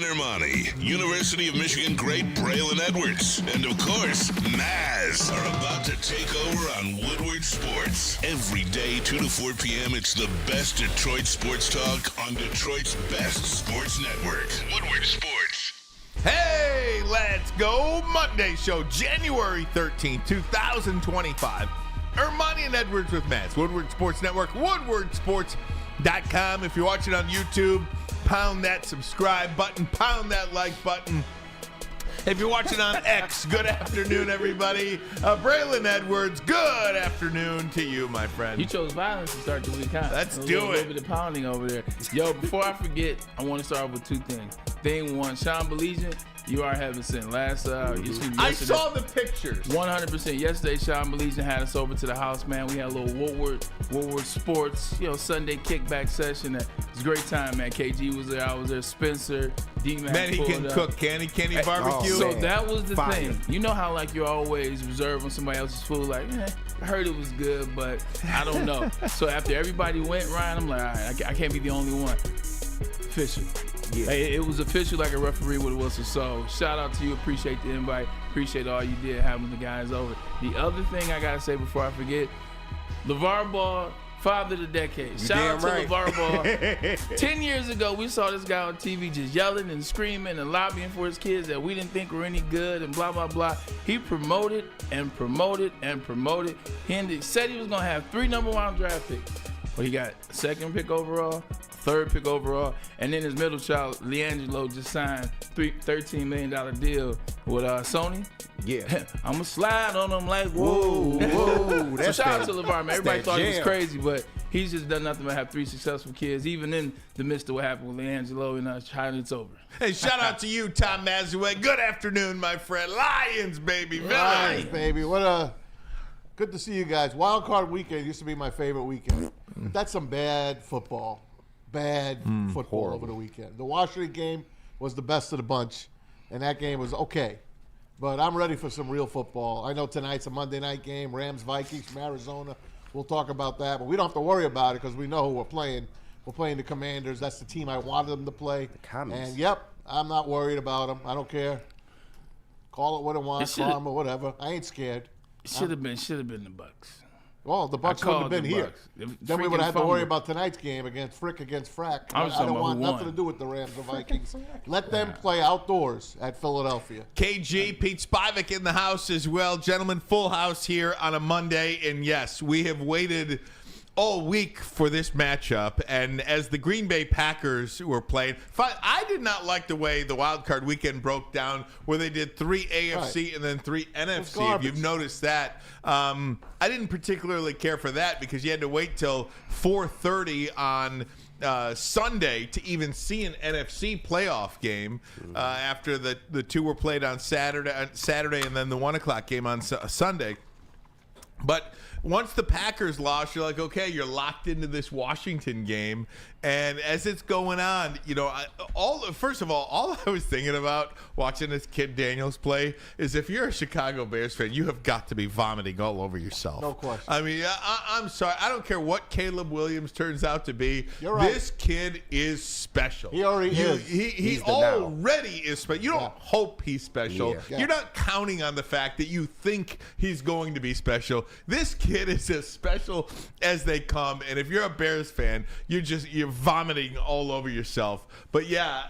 and Ermanni, University of Michigan great Braylon Edwards, and of course, Maz are about to take over on Woodward Sports. Every day, 2 to 4 p.m., it's the best Detroit sports talk on Detroit's best sports network, Woodward Sports. Hey, let's go. Monday show, January 13, 2025. Ermanni and Edwards with Maz, Woodward Sports Network, woodwardsports.com. If you're watching on YouTube, pound that subscribe button, pound that like button. If you're watching on X, good afternoon, everybody. Braylon Edwards, good afternoon to you, my friend. You chose violence to start the week, huh? Let's do it. A little bit of pounding over there. Yo, before I forget, I want to start with two things. Thing one, Sean Belizean, you are heaven sent. I saw the pictures. 100%. Yesterday, Sean Belizean had us over to the house, man. We had a little Woodward Sports, Sunday kickback session. It was a great time, man. KG was there. I was there. Spencer, D-Man. Man, he can cook, can he? Can he barbecue? So that was the thing. You know how, like, you're always reserved on somebody else's food? Like, I heard it was good, but I don't know. So after everybody went, Ryan, I'm like, all right, I can't be the only one. Official. Yeah. Hey, it was official like a referee with a whistle. So shout out to you. Appreciate the invite. Appreciate all you did having the guys over. The other thing I got to say before I forget, LeVar Ball, father of the decade. Shout out to LeVar Ball. 10 years ago, we saw this guy on TV just yelling and screaming and lobbying for his kids that we didn't think were any good and blah, blah, blah. He promoted and promoted and promoted. He said he was going to have 3 number 1 draft picks. Well, he got 2nd pick overall, 3rd pick overall, and then his middle child, LiAngelo, just signed $13 million deal with Sony. Yeah. I'm going to slide on him like, whoa. So shout out to LeVar, man. Everybody thought he was crazy, but he's just done nothing but have 3 successful kids, even in the midst of what happened with LiAngelo, and it's over. Hey, shout out to you, Tom Mazzuet. Good afternoon, my friend. Lions, baby. Lions, baby. Good to see you guys. Wild Card Weekend used to be my favorite weekend. That's some bad football. Football over the weekend. The Washington game was the best of the bunch, and that game was okay. But I'm ready for some real football. I know tonight's a Monday night game, Rams-Vikings from Arizona. We'll talk about that, but we don't have to worry about it because we know who we're playing. We're playing the Commanders. That's the team I wanted them to play. The Commies. And, yep, I'm not worried about them. I don't care. Call it what it wants, karma, whatever. I ain't scared. Should have been the Bucks. Well, the Bucks wouldn't have been here. Then we would have had to worry about tonight's game against Frack. I don't want nothing to do with the Rams or Vikings. Let them play outdoors at Philadelphia. KG, Pete Spivak in the house as well. Gentlemen, full house here on a Monday. And yes, we have waited all week for this matchup, and as the Green Bay Packers were playing, I did not like the way the Wild Card Weekend broke down, where they did 3 AFC and then 3 NFC. If you've noticed that, I didn't particularly care for that because you had to wait till 4:30 on Sunday to even see an NFC playoff game after the 2 were played on Saturday, and then the 1 o'clock game on Sunday. But once the Packers lost, you're like, okay, you're locked into this Washington game. And as it's going on, first of all I was thinking about watching this kid Daniels play is if you're a Chicago Bears fan, you have got to be vomiting all over yourself. No question. I mean, I'm sorry. I don't care what Caleb Williams turns out to be. You're right. This kid is special. He already is. He already is special. You don't hope he's special. Yeah. You're not counting on the fact that you think he's going to be special. This kid is as special as they come, and if you're a Bears fan, you're vomiting all over yourself. But yeah,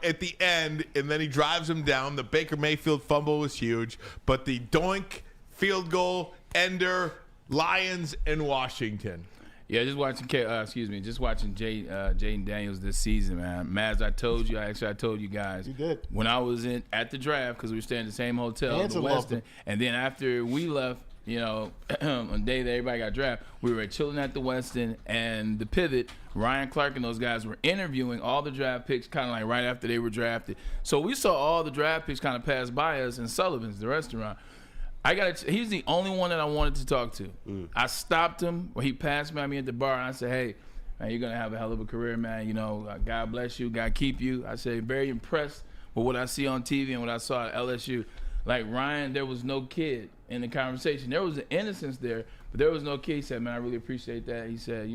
at the end, and then he drives him down. The Baker Mayfield fumble was huge, but the doink field goal ender, Lions and Washington. Yeah, just watching Jaden Daniels this season, man. Maz, I told you guys. You did. When I was at the draft, because we were staying in the same hotel in the Westin, and then after we left, on the day that everybody got drafted, we were chilling at the Westin, and the Pivot, Ryan Clark and those guys were interviewing all the draft picks kind of like right after they were drafted. So we saw all the draft picks kind of pass by us in Sullivan's, the restaurant. He's the only one that I wanted to talk to. I stopped him, or he passed me at the bar, and I said, hey, man, you're going to have a hell of a career, man. God bless you, God keep you. I said, very impressed with what I see on TV and what I saw at LSU. Like Ryan, there was no kid in the conversation. There was an innocence there, but there was no kid. He said, man, I really appreciate that. He said,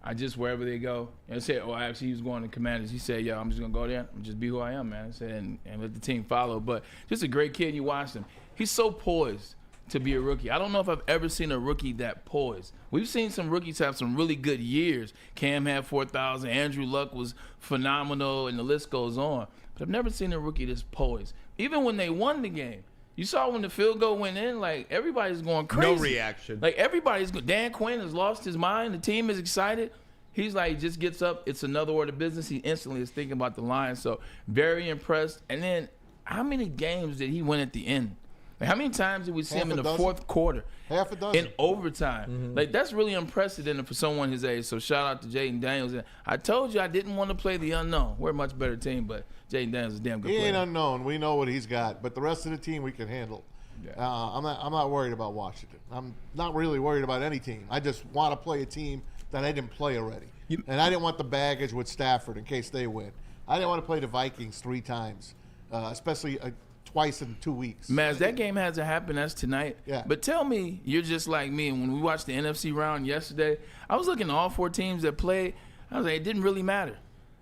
I just wherever they go. And I said, actually he was going to Commanders. He said, yo, I'm just gonna go there and just be who I am, man. I said, and let the team follow. But just a great kid. You watch him. He's so poised to be a rookie. I don't know if I've ever seen a rookie that poised. We've seen some rookies have some really good years. Cam had 4,000. Andrew Luck was phenomenal, and the list goes on. But I've never seen a rookie this poised. Even when they won the game, you saw when the field goal went in, like everybody's going crazy. No reaction. Like everybody's going. Dan Quinn has lost his mind. The team is excited. He's like, just gets up. It's another order of business. He instantly is thinking about the Lions. So very impressed. And then how many games did he win at the end? Like, how many times did we see him in the fourth quarter? Half a dozen. In overtime. Like, that's really unprecedented for someone his age. So shout out to Jaden Daniels. And I told you I didn't want to play the unknown. We're a much better team, but Jaden Daniels is a damn good player. He ain't unknown. We know what he's got, but the rest of the team we can handle. Yeah. I'm not worried about Washington. I'm not really worried about any team. I just want to play a team that I didn't play already. And I didn't want the baggage with Stafford in case they win. I didn't want to play the Vikings 3 times, especially twice in 2 weeks. Maz, that game hasn't happened. That's tonight. Yeah. But tell me, you're just like me. And when we watched the NFC round yesterday, I was looking at all 4 teams that played. I was like, it didn't really matter.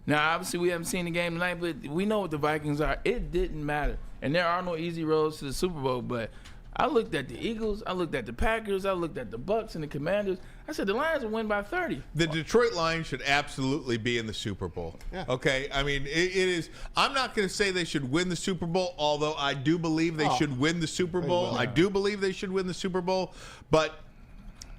Now, obviously, we haven't seen the game tonight, but we know what the Vikings are. It didn't matter. And there are no easy roads to the Super Bowl, but I looked at the Eagles, I looked at the Packers, I looked at the Bucks and the Commanders. I said the Lions will win by 30. The Detroit Lions should absolutely be in the Super Bowl. Yeah. Okay? I mean, it is – I'm not going to say they should win the Super Bowl, although I do believe they should win the Super Bowl. will. I do believe they should win the Super Bowl. But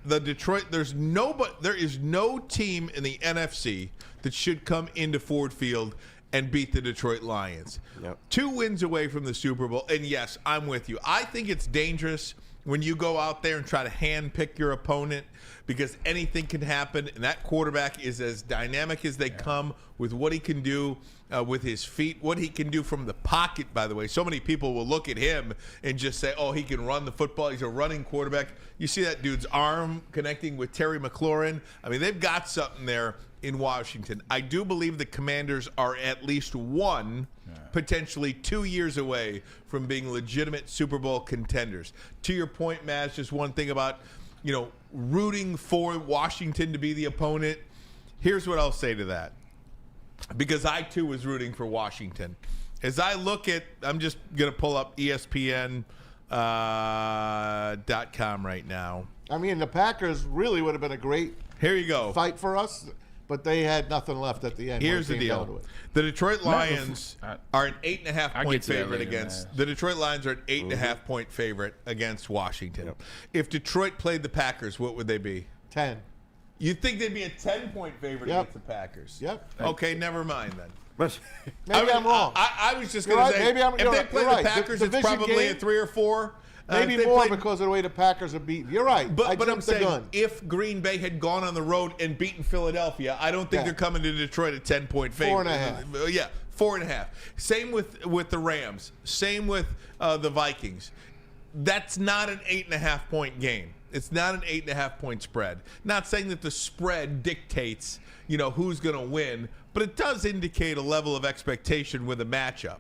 the Detroit – there is no team in the NFC that should come into Ford Field and beat the Detroit Lions. Yep. 2 wins away from the Super Bowl. And, yes, I'm with you. I think it's dangerous when you go out there and try to hand-pick your opponent because anything can happen, and that quarterback is as dynamic as they come with what he can do with his feet, what he can do from the pocket, by the way. So many people will look at him and just say, oh, he can run the football. He's a running quarterback. You see that dude's arm connecting with Terry McLaurin. I mean, they've got something there in Washington. I do believe the Commanders are at least 1, potentially 2 years away from being legitimate Super Bowl contenders. To your point, Maz, just one thing about, rooting for Washington to be the opponent. Here's what I'll say to that. Because I, too, was rooting for Washington. As I look at, I'm just going to pull up ESPN.com right now. I mean, the Packers really would have been a great Here you go. fight for us, but they had nothing left at the end. when Here's it the came down to deal. it. The Detroit Lions are an 8.5 I'll point get to that favorite later, against man. the Detroit Lions are an 8.5 point favorite against Washington. If Detroit played the Packers, what would they be? 10. You think they'd be a 10-point favorite Yep. against the Packers? Yep. Okay, never mind then. Maybe I'm wrong. I was just You're going to right. say, Maybe I'm- if you're they right. play You're the right. The Packers, it's division probably a game- 3 or 4. Maybe if they more played- because of the way the Packers are beaten. You're right. I But I'm jumped the saying, gun. if Green Bay had gone on the road and beaten Philadelphia, I don't think Yeah. they're coming to Detroit a 10-point favorite. 4.5. Yeah, 4.5. Same with the Rams. Same with the Vikings. That's not an 8.5 point game. It's not an 8.5 point spread. Not saying that the spread dictates, who's going to win, but it does indicate a level of expectation with a matchup,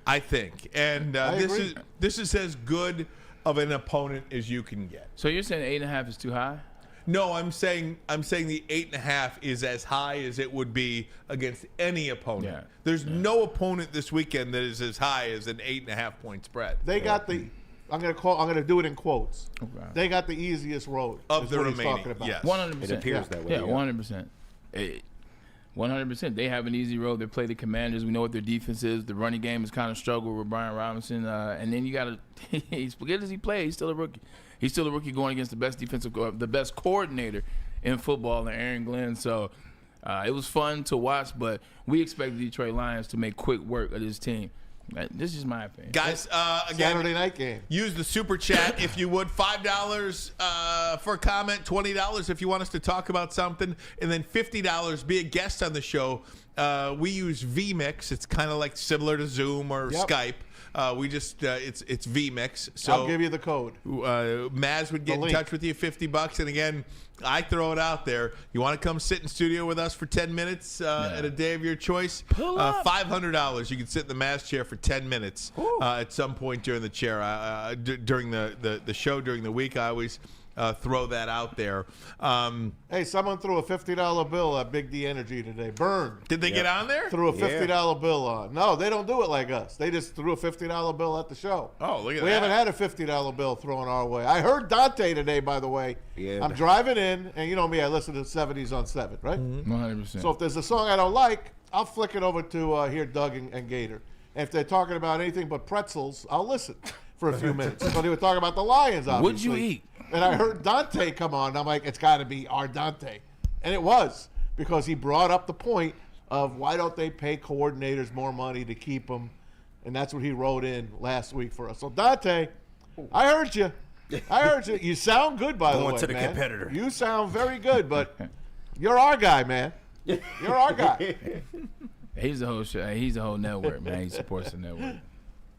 I think. And agree. this is as good of an opponent as you can get. So you're saying 8.5 is too high? No, I'm saying the 8.5 is as high as it would be against any opponent. Yeah. There's no opponent this weekend that is as high as an 8.5 point spread. They got the. I'm gonna do it in quotes. Okay. They got the easiest road. Of is the what he's remaining, talking about. yes. 100%. It appears that way. Yeah, 100%. 100%. They have an easy road. They play the Commanders. We know what their defense is. The running game has kind of struggled with Brian Robinson. And then you got to – as good as he plays, he's still a rookie. He's still a rookie going against the best coordinator in football, Aaron Glenn. So it was fun to watch, but we expect the Detroit Lions to make quick work of this team. This is my opinion. Guys, again, Saturday night game. use the super chat if you would. $5 for a comment, $20 if you want us to talk about something, and then $50 be a guest on the show. We use vMix. It's kind of like similar to Zoom or Yep. Skype. We just it's vMix. So I'll give you the code. Maz would get in link. touch with you, $50, and again, I throw it out there. You want to come sit in studio with us for 10 minutes at a day of your choice? Pull up. $500. You can sit in the Maz chair for 10 minutes at some point during the chair during the show during the week. I always throw that out there. Hey, someone threw a $50 bill at Big D Energy today. Burn. Did they get on there? Threw a $50 bill on. No, they don't do it like us. They just threw a $50 bill at the show. Oh, look at that. We haven't had a $50 bill thrown our way. I heard Dante today, by the way. Yeah. I'm driving in, and you know me, I listen to 70s on 7, right? 100%. So if there's a song I don't like, I'll flick it over to hear Doug and Gator. And if they're talking about anything but pretzels, I'll listen for a few minutes. So they were talking about the Lions, obviously. What'd you eat? And I heard Dante come on, and I'm like, it's got to be our Dante. And it was, because he brought up the point of why don't they pay coordinators more money to keep them. And that's what he wrote in last week for us. So, Dante, I heard you. I heard you. You sound good, by the way, Going to the man. competitor. You sound very good, but you're our guy, man. You're our guy. He's the whole show. He's the whole network, man. He supports the network.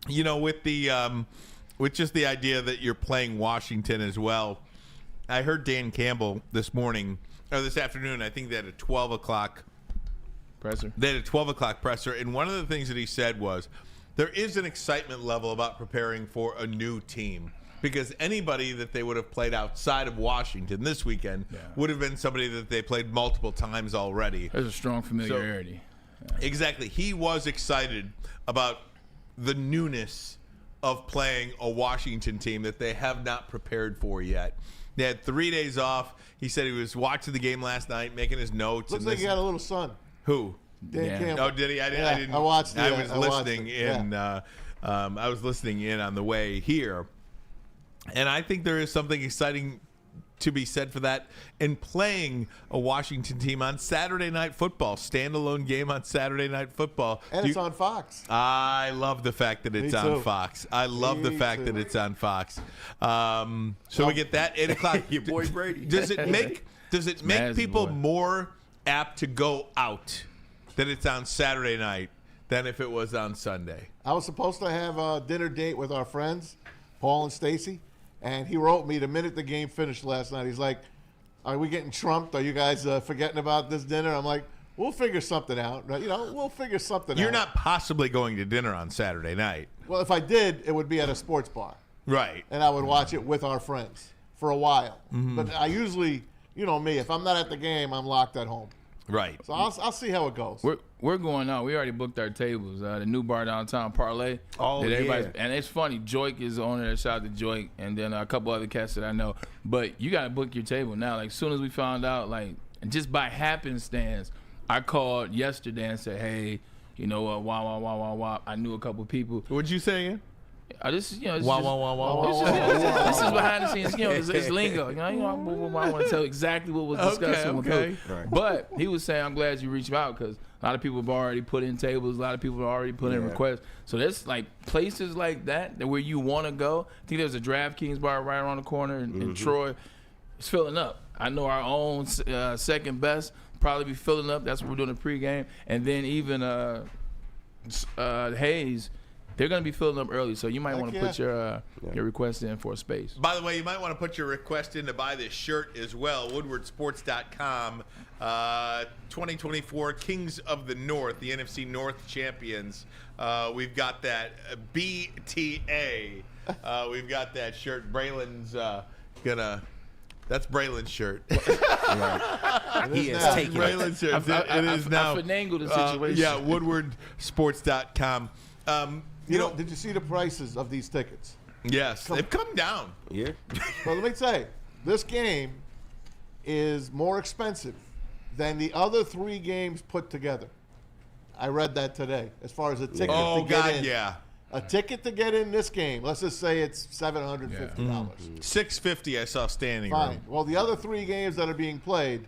You know, with the with just the idea that you're playing Washington as well, I heard Dan Campbell this afternoon. I think they had a 12 o'clock Presser. They had a 12 o'clock presser, and one of the things that he said was there is an excitement level about preparing for a new team, because anybody that they would have played outside of Washington this weekend would have been somebody that they played multiple times already. There's a strong familiarity. Exactly. He was excited about the newness of playing a Washington team that they have not prepared for yet. They had 3 days off. He said he was watching the game last night, making his notes. Looks like you got a little son. Who? Dan Campbell. Oh, did he? I didn't. I watched it. I was I watched listening it. in. I was listening in on the way here, and I think there is something exciting to be said for that. And playing a Washington team on Saturday Night Football, standalone game on Saturday Night Football, And it's on Fox. I love the fact that it's on too. Fox. I love the Me fact too. that it's on Fox. So we get that 8 o'clock. Your boy Brady. Does it make Maz's people boy. more apt to go out that it's on Saturday night than if it was on Sunday? I was supposed to have a dinner date with our friends, Paul and Stacy, and he wrote me the minute the game finished last night. He's like, "Are we getting trumped? Are you guys forgetting about this dinner?" I'm like, "We'll figure something out. You know, we'll figure something out." You're not possibly going to dinner on Saturday night. Well, if I did, it would be at a sports bar, Right. and I would watch it with our friends for a while. Mm-hmm. But I usually, you know me, if I'm not at the game, I'm locked at home. Right. So I'll see how it goes. We're going out. We already booked our tables. The new bar downtown, Parlay. Oh, that everybody's- yeah. And it's funny. Joik is the owner. Shout out to Joik, and then a couple other cats that I know. But you got to book your table now. Like, as soon as we found out, like, just by happenstance, I called yesterday and said, "Hey, you know what? Wah. I knew a couple people. What'd you say again? This is, you know, this Wah, is wah, wah, wah, this wah. this is behind the scenes. You know, it's lingo. You know, I want to tell exactly what was discussed. Okay. Right. But he was saying, I'm glad you reached out, because a lot of people have already put in tables. A lot of people have already put in requests. So there's like places like that where you want to go. I think there's a DraftKings bar right around the corner in Troy. It's filling up. I know our own second best probably be filling up. That's what we're doing the pregame. And then even Hayes, they're going to be filling up early. So you might want to put your request in for a space. By the way, you might want to put your request in to buy this shirt as well. WoodwardSports.com. 2024 Kings of the North, the NFC North champions. We've got that BTA. We've got that shirt. Braylon's that's Braylon's shirt. He is now. taking it. Braylon's shirt. It is now. I finagled the situation. Yeah, WoodwardSports.com. You know, did you see the prices of these tickets? Yes, they've come down. Yeah. Well, let me say, this game is more expensive than the other 3 games put together. I read that today. As far as a ticket Oh, to get God, in. yeah. A ticket to get in this game, let's just say it's $750. $650 I saw standing Fine. room. Well, the other 3 games that are being played,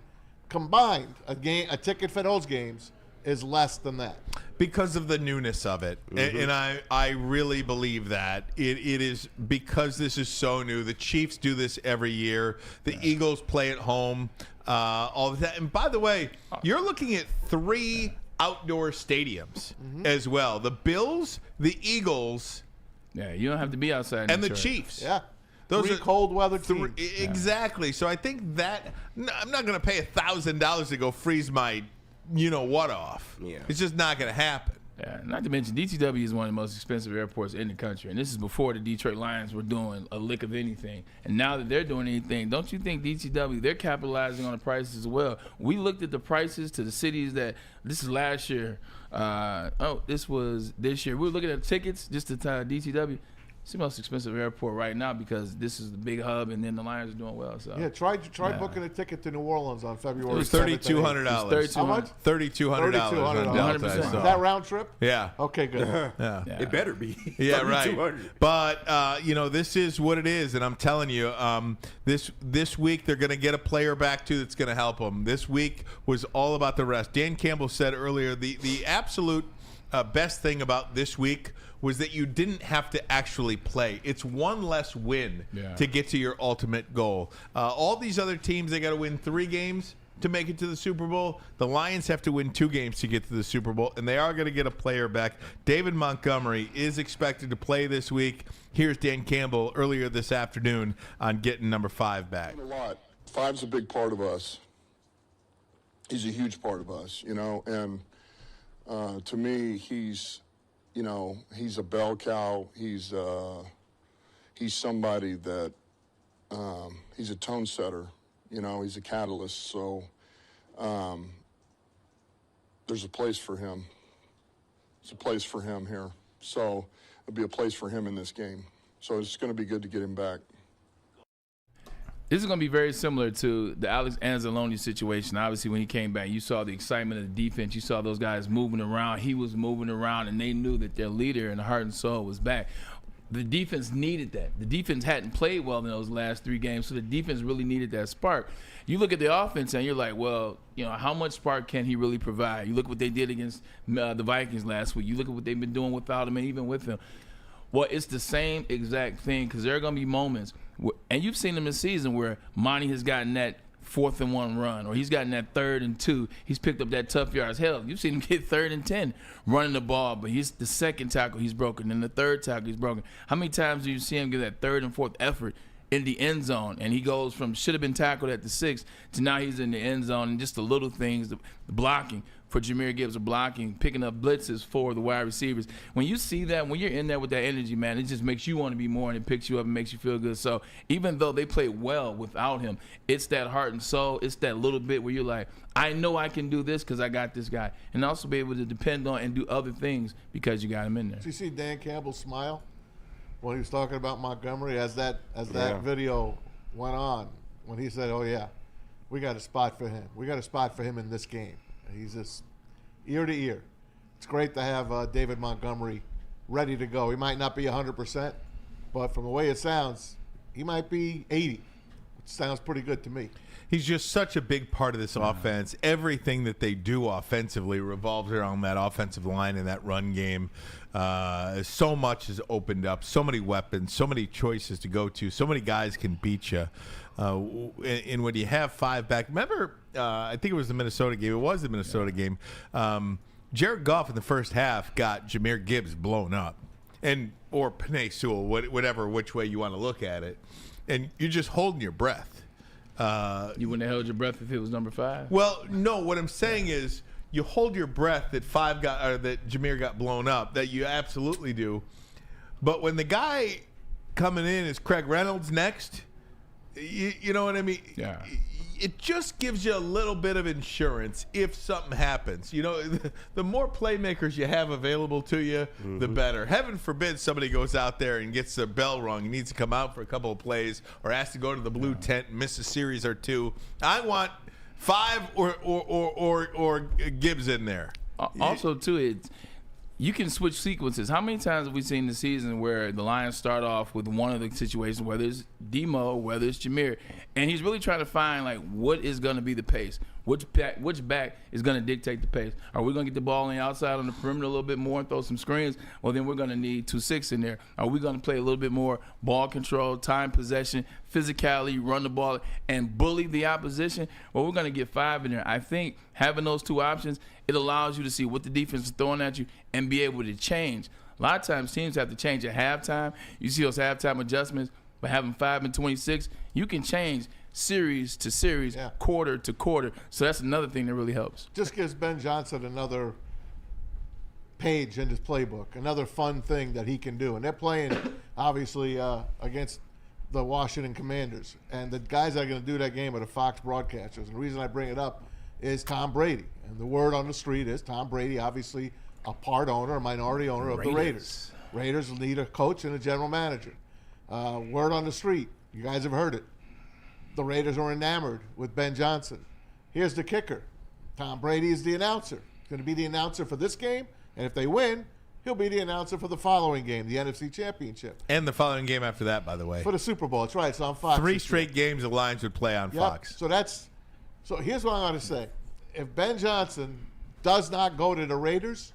combined, a ticket for those games is less than that. Because of the newness of it. And I really believe that. It is because this is so new. The Chiefs do this every year. The Eagles play at home. All of that. And by the way, you're looking at 3 outdoor stadiums as well. The Bills, the Eagles, Yeah, you don't have to be outside. in and the Detroit. Chiefs. Yeah. Those 3 are cold weather teams. Exactly. So I think that I'm not going to pay $1,000 to go freeze my you know what off. Yeah. It's just not going to happen. Yeah, not to mention DTW is one of the most expensive airports in the country, and this is before the Detroit Lions were doing a lick of anything. And now that they're doing anything, don't you think DTW, they're capitalizing on the prices as well? We looked at the prices to the cities that this is last year. This was this year. We were looking at tickets just to DTW. It's the most expensive airport right now because this is the big hub, and then the Lions are doing well. So yeah, try booking a ticket to New Orleans on February. It was $3,200. How much? $3,200. Is that round trip? Yeah. Okay, good. Yeah. It better be. Yeah, right. But this is what it is, and I'm telling you, this week they're going to get a player back too that's going to help them. This week was all about the rest. Dan Campbell said earlier the absolute best thing about this week was that you didn't have to actually play. It's one less win to get to your ultimate goal. All these other teams, they got to win 3 games to make it to the Super Bowl. The Lions have to win 2 games to get to the Super Bowl, and they are going to get a player back. David Montgomery is expected to play this week. Here's Dan Campbell earlier this afternoon on getting number 5 back. A lot. 5's a big part of us. He's a huge part of us, and to me, he's a bell cow. He's somebody that he's a tone setter. He's a catalyst. So there's a place for him. There's a place for him here. So there'll be a place for him in this game. So it's going to be good to get him back. This is going to be very similar to the Alex Anzalone situation. Obviously, when he came back, you saw the excitement of the defense. You saw those guys moving around. He was moving around, and they knew that their leader and the heart and soul was back. The defense needed that. The defense hadn't played well in those last 3 games, so the defense really needed that spark. You look at the offense, and you're like, well, how much spark can he really provide? You look what they did against the Vikings last week. You look at what they've been doing without him and even with him. Well, it's the same exact thing because there are going to be moments, and you've seen them this season where Monty has gotten that 4th and 1 run, or he's gotten that 3rd and 2. He's picked up that tough yards. Hell, you've seen him get 3rd and 10 running the ball, but he's the 2nd tackle he's broken, and the 3rd tackle he's broken. How many times do you see him get that 3rd and 4th effort in the end zone, and he goes from should have been tackled at the 6 to now he's in the end zone, and just the little things, the blocking for Jahmyr Gibbs, or blocking, picking up blitzes for the wide receivers. When you see that, when you're in there with that energy, man, it just makes you want to be more, and it picks you up and makes you feel good. So even though they played well without him, it's that heart and soul. It's that little bit where you're like, I know I can do this because I got this guy. And also be able to depend on and do other things because you got him in there. Did you see Dan Campbell smile when he was talking about Montgomery as that video went on, when he said, oh, yeah, we got a spot for him. We got a spot for him in this game. He's just ear to ear. It's great to have David Montgomery ready to go. He might not be 100%, but from the way it sounds, he might be 80, which sounds pretty good to me. He's just such a big part of this offense. Everything that they do offensively revolves around that offensive line and that run game. So much has opened up, so many weapons, so many choices to go to, so many guys can beat you. And when you have 5 back, remember, I think it was the Minnesota game. It was the Minnesota game. Jared Goff in the first half got Jahmyr Gibbs blown up, or Penei Sewell, which way you want to look at it, and you're just holding your breath. You wouldn't have held your breath if it was number 5? Well, no. What I'm saying is, you hold your breath that that Jahmyr got blown up. That you absolutely do. But when the guy coming in is Craig Reynolds next, you know what I mean? Yeah. It just gives you a little bit of insurance if something happens. The more playmakers you have available to you, the better. Heaven forbid somebody goes out there and gets their bell rung and needs to come out for a couple of plays or has to go to the blue tent and miss a series or 2. I want 5 or Gibbs in there. Also, too, you can switch sequences. How many times have we seen this season where the Lions start off with one of the situations, whether it's Demo, whether it's Jahmyr, and he's really trying to find, like, what is going to be the pace? Which back is going to dictate the pace? Are we going to get the ball on the outside on the perimeter a little bit more and throw some screens? Well, then we're going to need 2-6 in there. Are we going to play a little bit more ball control, time possession, physicality, run the ball, and bully the opposition? Well, we're going to get 5 in there. I think having those 2 options, it allows you to see what the defense is throwing at you and be able to change. A lot of times teams have to change at halftime. You see those halftime adjustments, but having 5 and 26, you can change series to series, quarter to quarter. So that's another thing that really helps. Just gives Ben Johnson another page in his playbook, another fun thing that he can do. And they're playing, obviously, against the Washington Commanders. And the guys that are going to do that game are the Fox broadcasters. And the reason I bring it up is Tom Brady. And the word on the street is Tom Brady, obviously a part owner, a minority owner of the Raiders. Raiders need a coach and a general manager. Word on the street, you guys have heard it. The Raiders are enamored with Ben Johnson. Here's the kicker. Tom Brady is the announcer. He's going to be the announcer for this game. And if they win, he'll be the announcer for the following game, the NFC Championship. And the following game after that, by the way. For the Super Bowl. That's right. It's on Fox. 3 straight games the Lions would play on Fox. So here's what I'm going to say. If Ben Johnson does not go to the Raiders,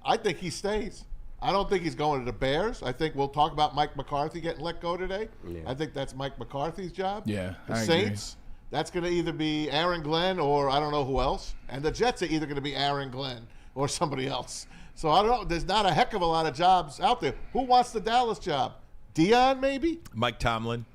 I think he stays. I don't think he's going to the Bears. I think we'll talk about Mike McCarthy getting let go today. Yeah. I think that's Mike McCarthy's job. Yeah, the Saints, that's going to either be Aaron Glenn or I don't know who else. And the Jets are either going to be Aaron Glenn or somebody else. So I don't know. There's not a heck of a lot of jobs out there. Who wants the Dallas job? Dion, maybe? Mike Tomlin.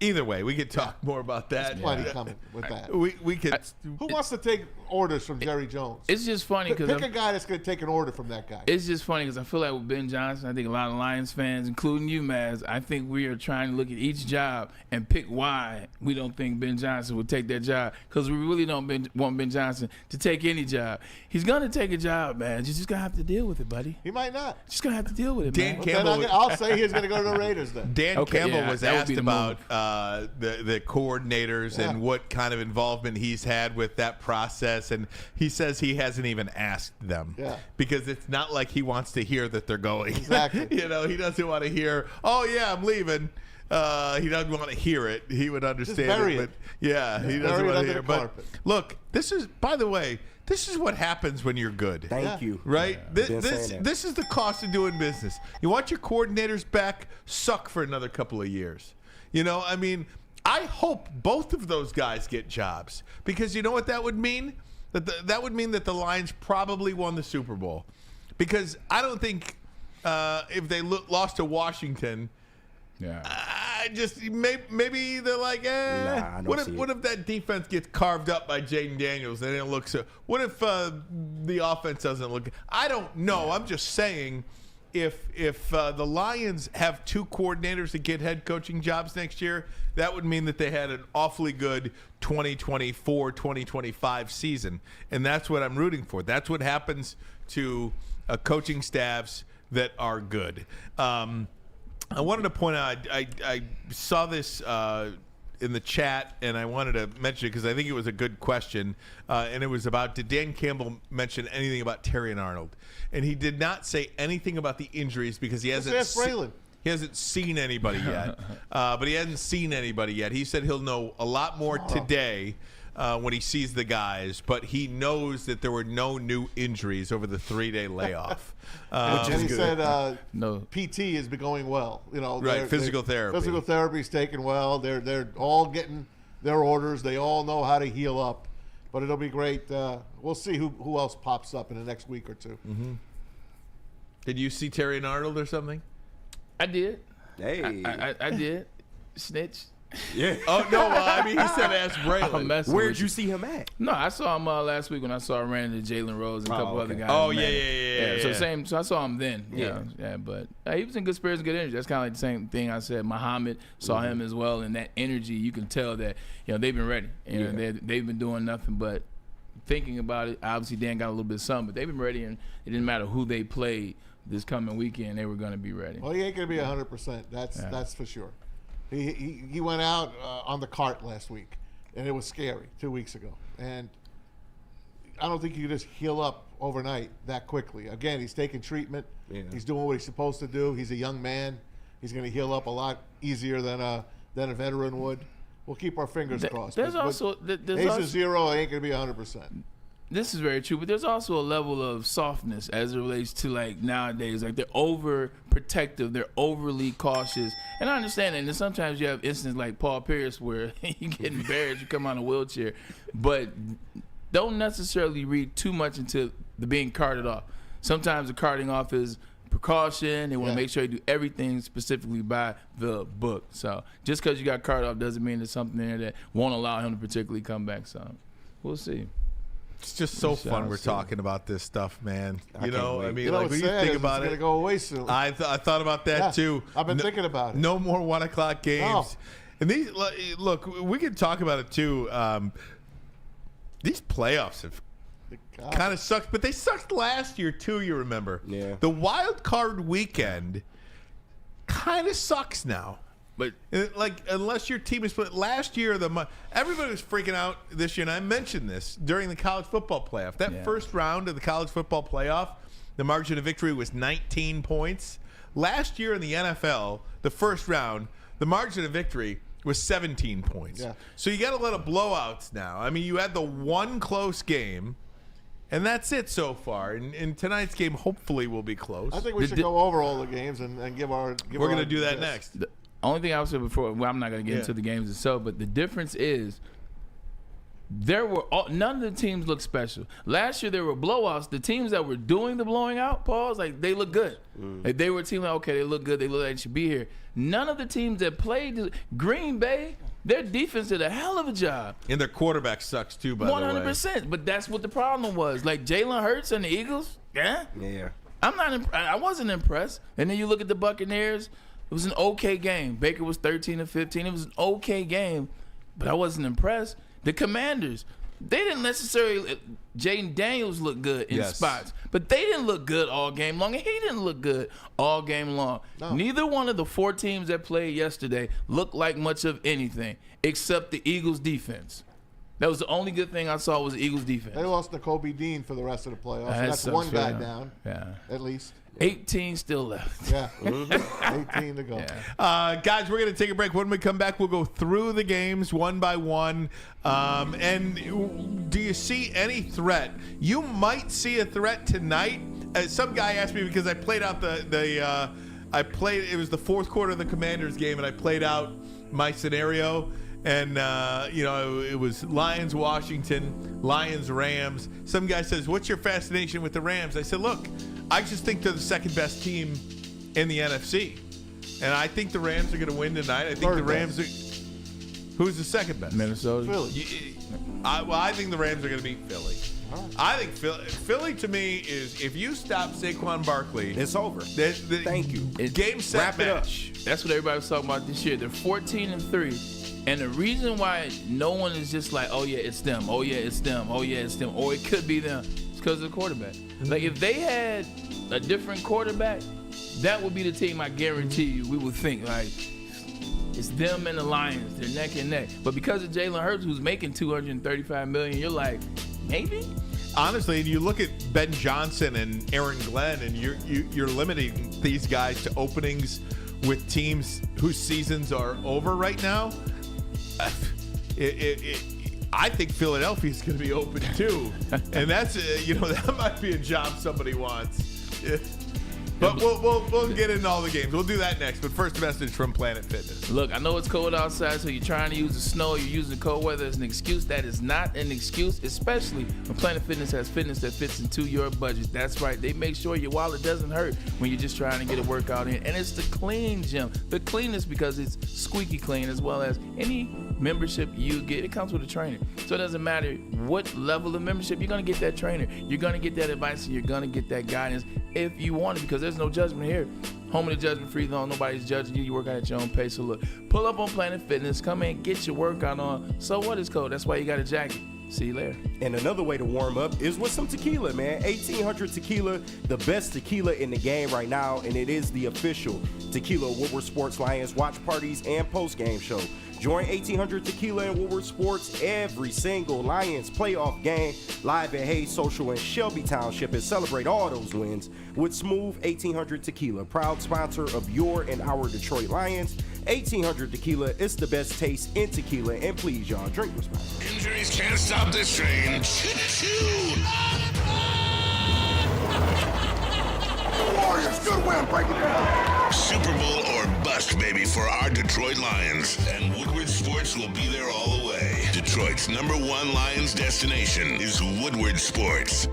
Either way, we could talk more about that. There's plenty coming with that. We could. Who wants to take orders from Jerry Jones? It's just funny because pick a guy that's going to take an order from that guy. It's just funny because I feel like with Ben Johnson, I think a lot of Lions fans, including you, Maz, I think we are trying to look at each job and pick why we don't think Ben Johnson would take that job, because we really don't want Ben Johnson to take any job. He's going to take a job, man. You're just going to have to deal with it, buddy. He might not. Just going to have to deal with it, Dan man. Campbell. I'll say he's going to go to the Raiders then. Dan Campbell was asked about move. The coordinators and what kind of involvement he's had with that process, and he says he hasn't even asked them because it's not like he wants to hear that they're going. Exactly. He doesn't want to hear, oh yeah, I'm leaving. He doesn't want to hear it. He would understand it, but he doesn't want to hear it. But look, this is, by the way, this is what happens when you're good. Thank you. Right? This is the cost of doing business. You want your coordinators back, suck for another couple of years. I mean, I hope both of those guys get jobs, because you know what that would mean? That would mean that the Lions probably won the Super Bowl, because I don't think if they lost to Washington, maybe they're like, what if that defense gets carved up by Jaden Daniels and it looks so? What if the offense doesn't look? I don't know. I'm just saying. If the Lions have 2 coordinators that get head coaching jobs next year, that would mean that they had an awfully good 2024-2025 season. And that's what I'm rooting for. That's what happens to coaching staffs that are good. I wanted to point out, I saw this in the chat, and I wanted to mention it because I think it was a good question. And it was about, did Dan Campbell mention anything about Terry and Arnold? And he did not say anything about the injuries because he hasn't seen anybody yet. But he hasn't seen anybody yet. He said he'll know a lot more today when he sees the guys, but he knows that there were no new injuries over the 3-day layoff. Which is good. He said no. PT has been going well. Right, physical therapy. Physical therapy is taken well. They're all getting their orders. They all know how to heal up. But it'll be great. We'll see who else pops up in the next week or two. Mm-hmm. Did you see Terry and Arnold or something? I did. Hey. I did. Snitch. Yeah. Oh, no, I mean, he said ask Braylon. Where'd you see him at? No, I saw him last week when I ran into Jalen Rose and a couple other guys. Oh, yeah. So I saw him then. Yeah. But he was in good spirits and good energy. That's kind of like the same thing I said. Muhammad saw him as well, and that energy, you can tell that they've been ready. They've been doing nothing but thinking about it. Obviously, Dan got a little bit of something, but they've been ready, and it didn't matter who they played this coming weekend. They were going to be ready. Well, he ain't going to be 100%. That's for sure. He went out on the cart last week, and it was scary 2 weeks ago. And I don't think you can just heal up overnight that quickly. Again, he's taking treatment. Yeah. He's doing what he's supposed to do. He's a young man. He's going to heal up a lot easier than a veteran would. We'll keep our fingers crossed. There's also zero ain't going to be 100%. This is very true, but there's also a level of softness as it relates to nowadays. They're overprotective, they're overly cautious, and I understand that. And then sometimes you have instances like Paul Pierce where you get embarrassed, you come out of a wheelchair, but don't necessarily read too much into the being carted off. Sometimes the carting off is precaution. They want to make sure you do everything specifically by the book. So just because you got carted off doesn't mean there's something there that won't allow him to particularly come back. So we'll see. It's just so fun we're talking about this stuff, man. I mean, You know, like what's when you sad think is about it's it, gonna go away soon. I thought about that Yeah, too. I've been thinking about it. No more 1 o'clock games. No. And these, look, we can talk about it too. These playoffs have kind of sucked, but they sucked last year too. You remember? Yeah. The wild card weekend kind of sucks now. But Like, unless your team is split. Last year, everybody was freaking out this year, and I mentioned this during the college football playoff. That first round of the college football playoff, the margin of victory was 19 points. Last year in the NFL, the first round, the margin of victory was 17 points. Yeah. So you got a lot of blowouts now. I mean, you had the one close game, and that's it so far. And tonight's game hopefully will be close. I think we should go over all the games and give our. We're going to do that next. the only thing I would say before, well, I'm not going to get into the games itself, but the difference is none of the teams look special. Last year there were blowouts. The teams that were doing the blowing out, Paul, like they look good. Like they were a team like, okay, they look good. They look like they should be here. None of the teams that played Green Bay, their defense did a hell of a job. And their quarterback sucks too, by the way. 100%. But that's what the problem was. Like Jalen Hurts and the Eagles, Yeah. I wasn't impressed. And then you look at the Buccaneers. It was an okay game. Baker was 13-15. It was an okay game, but I wasn't impressed. The Commanders, they didn't necessarily. Jaden Daniels looked good in spots, but they didn't look good all game long, and he didn't look good all game long. No. Neither one of the 4 teams that played yesterday looked like much of anything except the Eagles' defense. That was the only good thing I saw was the Eagles' defense. They lost N'Kobe Dean for the rest of the playoffs. That That's sucks one for guy them. down, Yeah. at least. 18 still left. Yeah, 18 to go. Guys, we're going to take a break. When we come back, we'll go through the games one by one. And do you see any threat? You might see a threat tonight. Some guy asked me because I played out it was the fourth quarter of the Commanders game, and I played out my scenario. And, it was Lions-Washington, Lions-Rams. Some guy says, what's your fascination with the Rams? I said, look, I just think they're the second best team in the NFC. And I think the Rams are going to win tonight. I think Third the Rams are... Who's the second best? Minnesota. Philly. I think the Rams are going to beat Philly. I think Philly to me is, if you stop Saquon Barkley... It's over. Thank you. Game, set, Wrap it up. match. That's what everybody was talking about this year. They're 14-3. And the reason why no one is just like, oh, yeah, it's them. Oh, yeah, it's them. Oh, yeah, it's them. Or it could be them. It's because of the quarterback. Like, if they had a different quarterback, that would be the team, I guarantee you, we would think, like, it's them and the Lions. They're neck and neck. But because of Jalen Hurts, who's making $235 million, you're like, maybe? Honestly, you look at Ben Johnson and Aaron Glenn, and you're limiting these guys to openings with teams whose seasons are over right now. I think Philadelphia's going to be open too, and that's that might be a job somebody wants. But we'll get into all the games. We'll do that next. But first, a message from Planet Fitness. Look, I know it's cold outside, so you're trying to use the snow, you're using cold weather as an excuse. That is not an excuse, especially when Planet Fitness has fitness that fits into your budget. That's right. They make sure your wallet doesn't hurt when you're just trying to get a workout in. And it's the clean gym. The cleanest because it's squeaky clean, as well as any membership you get. It comes with a trainer. So it doesn't matter what level of membership, you're going to get that trainer. You're going to get that advice, and you're going to get that guidance if you want it, because there's no judgment here. Home of the judgment-free zone. Nobody's judging you. You work out at your own pace. So look, pull up on Planet Fitness. Come in, get your workout on. So what is cold? That's why you got a jacket. See you later. And another way to warm up is with some tequila, man. 1800 Tequila, the best tequila in the game right now, and it is the official Tequila Woodward Sports Lions watch parties and post-game show. Join 1800 Tequila and Woodward Sports every single Lions playoff game live at Hayes Social in Shelby Township, and celebrate all those wins with Smooth 1800 Tequila, proud sponsor of your and our Detroit Lions. 1800 Tequila is the best taste in tequila, and please, y'all, drink responsibly. Injuries can't stop this train. Choo-choo. Warriors, good win, break it down. Super Bowl or bust, baby, for our Detroit Lions. And Woodward Sports will be there all the way. Detroit's #1 Lions destination is Woodward Sports.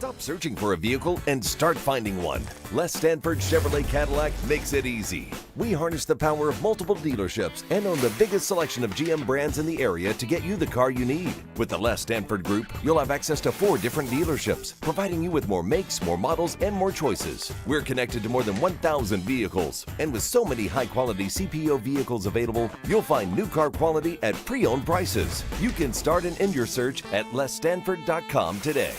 Stop searching for a vehicle and start finding one. Les Stanford Chevrolet Cadillac makes it easy. We harness the power of multiple dealerships and own the biggest selection of GM brands in the area to get you the car you need. With the Les Stanford Group, you'll have access to 4 different dealerships, providing you with more makes, more models, and more choices. We're connected to more than 1,000 vehicles. And with so many high-quality CPO vehicles available, you'll find new car quality at pre-owned prices. You can start and end your search at lesstanford.com today.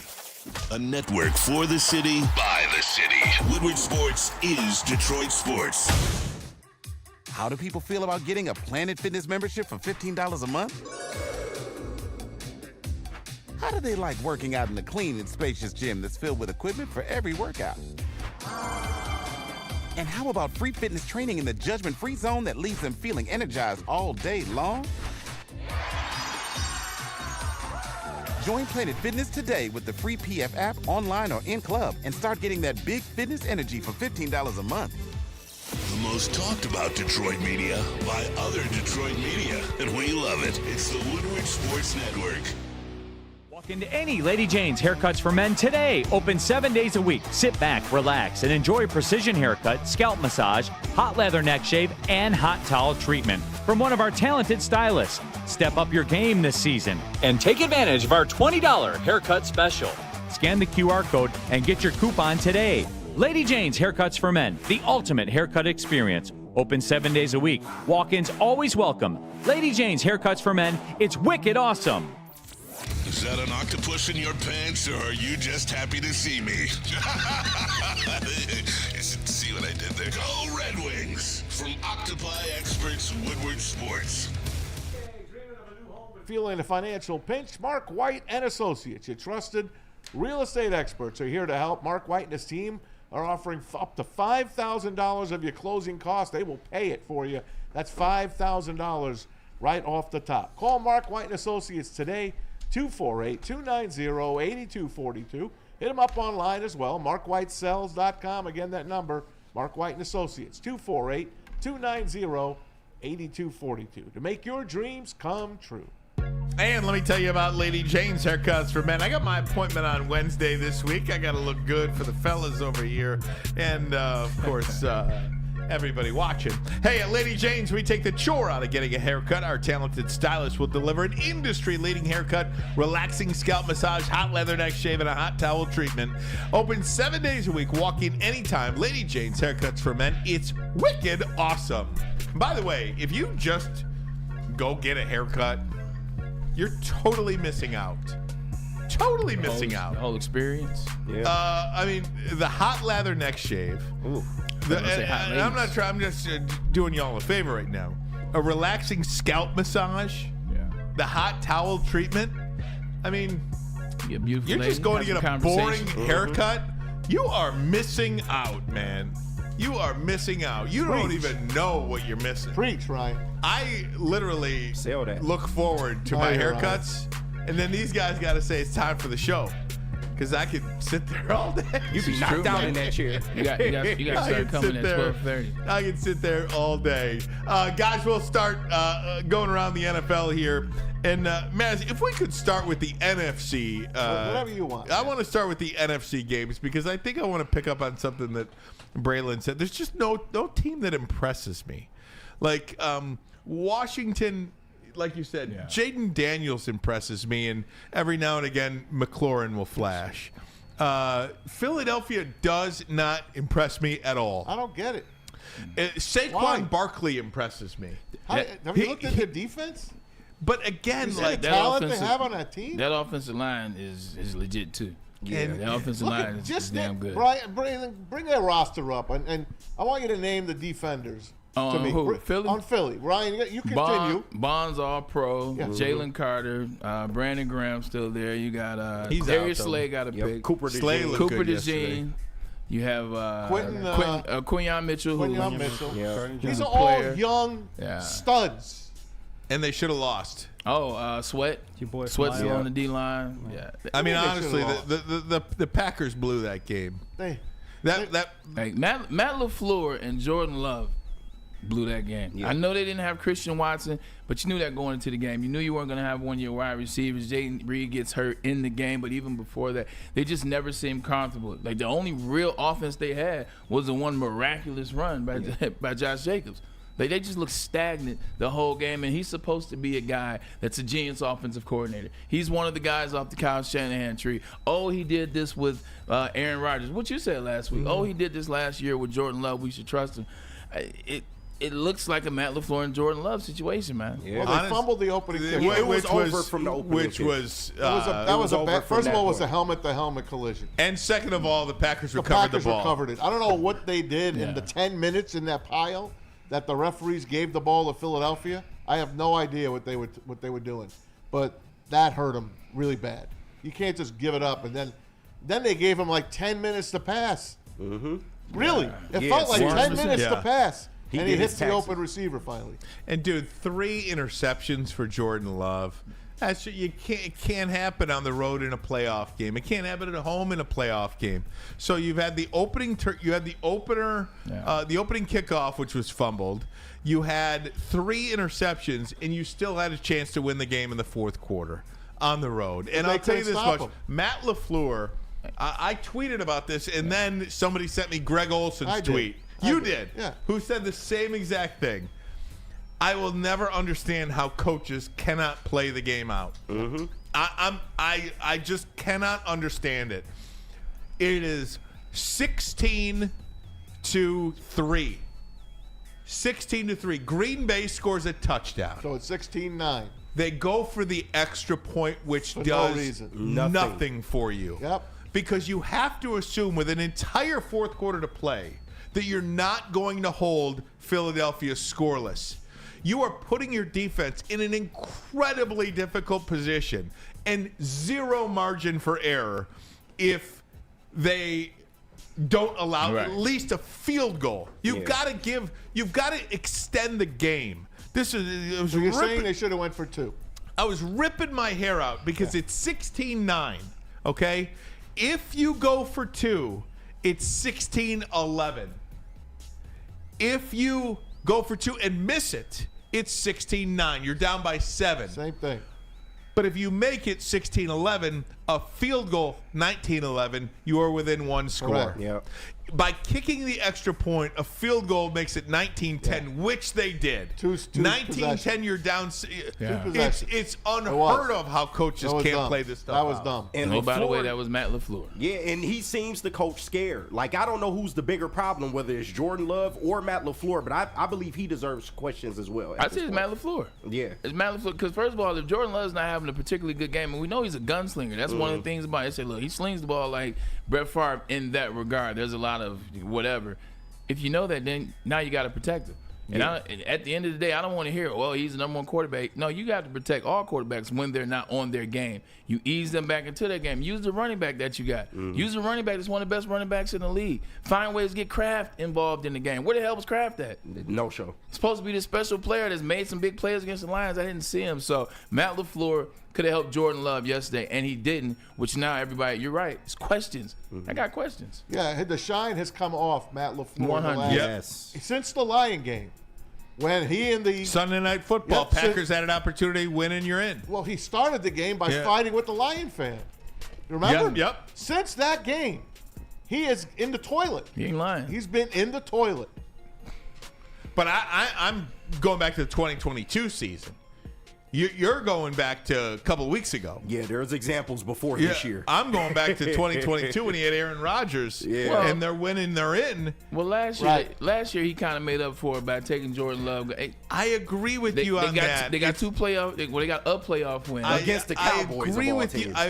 A network for the city, by the city. Woodward Sports is Detroit Sports. How do people feel about getting a Planet Fitness membership for $15 a month? How do they like working out in a clean and spacious gym that's filled with equipment for every workout? And how about free fitness training in the judgment-free zone that leaves them feeling energized all day long? Join Planet Fitness today with the free PF app, online or in club, and start getting that big fitness energy for $15 a month. The most talked about Detroit media by other Detroit media, and we love it. It's the Woodward Sports Network. Walk into any Lady Jane's Haircuts for Men today. Open 7 days a week. Sit back, relax, and enjoy precision haircut, scalp massage, hot leather neck shave, and hot towel treatment from one of our talented stylists. Step up your game this season and take advantage of our $20 haircut special. Scan the QR code and get your coupon today. Lady Jane's Haircuts for Men, the ultimate haircut experience. Open 7 days a week. Walk-ins always welcome. Lady Jane's Haircuts for Men, it's wicked awesome. Is that an octopus in your pants, or are you just happy to see me? See what I did there? Go Red Wings! From Octopi Experts, Woodward Sports. Feeling a financial pinch? Mark White and Associates, your trusted real estate experts, are here to help. Mark White and his team are offering up to $5,000 of your closing costs. They will pay it for you. That's $5,000 right off the top. Call Mark White and Associates today, 248-290-8242. Hit them up online as well, markwhitesells.com. Again, that number, Mark White and Associates, 248-290-8242. To make your dreams come true. And let me tell you about Lady Jane's Haircuts for Men. I got my appointment on Wednesday this week. I got to look good for the fellas over here. And, of course, everybody watching. Hey, at Lady Jane's, we take the chore out of getting a haircut. Our talented stylist will deliver an industry-leading haircut, relaxing scalp massage, hot leather neck shave, and a hot towel treatment. Open 7 days a week. Walk in anytime. Lady Jane's Haircuts for Men. It's wicked awesome. By the way, if you just go get a haircut, you're totally missing out. Totally missing out. The whole experience. Yeah. I mean, the hot leather neck shave. Ooh. And I'm not trying. I'm just doing y'all a favor right now. A relaxing scalp massage. Yeah. The hot towel treatment. I mean, You get beautiful you're lady, just going to have get some a boring conversation. haircut. You are missing out, man. You are missing out. You don't even know what you're missing. Preach, Ryan. I literally Sell that. look forward to Oh, my you're haircuts, and then these guys got to say it's time for the show, because I could sit there all day. You be knocked true, down man. in that chair. You got to I start can coming sit at there. 12:30. I can sit there all day. Guys, we'll start going around the NFL here. And, Maz, if we could start with the NFC. Whatever you want. I want to start with the NFC games, because I think I want to pick up on something that Braylon said. There's just no team that impresses me. Like, Washington, like you said, Yeah. Jaden Daniels impresses me, and every now and again, McLaurin will flash. Philadelphia does not impress me at all. I don't get it. Why? Saquon Barkley impresses me. Have you looked at their defense? But again, You see like the talent they have on that team? That offensive line is legit too. Yeah, And- that offensive line is damn good. Brian, bring their roster up, and I want you to name the defenders to me. who? Philly? On Philly. Ryan, you continue. Bonds all pro. Yeah. Jalen Carter, Brandon Graham still there. You got He's Darius out, though. Slay got a pick. Cooper Slay DeJean. looked Cooper good yesterday. DeJean. You have Quinyon Mitchell. Quinyon Mitchell. Yeah. These are a all player. young Yeah. studs. And they should have lost. Sweat. Your boy Sweat's Smile. on the D line. Yeah. I mean, They should've honestly, lost. the Packers blew that game. They That Like Matt LaFleur and Jordan Love blew that game. Yeah. I know they didn't have Christian Watson, but you knew that going into the game. You knew you weren't going to have one of your wide receivers. Jaden Reed gets hurt in the game, but even before that, they just never seemed comfortable. Like, the only real offense they had was the one miraculous run by Josh Jacobs. Like, they just look stagnant the whole game, and he's supposed to be a guy that's a genius offensive coordinator. He's one of the guys off the Kyle Shanahan tree. Oh, he did this with Aaron Rodgers. What you said last week. Oh, he did this last year with Jordan Love. We should trust him. It looks like a Matt LaFleur and Jordan Love situation, man. Yeah. Well, they fumbled the opening kick. It was over from the opening kick. First of all, it was a helmet-to-helmet collision. And second of all, the Packers The recovered Packers the ball. recovered it. I don't know what they did in the 10 minutes in that pile that the referees gave the ball to Philadelphia. I have no idea what they were doing, but that hurt them really bad. You can't just give it up, and then they gave him like 10 minutes to pass. Mm-hmm. Really, it felt like 10 minutes to pass, and he hits the open receiver finally. And dude, 3 interceptions for Jordan Love. It can't happen on the road in a playoff game. It can't happen at home in a playoff game. So you've had the opening. You had the opener, the opening kickoff, which was fumbled. You had 3 interceptions, and you still had a chance to win the game in the fourth quarter on the road. And I'll tell you this much: Matt LaFleur. I tweeted about this, and then somebody sent me Greg Olson's tweet. You did, yeah. Who said the same exact thing. I will never understand how coaches cannot play the game out. Mm-hmm. I just cannot understand it. It is 16-3. 16-3. Green Bay scores a touchdown. So it's 16-9. They go for the extra point, which for does no nothing for you. Yep. Because you have to assume with an entire fourth quarter to play that you're not going to hold Philadelphia scoreless. You are putting your defense in an incredibly difficult position and zero margin for error if they don't allow at least a field goal. You've got to extend the game. So you're saying they should have went for 2. I was ripping my hair out because it's 16-9, okay? If you go for 2, it's 16-11. If you go for 2 and miss it, it's 16-9. You're down by 7. Same thing. But if you make it 16-11, a field goal 19-11, you are within 1 score. Yep. By kicking the extra point, a field goal makes it 19-10, which they did. 19-10, you're down. It's unheard of how coaches can't play this stuff. That was dumb. And by the way, that was Matt LaFleur. Yeah, and he seems to coach scared. Like, I don't know who's the bigger problem, whether it's Jordan Love or Matt LaFleur, but I believe he deserves questions as well. I say it's Matt LaFleur. Yeah. It's Matt LaFleur. Because, first of all, if Jordan Love's not having a particularly good game, and we know he's a gunslinger, that's one of the things about it. They say, look, he slings the ball like Brett Favre in that regard. There's a lot of whatever. If you know that, then now you got to protect him. And at the end of the day, I don't want to hear, well, he's the number 1 quarterback. No, you got to protect all quarterbacks when they're not on their game. You ease them back into their game. Use the running back that you got. Use the running back that's one of the best running backs in the league. Find ways to get Kraft involved in the game. Where the hell was Kraft at? No show. He's supposed to be this special player that's made some big plays against the Lions. I didn't see him. So Matt LaFleur could have helped Jordan Love yesterday, and he didn't, which now everybody, you're right, it's questions. I got questions. Yeah, the shine has come off Matt LaFleur. 100. Yes. Since the Lion game, when he and the Sunday Night Football, Packers had an opportunity, win and you're in. Well, he started the game by fighting with the Lion fan. Remember? Yep. Since that game, he is in the toilet. He ain't lying. He's been in the toilet. But I'm going back to the 2022 season. You're going back to a couple of weeks ago. Yeah, there's examples before this year. I'm going back to 2022 when he had Aaron Rodgers. Yeah. And they're winning, they're in. Well, last year he kind of made up for it by taking Jordan Love. I agree with you on that. They got 2 playoff. They got a playoff win against the Cowboys. I agree with you. I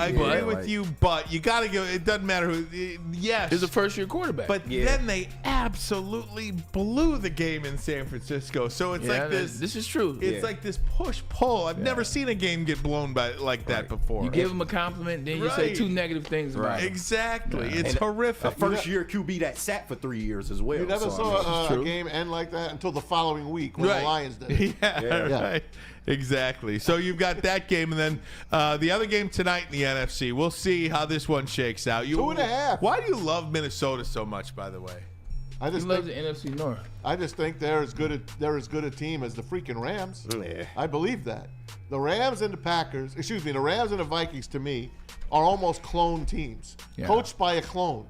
agree with you, but you got to go. It doesn't matter who. Yes, he's a first-year quarterback. But then they absolutely blew the game in San Francisco. So it's like this. This is true. It's like this push-pull. I've never seen a game get blown by like that before. You give him a compliment, then you say 2 negative things about it. Exactly. It's horrific. A first-year QB that sat for 3 years as well. You never saw a game end like that until the following week when the Lions did. Right. Exactly. So you've got that game, and then the other game tonight in the NFC. We'll see how this one shakes out. 2.5. Why do you love Minnesota so much, by the way? I He just loves think, the NFC North. I just think they're as good a team as the freaking Rams. Yeah. I believe that. The Rams and the Packers, the Rams and the Vikings to me are almost clone teams, coached by a clone.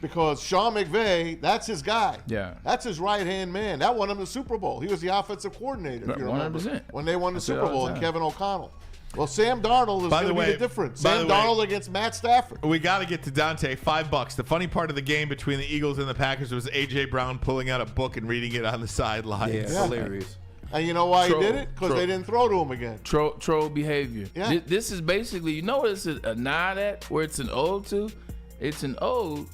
Because Sean McVay, that's his guy. Yeah. That's his right-hand man. That won him the Super Bowl. He was the offensive coordinator, if you remember, 100%. when they won the I say it Super all the Bowl and time. Kevin O'Connell. Well, Sam Darnold is By going the to way- be the difference. by Sam the way- Darnold against Matt Stafford. We got to get to Dante. $5. The funny part of the game between the Eagles and the Packers was A.J. Brown pulling out a book and reading it on the sidelines. Yeah, hilarious. And you know why Troll. he did it? Because Troll. they didn't throw to him again. Troll behavior. Yeah. This is basically, you know what it's a nod at, where it's an ode to? It's an ode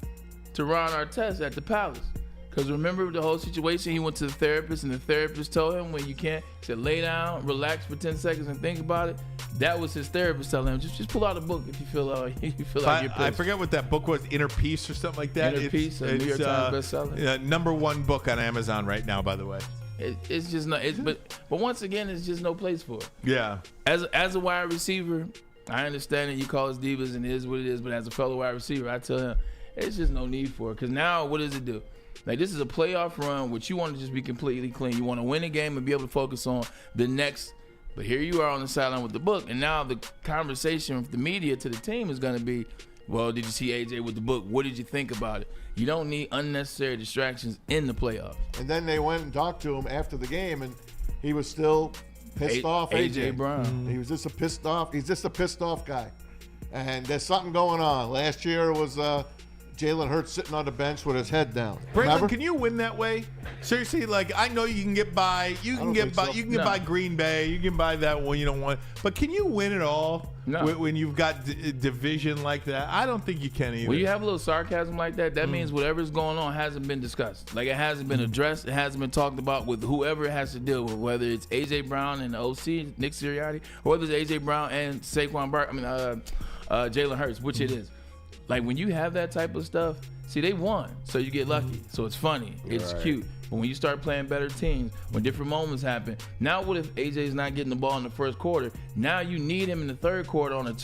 to Ron Artest at the Palace. Because remember the whole situation? He went to the therapist, and the therapist told him when you can't, he said, lay down, relax for 10 seconds, and think about it. That was his therapist telling him, just pull out a book if you feel like you're pissed. I forget what that book was, Inner Peace or something like that. Inner Peace, a New York Times bestseller. #1 book on Amazon right now, by the way. It's just not. But once again, it's just no place for it. Yeah. As a wide receiver, I understand that you call us divas and it is what it is. But as a fellow wide receiver, I tell him it's just no need for it. Because now, what does it do? Like, this is a playoff run, which you want to just be completely clean. You want to win a game and be able to focus on the next. But here you are on the sideline with the book, and now the conversation with the media to the team is going to be, well, did you see AJ with the book? What did you think about it? You don't need unnecessary distractions in the playoffs. And then they went and talked to him after the game, and he was still pissed off. AJ Brown. He was just a pissed off. He's just a pissed off guy. And there's something going on. Last year it was Jalen Hurts sitting on the bench with his head down. Braylon, can you win that way? Seriously, like, I know you can get by. You can get by. so. You can get by Green Bay. You can buy that one you don't want. But can you win it all when you've got division like that? I don't think you can either. When you have a little sarcasm like that, that means whatever's going on hasn't been discussed. Like, it hasn't been addressed. It hasn't been talked about with whoever it has to deal with, whether it's AJ Brown and the OC, Nick Sirianni, or whether it's AJ Brown and Saquon Jalen Hurts, which it is. Like, when you have that type of stuff, see, they won, so you get lucky. So it's funny, it's cute. But when you start playing better teams, when different moments happen, now what if AJ's not getting the ball in the first quarter? Now you need him in the third quarter in the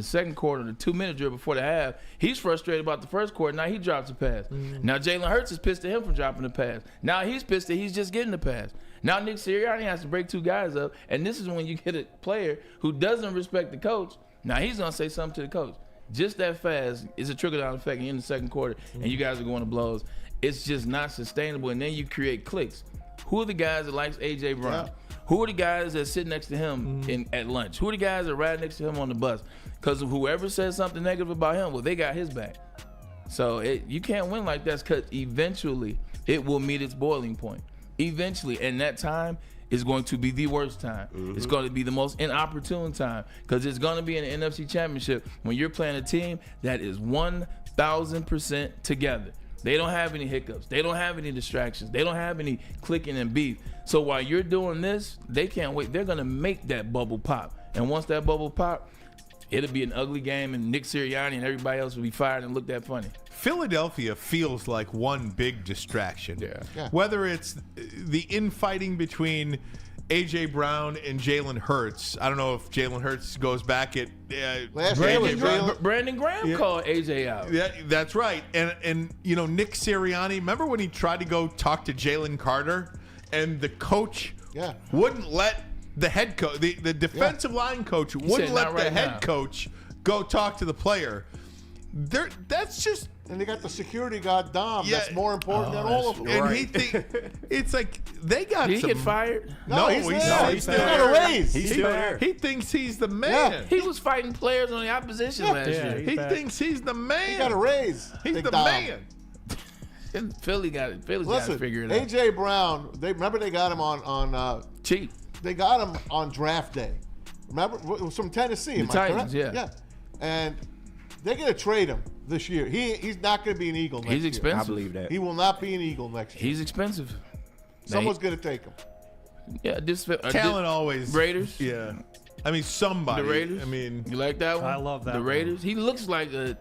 second quarter, the 2-minute drill before the half. He's frustrated about the first quarter. Now he drops a pass. Now Jalen Hurts is pissed at him for dropping the pass. Now he's pissed that he's just getting the pass. Now Nick Sirianni has to break 2 guys up, and this is when you get a player who doesn't respect the coach. Now he's gonna say something to the coach. Just that fast is a trickle-down effect in the second quarter, and you guys are going to blows. It's just not sustainable, and then you create cliques. Who are the guys that likes A.J. Brown? Yeah. Who are the guys that sit next to him at lunch? Who are the guys that ride next to him on the bus? Because whoever says something negative about him, well, they got his back. So you can't win like that, because eventually it will meet its boiling point. Eventually, and that time is going to be the worst time. It's going to be the most inopportune time, because it's going to be an NFC Championship when you're playing a team that is 1,000% together. They don't have any hiccups. They don't have any distractions. They don't have any clicking and beef. So while you're doing this, they can't wait. They're going to make that bubble pop. And once that bubble pop, it'll be an ugly game, and Nick Sirianni and everybody else will be fired and look that funny. Philadelphia feels like one big distraction. Yeah. Whether it's the infighting between A.J. Brown and Jalen Hurts. I don't know if Jalen Hurts goes back at Last year was Brandon Graham called AJ out. Yeah, that's right. And you know, Nick Sirianni, remember when he tried to go talk to Jalen Carter, and the coach wouldn't let the head coach, the defensive line coach, wouldn't let the head coach go talk to the player. That's just. And they got the security guard, Dom. That's more important than all of them. And he it's like they got Did he get fired? No, he's still got a raise. He's still there. He thinks he's the man. Yeah. He was fighting players on the opposition last year. He thinks he's the man. He got a raise. He's Big the Dom. man. Philly's got to Listen, figure it out. AJ Brown. They got him on Cheap. They got him on draft day. Remember, it was from Tennessee. The Titans, yeah. And they're gonna trade him this year. He's not gonna be an Eagle next year. He's expensive. I believe that. He will not be an Eagle next year. He's expensive. Someone's gonna take him. Yeah, Talent always. Raiders. Yeah. I mean, somebody. The Raiders. I mean, you like that one? I love that The one. Raiders. He looks like a.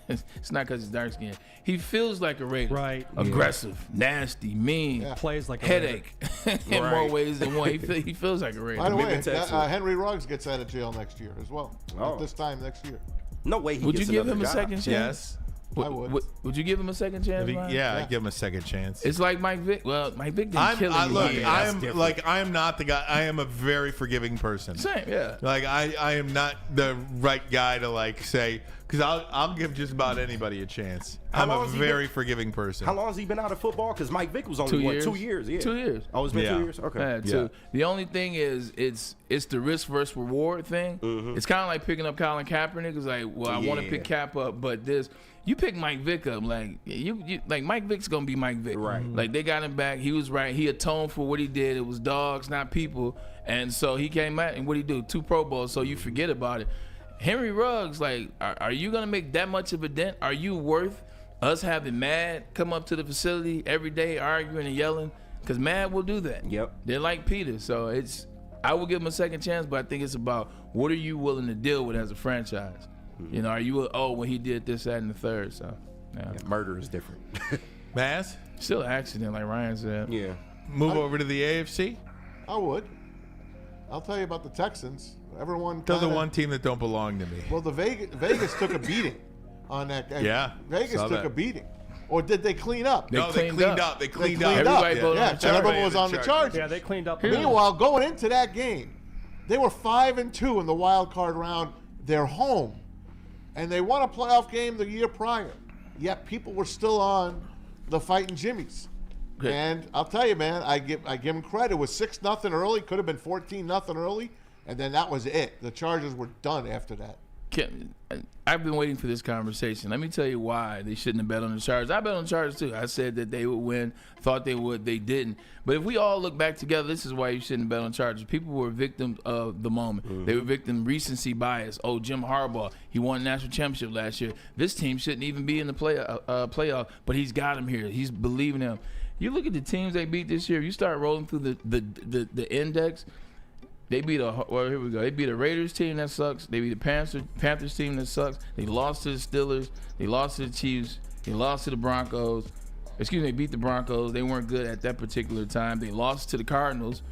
It's not because he's dark skinned. He feels like a Raider. Right. Aggressive, nasty, mean, Plays like a headache in more ways than one. He feels like a Raider. By the way, Texas. Henry Ruggs gets out of jail next year as well. Oh. At this time next year. No way he Would you gets give another him a job. second chance? yes. I would. Would you give him a second chance? Yeah, I'd give him a second chance. It's like Mike Vick. Well, Mike Vick didn't kill anybody. I am not the guy. I am a very forgiving person. Same, yeah. Like I am not the right guy to say, because I'll give just about anybody a chance. I'm a very forgiving person. How long has he been out of football? Because Mike Vick was only 2 years. Yeah, 2 years. Oh, it's been 2 years. Okay. Yeah, two. The only thing is, it's the risk versus reward thing. Mm-hmm. It's kind of like picking up Colin Kaepernick. It's like, well, I want to pick Cap up, but you pick Mike Vick up, like you like Mike Vick's gonna be Mike Vick. Right. Like they got him back. He was right. He atoned for what he did. It was dogs, not people. And so he came out and what he do? 2 Pro Bowls. So you forget about it. Henry Ruggs, like, are you gonna make that much of a dent? Are you worth us having Mad come up to the facility every day arguing and yelling? Because Mad will do that. Yep. They're like Peter. So I will give him a second chance, but I think it's about what are you willing to deal with as a franchise. You know, are you when he did this, that, and the third? So, yeah. Murder is different. Maz? Still an accident, like Ryan said. Yeah. Move over to the AFC? I would. I'll tell you about the Texans. Everyone. They're the one team that don't belong to me. Well, the Vegas took a beating on that. Yeah. Vegas took a beating. Or did they clean up? They cleaned up. They cleaned up. Everyone was on the Chargers. Yeah, they cleaned up. Meanwhile, going into that game, they were 5-2 in the wild card round. They're home, and they won a playoff game the year prior. Yet people were still on the Fighting Jimmies. And I'll tell you, man, I give them credit. It was 6-0 early. Could have been 14-0 early, and then that was it. The Chargers were done after that. I've been waiting for this conversation. Let me tell you why they shouldn't have bet on the Chargers. I bet on the Chargers too. I said that they would win, thought they would, they didn't. But if we all look back together, this is why you shouldn't bet on the Chargers. People were victims of the moment. Mm-hmm. They were victims of recency bias. Oh, Jim Harbaugh, he won a national championship last year. This team shouldn't even be in the playoff, but he's got him here. He's believing him. You look at the teams they beat this year. You start rolling through the index. They beat here we go. They beat a Raiders team that sucks. They beat a Panthers team that sucks. They lost to the Steelers. They lost to the Chiefs. They lost to the Broncos. They beat the Broncos. They weren't good at that particular time. They lost to the Cardinals.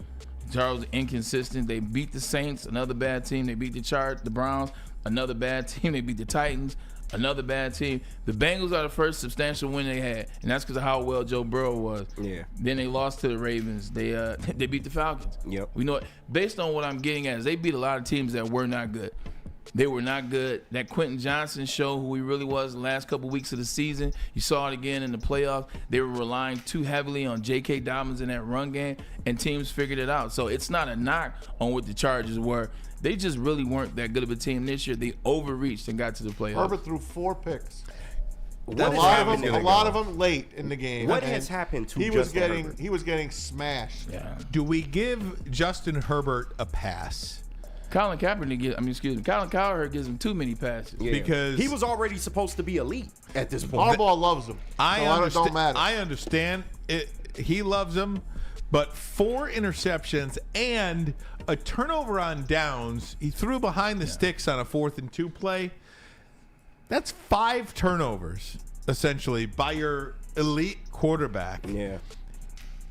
Charles inconsistent. They beat the Saints, another bad team. They beat the Browns, another bad team. They beat the Titans, another bad team. The Bengals are the first substantial win they had, and that's because of how well Joe Burrow was. Yeah. Then they lost to the Ravens. They beat the Falcons. Yep. We know it. Based on what I'm getting at is they beat a lot of teams that were not good. They were not good. That Quentin Johnson show who he really was the last couple weeks of the season. You saw it again in the playoffs. They were relying too heavily on J.K. Dobbins in that run game, and teams figured it out. So it's not a knock on what the Chargers were. They just really weren't that good of a team this year. They overreached and got to the playoffs. Herbert threw 4 picks. A What lot of them late in the game. What has happened to Herbert? He was getting smashed. Yeah. Do we give Justin Herbert a pass? Colin Cowherd gives him too many passes. Yeah. Because he was already supposed to be elite at this point. Harbaugh loves him. It don't matter. I understand it. He loves him, but 4 interceptions and a turnover on downs. He threw behind the sticks on a 4th and 2 play. That's 5 turnovers, essentially, by your elite quarterback. Yeah.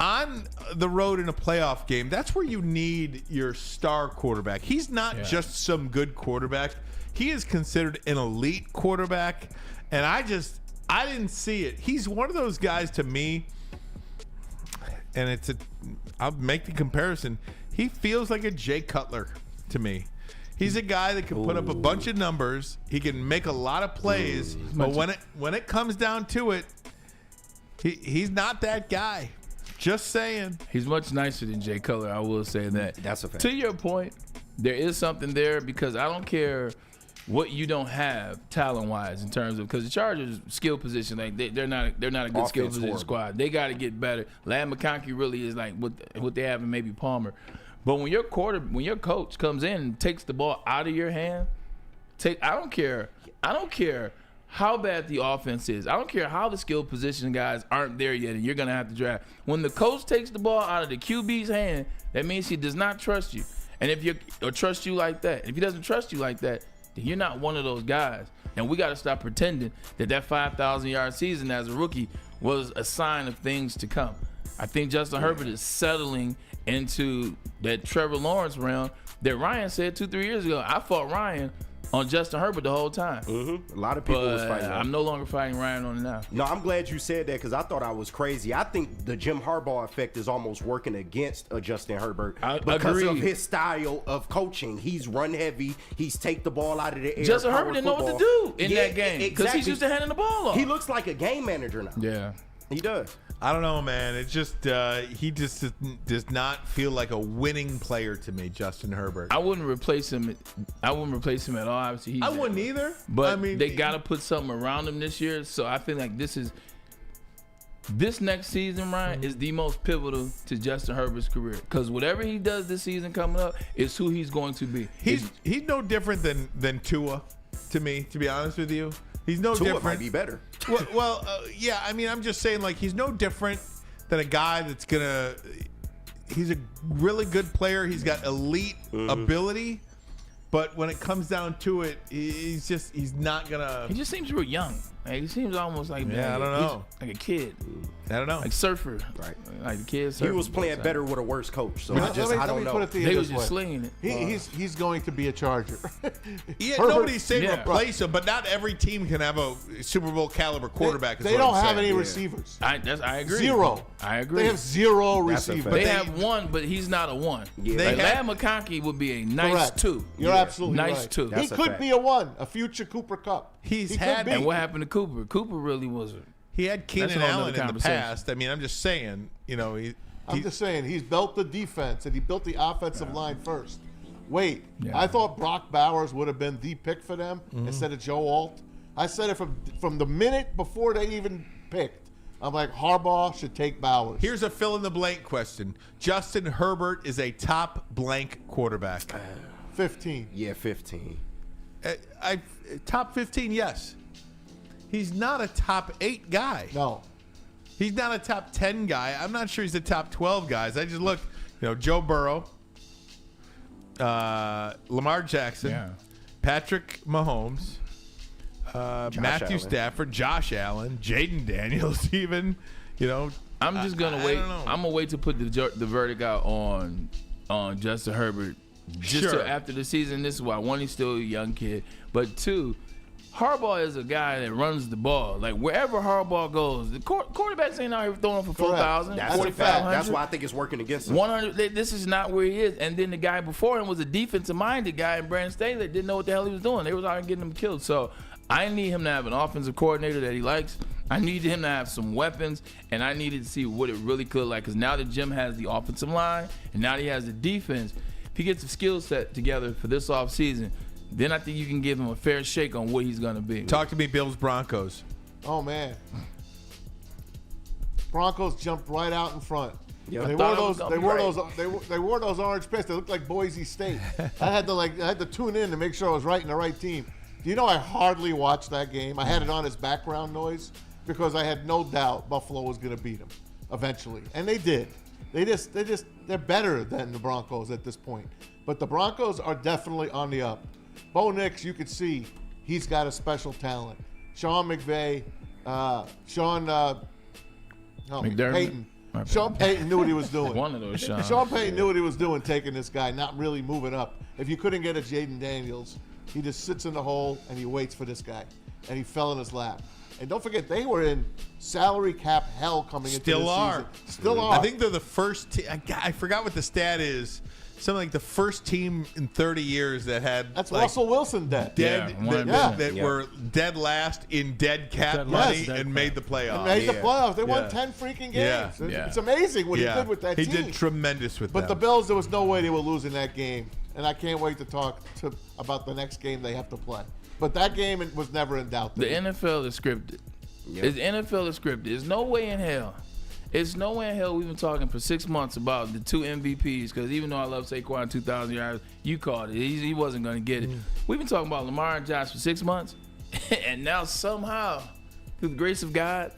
On the road in a playoff game, that's where you need your star quarterback. He's not just some good quarterback. He is considered an elite quarterback, and I didn't see it. He's one of those guys to me, and I'll make the comparison. He feels like a Jay Cutler to me. He's a guy that can put up a bunch of numbers. He can make a lot of plays, but when it comes down to it, he's not that guy. Just saying. He's much nicer than Jay Cutler, I will say that. That's a fact. To your point, there is something there because I don't care what you don't have talent-wise in terms of because the Chargers skill position, like they're not a good skill position squad. They got to get better. Lad McConkey really is like what they have in maybe Palmer. But when your coach comes in and takes the ball out of your hand, I don't care how bad the offense is. I don't care how the skill position guys aren't there yet and you're going to have to draft. When the coach takes the ball out of the QB's hand, that means he does not trust you. And or trust you like that. If he doesn't trust you like that, then you're not one of those guys. And we got to stop pretending that 5,000-yard season as a rookie was a sign of things to come. I think Justin Herbert is settling into that Trevor Lawrence realm that Ryan said 2-3 years ago. I fought Ryan on Justin Herbert the whole time. A lot of people was But fighting. I'm no longer fighting Ryan on it now. No, I'm glad you said that because I thought I was crazy. I think the Jim Harbaugh effect is almost working against Justin Herbert because of his style of coaching. He's run heavy. He's take the ball out of the air. Justin Herbert didn't know what to do in that game because exactly. he's used to handing the ball off. He looks like a game manager now. Yeah. He does. I don't know, man. It's just he just does not feel like a winning player to me, Justin Herbert. I wouldn't replace him. I wouldn't replace him at all. Obviously, I wouldn't either. But I mean, they got to put something around him this year. So I feel like this next season, Ryan, is the most pivotal to Justin Herbert's career because whatever he does this season coming up is who he's going to be. He's no different than Tua to me, to be honest with you. He's no Tua different. might be better. Well, yeah. I mean, I'm just saying, like, he's no different than a guy that's gonna. He's a really good player. He's got elite ability, but when it comes down to it, he's not gonna. He just seems real young. Like, he seems almost like I don't know, like a kid. I don't know, like surfer, Right. Like the kid. Surfer. He was playing better with a worse coach. So I don't know. Put it to you They this was just way. slinging it. He's going to be a Charger. Yeah, Herbert- nobody's saying Yeah. replace him, but not every team can have a Super Bowl caliber quarterback. They don't have any receivers. I agree. Zero. I agree. They have zero That's a receivers. fact. They have one, but he's not a one. Yeah. They Like have- Lad McConkey would be a nice Correct. two. You're absolutely nice right. two. He That's a could fact. be a one, a future Cooper Cup. He's He had- could be. And what happened to Cooper? Cooper really wasn't. He had Keenan That's a whole Allen nother in the conversation. past. I mean, I'm just saying, I'm just saying, he's built the defense and he built the offensive line first. Wait, Yeah. I thought Brock Bowers would have been the pick for them instead of Joe Alt. I said it from the minute before they even picked. I'm like, Harbaugh should take Bowers. Here's a fill in the blank question: Justin Herbert is a top blank quarterback. 15. Yeah, 15. Top 15, yes. He's not a top 8 guy. No. He's not a top 10 guy. I'm not sure he's a top 12 guys. I just look, Joe Burrow, Lamar Jackson, Yeah. Patrick Mahomes, Matthew Allen. Stafford, Josh Allen, Jaden Daniels, even. I'm just gonna I wait. don't know. I'm gonna wait to put the verdict out on Justin Herbert. Just Sure. till after the season. This is why one, he's still a young kid, but two, Harbaugh is a guy that runs the ball. Like wherever Harbaugh goes, the quarterbacks ain't out here throwing for 4,000, That's a fact. 4,500. That's why I think it's working against him. 100. This is not where he is. And then the guy before him was a defensive-minded guy, and Brandon Staley didn't know what the hell he was doing. They was out getting him killed. So I need him to have an offensive coordinator that he likes. I need him to have some weapons, and I needed to see what it really could like. Because now that Jim has the offensive line, and now that he has the defense, if he gets the skill set together for this offseason, then I think you can give him a fair shake on what he's going to be. Talk to me, Bills Broncos. Oh, man. Broncos jumped right out in front. Yep. They I wore thought it those. was They gonna wore be those. They wore those orange pants. They looked like Boise State. I had to tune in to make sure I was right in the right team. Do you know I hardly watched that game? I had it on as background noise because I had no doubt Buffalo was going to beat them eventually, and they did. They're better than the Broncos at this point. But the Broncos are definitely on the up. Bo Nix, you could see he's got a special talent. Sean McVay, McDermott? Payton. Sean Payton knew what he was doing. One of those, Sean. Sean Payton knew what he was doing, taking this guy, not really moving up. If you couldn't get a Jaden Daniels, he just sits in the hole and he waits for this guy. And he fell in his lap. And don't forget, they were in salary cap hell coming into Still this are. season. Still are. I think they're the first I forgot what the stat is. Something like the first team in 30 years that had That's like Russell Wilson dead. dead Yeah, that Yeah. were dead last in dead cap Dead money last, dead and cap. made the playoffs. They made the Yeah. playoffs. They Yeah. won 10 freaking games. Yeah. Yeah. It's amazing what he did with that he team. did tremendous with But the them. Bills, there was no way they were losing that game. And I can't wait to talk about the next game they have to play. But that game was never in doubt. The NFL is scripted. Yep. The NFL is scripted. There's no way in hell. It's no way in hell we've been talking for 6 months about the 2 MVPs, because even though I love Saquon 2,000 yards, you called it. He wasn't going to get it. We've been talking about Lamar and Josh for 6 months, and now somehow, through the grace of God,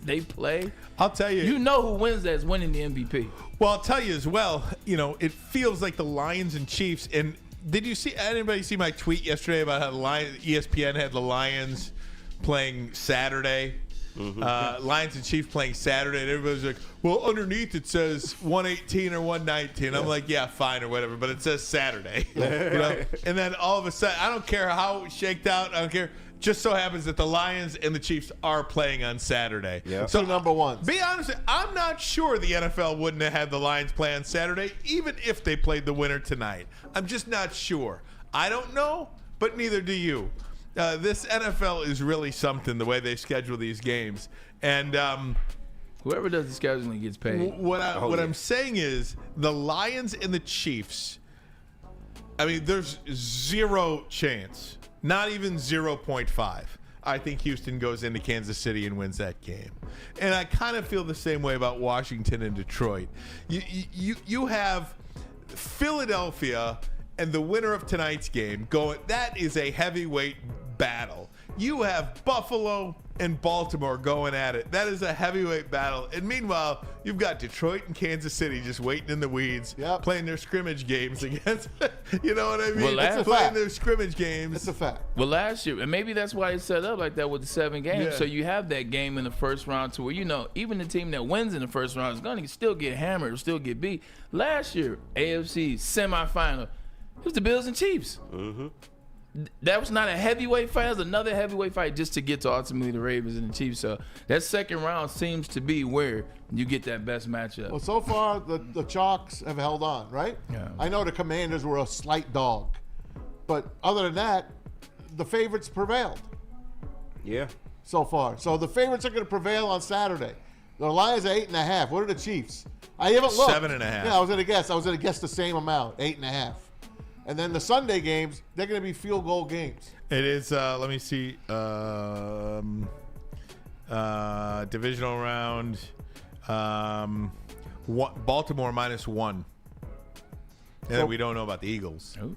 they play. I'll tell you. You know who wins that's winning the MVP. Well, I'll tell you as well, it feels like the Lions and Chiefs. And did you see anybody see my tweet yesterday about how ESPN had the Lions playing Saturday? Lions and Chiefs playing Saturday, and everybody's like, well, underneath it says 118 or 119. I'm like, yeah, fine or whatever, but it says Saturday. You know? And then all of a sudden, I don't care how it's shaked out. I don't care. Just so happens that the Lions and the Chiefs are playing on Saturday. Yeah. So number one. Be honest, I'm not sure the NFL wouldn't have had the Lions play on Saturday, even if they played the winner tonight. I'm just not sure. I don't know, but neither do you. This NFL is really something, the way they schedule these games. And Whoever does the scheduling gets paid. what I'm saying is the Lions and the Chiefs, I mean, there's zero chance, not even 0.5. I think Houston goes into Kansas City and wins that game. And I kind of feel the same way about Washington and Detroit. You have Philadelphia and the winner of tonight's game going, that is a heavyweight battle. You have Buffalo and Baltimore going at it. That is a heavyweight battle. And meanwhile, you've got Detroit and Kansas City just waiting in the weeds, playing their scrimmage games against, you know what I mean? Well, playing their scrimmage games. It's a fact. Well, last year, and maybe that's why it's set up like that with the 7 games. Yeah. So you have that game in the first round to where, you know, even the team that wins in the first round is going to still get hammered or still get beat. Last year, AFC semifinal, it was the Bills and Chiefs. Mm-hmm. That was not a heavyweight fight. It was another heavyweight fight just to get to ultimately the Ravens and the Chiefs. So that second round seems to be where you get that best matchup. Well, so far, the Chalks have held on, right? Yeah. I know the Commanders were a slight dog. But other than that, the favorites prevailed Yeah. so far. So the favorites are going to prevail on Saturday. The Lions are 8.5. What are the Chiefs? I haven't looked. 7.5. Yeah, I was going to guess. I was going to guess the same amount, 8.5. And then the Sunday games, they're going to be field goal games. It is, let me see, divisional round, Baltimore -1. And then we don't know about the Eagles. Ooh.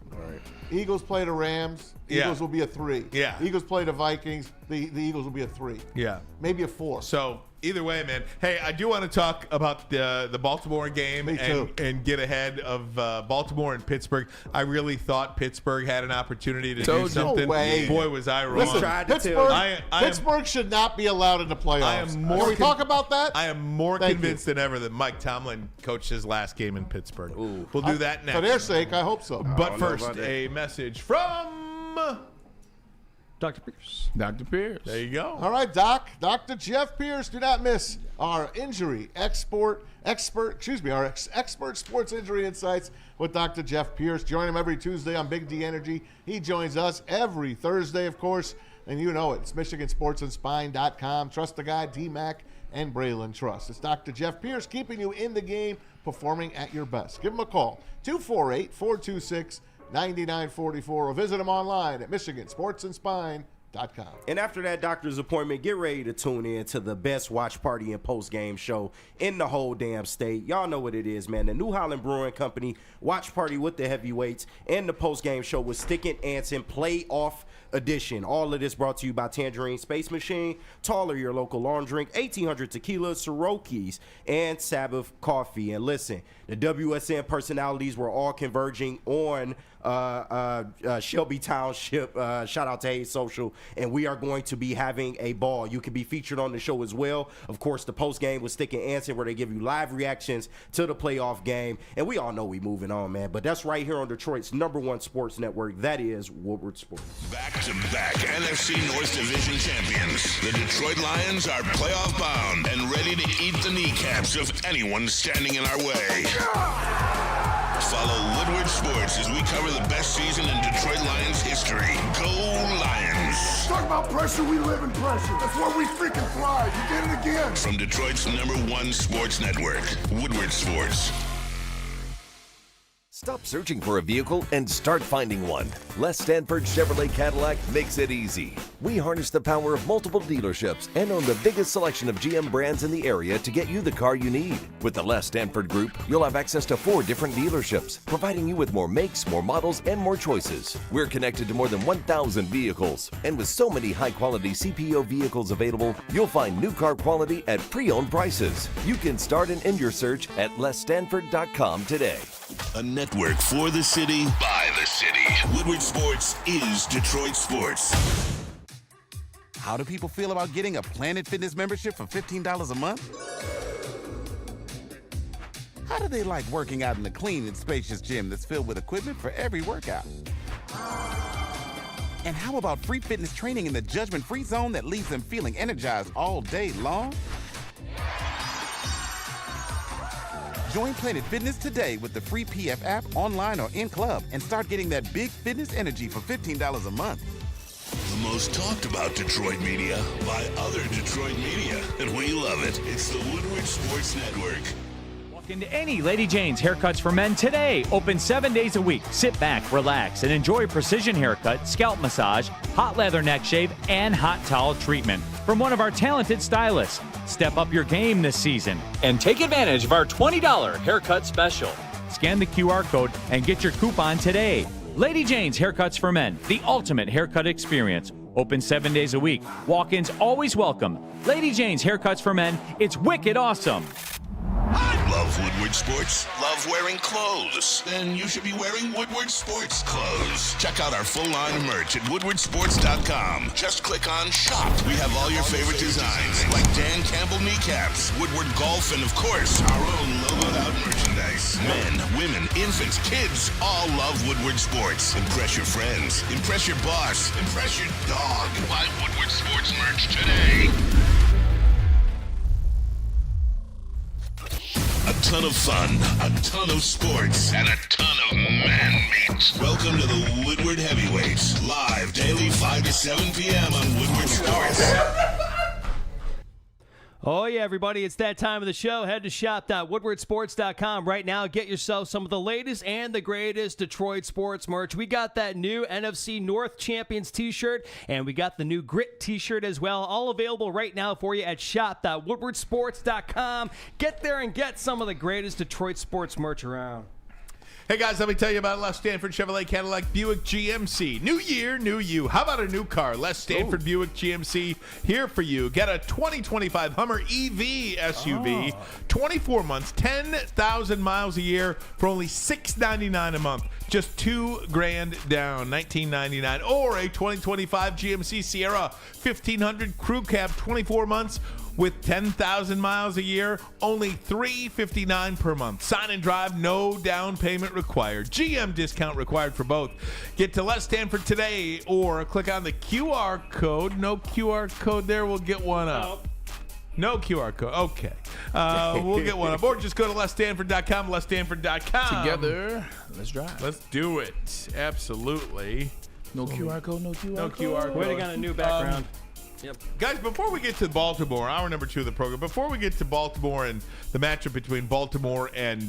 Eagles play the Rams. Eagles will be a 3. Yeah. Eagles play the Vikings. The Eagles will be a 3. Yeah. Maybe a 4. So either way, man. Hey, I do want to talk about the Baltimore game Me too. and get ahead of Baltimore and Pittsburgh. I really thought Pittsburgh had an opportunity to do Told you. something. No way. Boy, was I wrong. Listen, tried to Pittsburgh, tell you. I am- Pittsburgh should not be allowed in the playoffs. I am more Can we talk about that? I am more Thank convinced than ever that Mike Tomlin coached his last game in Pittsburgh. Ooh. We'll do that next. For their sake, I hope so. But don't know first, about that. a message from Dr. Pierce. Dr. Pierce. there you go. All right, Doc. Dr. Jeff Pierce. Do not miss our expert sports injury insights with Dr. Jeff Pierce. Join him every Tuesday on Big D Energy. He joins us every Thursday, of course. And you know it. It's MichiganSportsAndSpine.com. Trust the guy, D-Mac and Braylon Trust. It's Dr. Jeff Pierce keeping you in the game, performing at your best. Give him a call, 248-426-9944, or visit him online at MichiganSportsAndSpine.com. And after that doctor's appointment, get ready to tune in to the best watch party and post-game show in the whole damn state. Y'all know what it is, man. The New Holland Brewing Company watch party with the heavyweights and the post-game show with Stick and Anson playoff edition. All of this brought to you by Tangerine Space Machine, Taller, your local long drink, 1800 Tequila, Siroki's, and Sabbath Coffee. And listen, the WSN personalities were all converging on Shelby Township. Shout out to Hayes Social. And we are going to be having a ball. You can be featured on the show as well. Of course, the post game with Stick and Anson, where they give you live reactions to the playoff game. And we all know we moving on, man. But that's right here on Detroit's #1 sports network. That is Woodward Sports. Back-to-back NFC North Division champions. The Detroit Lions are playoff bound and ready to eat the kneecaps of anyone standing in our way. Follow Woodward Sports as we cover the best season in Detroit Lions history. Go Lions! Talk about pressure, we live in pressure. That's where we freaking thrive. You did it again. From Detroit's #1 sports network, Woodward Sports. Stop searching for a vehicle and start finding one. Les Stanford Chevrolet Cadillac makes it easy. We harness the power of multiple dealerships and own the biggest selection of GM brands in the area to get you the car you need. With the Les Stanford Group, you'll have access to 4 different dealerships, providing you with more makes, more models, and more choices. We're connected to more than 1,000 vehicles. And with so many high-quality CPO vehicles available, you'll find new car quality at pre-owned prices. You can start and end your search at lesstanford.com today. A network for the city, by the city. Woodward Sports is Detroit Sports. How do people feel about getting a Planet Fitness membership for $15 a month? How do they like working out in a clean and spacious gym that's filled with equipment for every workout? And how about free fitness training in the judgment-free zone that leaves them feeling energized all day long? Join Planet Fitness today with the free PF app, online or in club, and start getting that big fitness energy for $15 a month. The most talked about Detroit media by other Detroit media, and we love it. It's the Woodward Sports Network. Walk into any Lady Jane's Haircuts for Men today. Open 7 days a week. Sit back, relax, and enjoy precision haircut, scalp massage, hot leather neck shave, and hot towel treatment from one of our talented stylists. Step up your game this season and take advantage of our $20 haircut special. Scan the QR code and get your coupon today. Lady Jane's Haircuts for Men, the ultimate haircut experience. Open 7 days a week. Walk-ins always welcome. Lady Jane's Haircuts for Men. It's wicked awesome. Love Woodward Sports? Love wearing clothes? Then you should be wearing Woodward Sports clothes. Check out our full line of merch at woodwardsports.com. Just click on Shop. We have all your favorite designs, like Dan Campbell kneecaps, Woodward Golf, and of course, our own logoed out merchandise. Men, women, infants, kids all love Woodward Sports. Impress your friends. Impress your boss. Impress your dog. Buy Woodward Sports merch today. A ton of fun, a ton of sports, and a ton of man meat. Welcome to the Woodward Heavyweights, live daily 5 to 7 p.m. on Woodward Sports. Oh, yeah, everybody, it's that time of the show. Head to shop.woodwardsports.com right now. Get yourself some of the latest and the greatest Detroit sports merch. We got that new NFC North Champions t-shirt, and we got the new Grit t-shirt as well. All available right now for you at shop.woodwardsports.com. Get there and get some of the greatest Detroit sports merch around. Hey guys, let me tell you about Les Stanford Chevrolet Cadillac Buick GMC. New year, new you. How about a new car? Les Stanford Buick GMC here for you. Get a 2025 Hummer EV SUV, 24 months, 10,000 miles a year for only $699 a month. Just $2,000 down, $1,999. Or a 2025 GMC Sierra 1500 Crew Cab, 24 months with 10,000 miles a year, only $359 per month. Sign and drive, no down payment required. GM discount required for both. Get to Les Stanford today or click on the QR code. No QR code there, we'll get one up. No QR code. Okay. We'll get one up. Or just go to lesstanford.com, lesstanford.com. Together, let's drive. Let's do it. Absolutely. No QR code, no QR No code. QR code. Waiting on a new background. Yep. Guys, before we get to Baltimore, hour number 2 of the program, before we get to Baltimore and the matchup between Baltimore and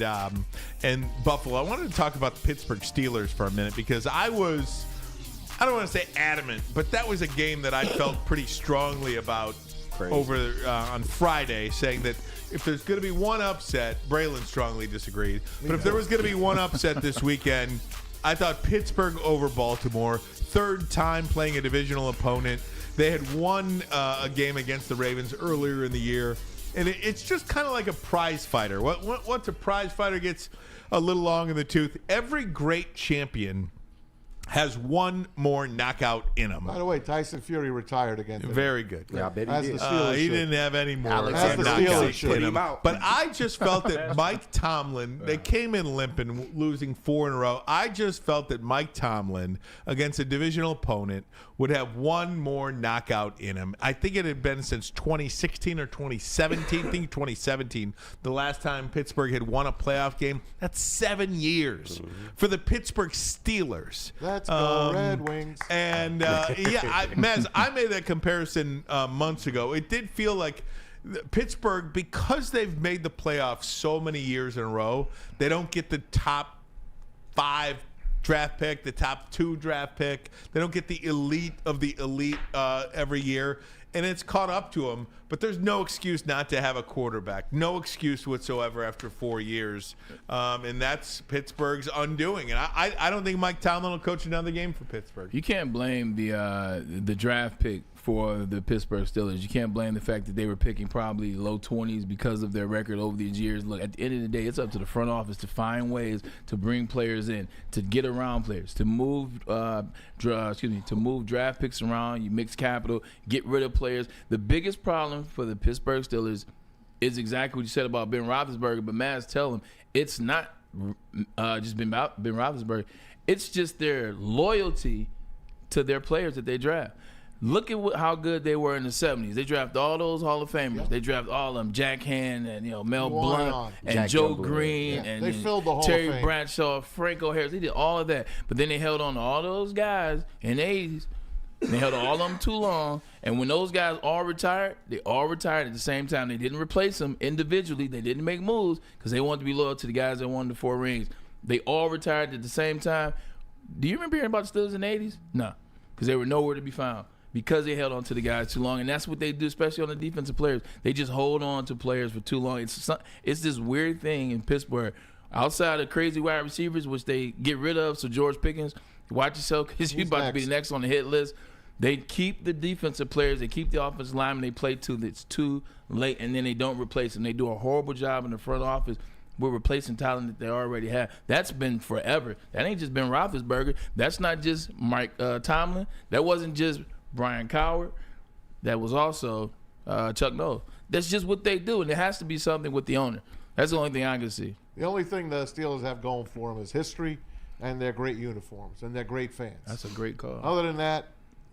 Buffalo, I wanted to talk about the Pittsburgh Steelers for a minute because I don't want to say adamant, but that was a game that I felt pretty strongly about over on Friday, saying that if there's going to be one upset, Braylon strongly disagreed, but if there was going to be one upset this weekend, I thought Pittsburgh over Baltimore, third time playing a divisional opponent. They had won a game against the Ravens earlier in the year, and it's just kind of like a prize fighter. Once a prize fighter gets a little long in the tooth, every great champion has one more knockout in him. By the way, Tyson Fury retired again today. Very good. Yeah, I bet As he the did. Steelers He should. didn't have any more As the Steelers knockouts should. in Put him. him out. But I just felt that Mike Tomlin, they came in limping, losing 4 in a row. I just felt that Mike Tomlin, against a divisional opponent, would have one more knockout in him. I think it had been since 2016 or 2017. I think 2017, the last time Pittsburgh had won a playoff game. That's 7 years for the Pittsburgh Steelers. Let's go Red Wings. And Maz, I made that comparison months ago. It did feel like Pittsburgh, because they've made the playoffs so many years in a row, they don't get the top 5 draft pick, the top 2 draft pick. They don't get the elite of the elite every year. And it's caught up to them. But there's no excuse not to have a quarterback. No excuse whatsoever after 4 years. And that's Pittsburgh's undoing. And I don't think Mike Tomlin will coach another game for Pittsburgh. You can't blame the draft pick for the Pittsburgh Steelers. You can't blame the fact that they were picking probably low 20s because of their record over these years. Look, at the end of the day, it's up to the front office to find ways to bring players in, to get around players, to move draft picks around. You mix capital, get rid of players. The biggest problem for the Pittsburgh Steelers is exactly what you said about Ben Roethlisberger. But Maz, tell him it's not just Ben Roethlisberger. It's just their loyalty to their players that they draft. Look at how good they were in the 70s. They drafted all those Hall of Famers. Yep. They drafted all of them, Jack Hand and Mel Blount and Jack Joe Youngblood. Green and they filled the Hall Terry of Fame. Bradshaw, Franco Harris. They did all of that. But then they held on to all those guys in the 80s. They held on all of them too long. And when those guys all retired, they all retired at the same time. They didn't replace them individually. They didn't make moves because they wanted to be loyal to the guys that won the 4 rings. They all retired at the same time. Do you remember hearing about the Steelers in the 80s? No, because they were nowhere to be found. Because they held on to the guys too long, and that's what they do, especially on the defensive players. They just hold on to players for too long. It's this weird thing in Pittsburgh. Outside of crazy wide receivers, which they get rid of, so George Pickens, watch yourself because you're about to be the next on the hit list. They keep the defensive players, they keep the offensive linemen, they play till it's too late, and then they don't replace them. They do a horrible job in the front office. We're replacing talent that they already have. That's been forever. That ain't just Ben Roethlisberger. That's not just Mike Tomlin. That wasn't just Brian Coward. That was also Chuck Noll. That's just what they do, and it has to be something with the owner. That's the only thing I can see. The only thing the Steelers have going for them is history and their great uniforms and their great fans. That's a great call. Other than that,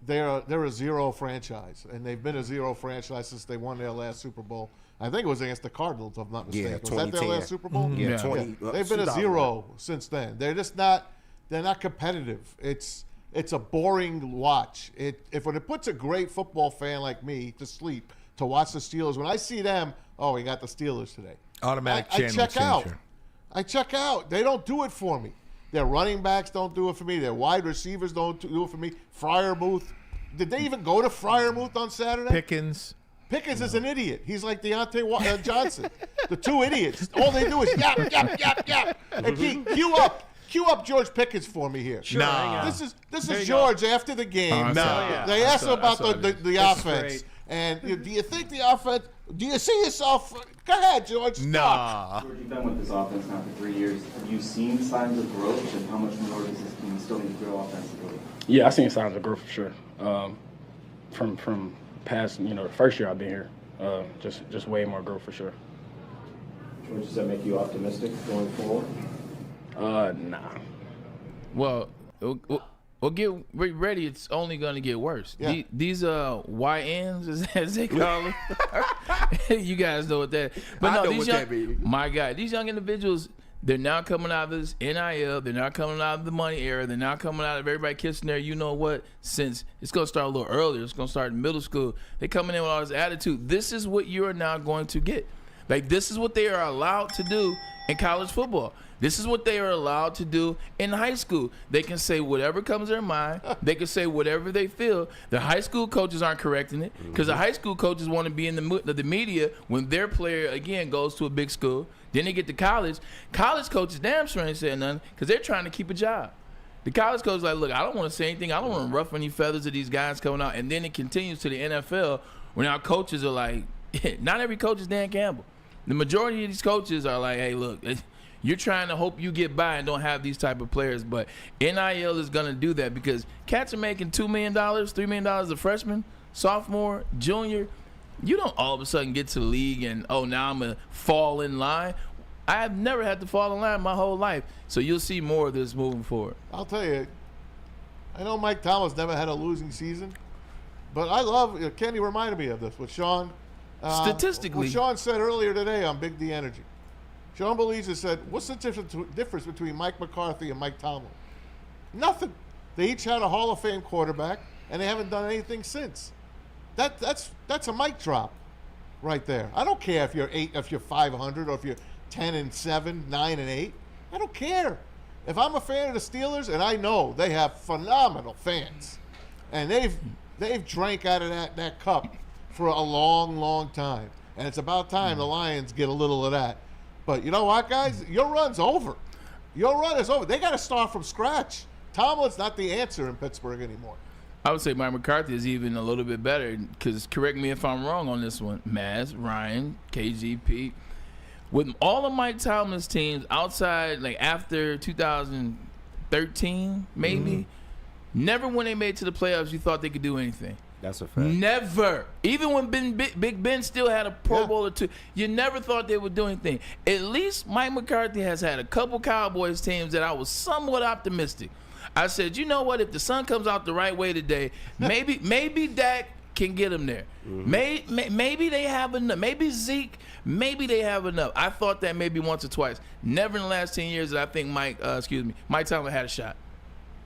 they're a zero franchise, and they've been a zero franchise since they won their last Super Bowl. I think it was against the Cardinals, if I'm not mistaken. Yeah, Was that their last Super Bowl? Mm-hmm. Yeah, 20. Yeah. They've been a zero since then. They're just not. They're not competitive. It's a boring watch. When it puts a great football fan like me to sleep to watch the Steelers, when I see them, we got the Steelers today. Automatic channel I check changer. out. I check out. They don't do it for me. Their running backs don't do it for me. Their wide receivers don't do it for me. Freiermuth. Did they even go to Freiermuth on Saturday? Pickens is an idiot. He's like Deontay Johnson. The two idiots. All they do is yap, yap, yap, yap. And cue up George Pickens for me here. Sure, This is George after the game. They asked him about the offense. And do you think the offense? Do you see yourself? Go ahead, George. Nah. George, you've been with this offense now for 3 years. Have you seen signs of growth, and how much more does this team still need to grow offensively? Yeah, I've seen signs of growth for sure. From past, the first year I've been here, just way more growth for sure. George, does that make you optimistic going forward? Nah. Well, get ready. It's only going to get worse. Yeah. These YNs, as they call them, you guys know what that. But I no, know these what young, that means. my guy, these young individuals, they're now coming out of this NIL. They're not coming out of the money era. They're not coming out of everybody kissing their, you know what? Since it's going to start a little earlier, it's going to start in middle school. They're coming in with all this attitude. This is what you are now going to get. Like, this is what they are allowed to do in college football. This is what they are allowed to do in high school. They can say whatever comes to their mind. They can say whatever they feel. The high school coaches aren't correcting it because the high school coaches want to be in the media when their player, again, goes to a big school. Then they get to college. College coaches damn sure ain't saying nothing because they're trying to keep a job. The college coach is like, look, I don't want to say anything. I don't want to ruffle any feathers of these guys coming out. And then it continues to the NFL where now coaches are like, not every coach is Dan Campbell. The majority of these coaches are like, hey, look, you're trying to hope you get by and don't have these type of players. But NIL is going to do that because cats are making $2 million, $3 million a freshman, sophomore, junior. You don't all of a sudden get to the league and, now I'm going to fall in line. I have never had to fall in line my whole life. So you'll see more of this moving forward. I'll tell you, I know Mike Thomas never had a losing season, but I love, Kenny reminded me of this with Sean. Statistically. What Sean said earlier today on Big D Energy. Sean Belize said, what's the difference between Mike McCarthy and Mike Tomlin? Nothing. They each had a Hall of Fame quarterback, and they haven't done anything since. That's a mic drop right there. I don't care if you're 500 or if you're 10-7, 9-8. I don't care. If I'm a fan of the Steelers, and I know they have phenomenal fans, and they've drank out of that cup for a long, long time, and it's about time the Lions get a little of that. But you know what, guys? Your run's over. Your run is over. They got to start from scratch. Tomlin's not the answer in Pittsburgh anymore. I would say Mike McCarthy is even a little bit better because, correct me if I'm wrong on this one, Maz, Ryan, KG, Pete. With all of Mike Tomlin's teams outside, like after 2013, maybe, never when they made it to the playoffs, you thought they could do anything. That's a fact. Never. Even when Big Ben still had a Pro Bowl or two, you never thought they would do anything. At least Mike McCarthy has had a couple Cowboys teams that I was somewhat optimistic. I said, you know what? If the sun comes out the right way today, maybe Dak can get him there. Maybe they have enough. Maybe Zeke. Maybe they have enough. I thought that maybe once or twice. Never in the last 10 years that I think Mike Tomlin had a shot.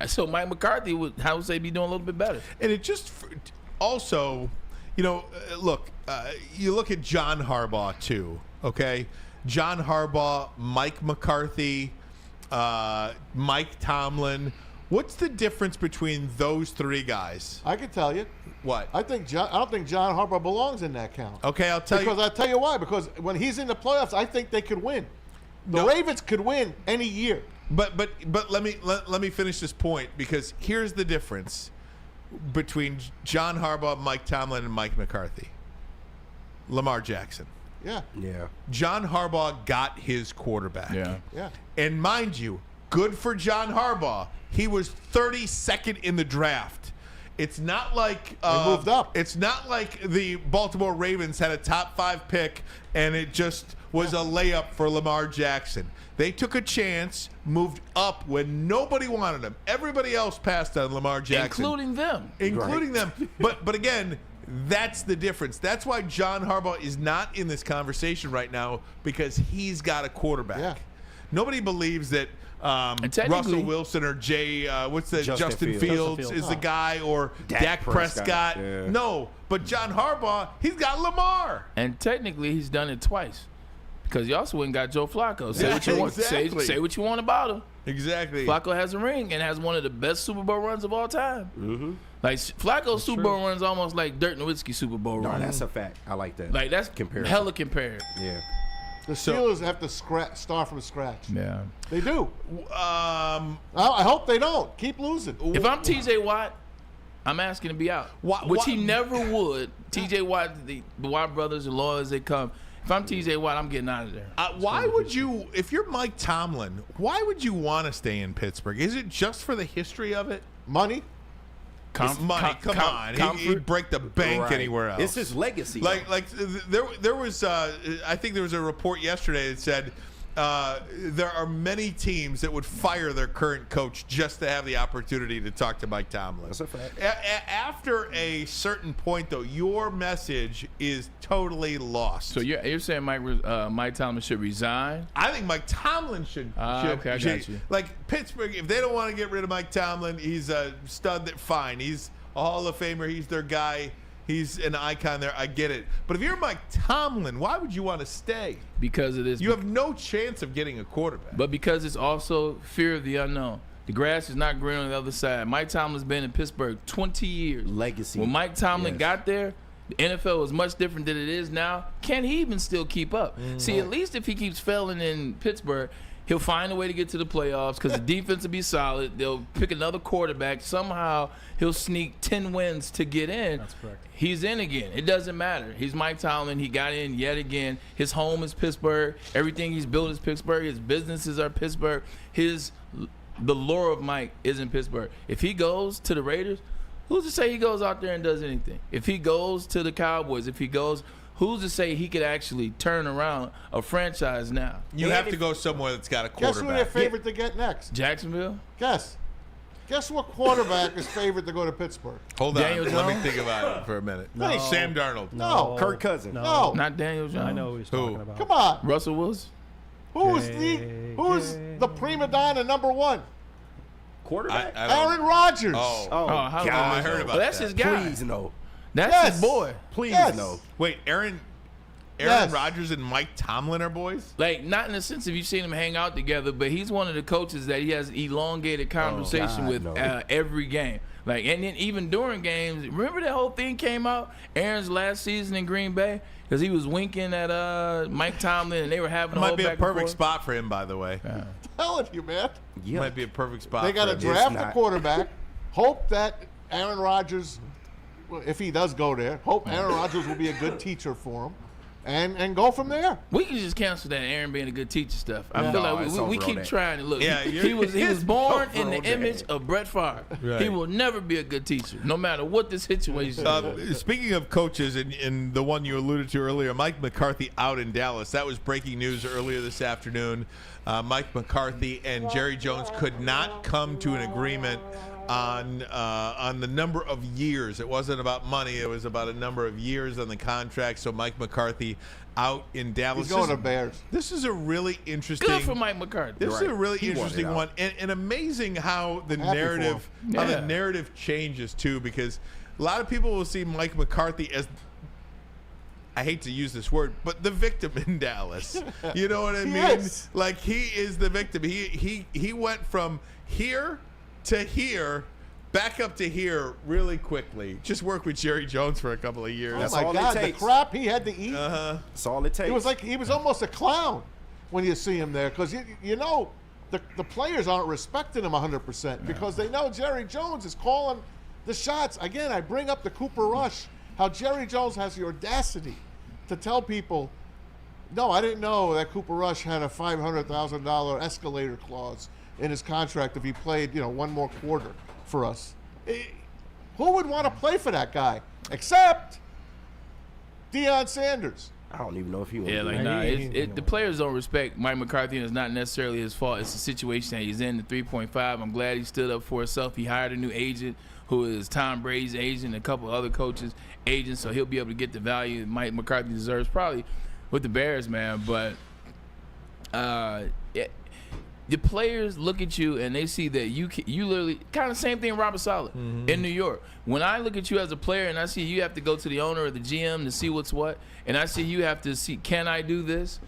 So Mike McCarthy would, I would say, be doing a little bit better. And it just also, look, you look at John Harbaugh too. Okay, John Harbaugh, Mike McCarthy, Mike Tomlin. What's the difference between those three guys? I can tell you. What? I don't think John Harbaugh belongs in that count. Okay, I'll tell you. Because I'll tell you why. Because when he's in the playoffs, I think they could win. The Ravens could win any year. But let me finish this point, because here's the difference between John Harbaugh, Mike Tomlin, and Mike McCarthy. Lamar Jackson. Yeah. John Harbaugh got his quarterback. Yeah. And mind you, good for John Harbaugh. He was 32nd in the draft. It's not like he moved up. It's not like the Baltimore Ravens had a top 5 pick and it just was a layup for Lamar Jackson. They took a chance, moved up when nobody wanted him. Everybody else passed on Lamar Jackson, including them. But again, that's the difference. That's why John Harbaugh is not in this conversation right now, because he's got a quarterback. Yeah. Nobody believes that Russell Wilson or Justin Fields is the guy, or Dak Prescott. Yeah. No, but John Harbaugh, he's got Lamar. And technically, he's done it twice, because you also went and got Joe Flacco. Say what you want. Say what you want about him. Exactly. Flacco has a ring and has one of the best Super Bowl runs of all time. Mm-hmm. Like Flacco's Super Bowl runs almost like Dirk Nowitzki Super Bowl run. That's a fact. I like that. Like that's hella compared. Yeah. The Steelers have to start from scratch. Yeah. They do. I hope they don't. Keep losing. If I'm TJ Watt, I'm asking to be out. Which he never would. TJ Watt, the Watt brothers, as loyal as they come. If I'm TJ Watt, I'm getting out of there. Why would you, if you're Mike Tomlin, why would you want to stay in Pittsburgh? Is it just for the history of it? Money? Come on. He'd break the bank anywhere else. It's his legacy. There was, I think there was a report yesterday that said there are many teams that would fire their current coach just to have the opportunity to talk to Mike Tomlin. That's a fact. After a certain point, though, your message is totally lost. So you're saying Mike Tomlin should resign? I think Mike Tomlin should. Okay, I got you. Like Pittsburgh, if they don't want to get rid of Mike Tomlin, he's a stud. Fine, he's a Hall of Famer. He's their guy. He's an icon there. I get it. But if you're Mike Tomlin, why would you want to stay? Because it is. You have no chance of getting a quarterback. But because it's also fear of the unknown. The grass is not green on the other side. Mike Tomlin's been in Pittsburgh 20 years. Legacy. When Mike Tomlin got there, the NFL was much different than it is now. Can he even still keep up? See, at least if he keeps failing in Pittsburgh, he'll find a way to get to the playoffs because the defense will be solid. They'll pick another quarterback. Somehow he'll sneak 10 wins to get in. That's correct. He's in again. It doesn't matter. He's Mike Tomlin. He got in yet again. His home is Pittsburgh. Everything he's built is Pittsburgh. His businesses are Pittsburgh. The lore of Mike is in Pittsburgh. If he goes to the Raiders, who's to say he goes out there and does anything? If he goes to the Cowboys, who's to say he could actually turn around a franchise now? You have to go somewhere that's got a quarterback. Guess who they're favorite to get next? Jacksonville? Guess what quarterback is favored to go to Pittsburgh? Hold on. Let me think about it for a minute. No. Sam Darnold. No. Kirk Cousins. No. Not Daniel Jones. I know who he's talking about. Come on. Russell Wilson. Who's the prima donna number one? Quarterback? Aaron Rodgers. Oh, God. I heard about that. That's his guy. Please no. That's his boy. Please no. Wait, Aaron Rodgers and Mike Tomlin are boys? Like, not in the sense of you've seen them hang out together, but he's one of the coaches that he has elongated conversation with every game. Like, and then even during games, remember that whole thing came out, Aaron's last season in Green Bay? Because he was winking at Mike Tomlin, and they were having a whole might be back a and perfect forth. spot for him, by the way. Telling you, man. Might be a perfect spot. They got to draft a quarterback, hope that Aaron Rodgers, well, if he does go there, hope Aaron Rodgers will be a good teacher for him. And go from there. We can just cancel that Aaron being a good teacher stuff. I feel like we keep trying to look. Yeah, he was born in the over image that. of Brett Favre. Right. He will never be a good teacher, no matter what the situation is. Speaking of coaches, and the one you alluded to earlier, Mike McCarthy out in Dallas. That was breaking news earlier this afternoon. Mike McCarthy and Jerry Jones could not come to an agreement on the number of years. It wasn't about money. It was about a number of years on the contract. So Mike McCarthy out in Dallas. He's going to Bears. This is a really interesting. Good for Mike McCarthy. This is a really He wanted interesting out. one, and amazing how the Happy narrative, for him. how Yeah. the narrative changes too, because a lot of people will see Mike McCarthy as, I hate to use this word, but the victim in Dallas. You know what I mean? Yes. Like he is the victim. He went from here to here, back up to here really quickly. Just work with Jerry Jones for a couple of years. That's Oh my all it God, the takes. crap he had to eat. That's all it takes. It was like he was almost a clown when you see him there, because you know the players aren't respecting him 100% because they know Jerry Jones is calling the shots. Again, I bring up the Cooper Rush, how Jerry Jones has the audacity to tell people, no, I didn't know that Cooper Rush had a $500,000 escalator clause in his contract if he played, one more quarter for us. Who would want to play for that guy except Deion Sanders? I don't even know if he was. Yeah, like the players don't respect Mike McCarthy, and it's not necessarily his fault. It's the situation that he's in, the 3.5. I'm glad he stood up for himself. He hired a new agent who is Tom Brady's agent and a couple other coaches' agents, so he'll be able to get the value that Mike McCarthy deserves probably with the Bears, man. But the players look at you and they see that you literally kind of same thing Robert Saleh in New York. When I look at you as a player and I see you have to go to the owner or the GM to see what's what, and I see you have to see, can I do this?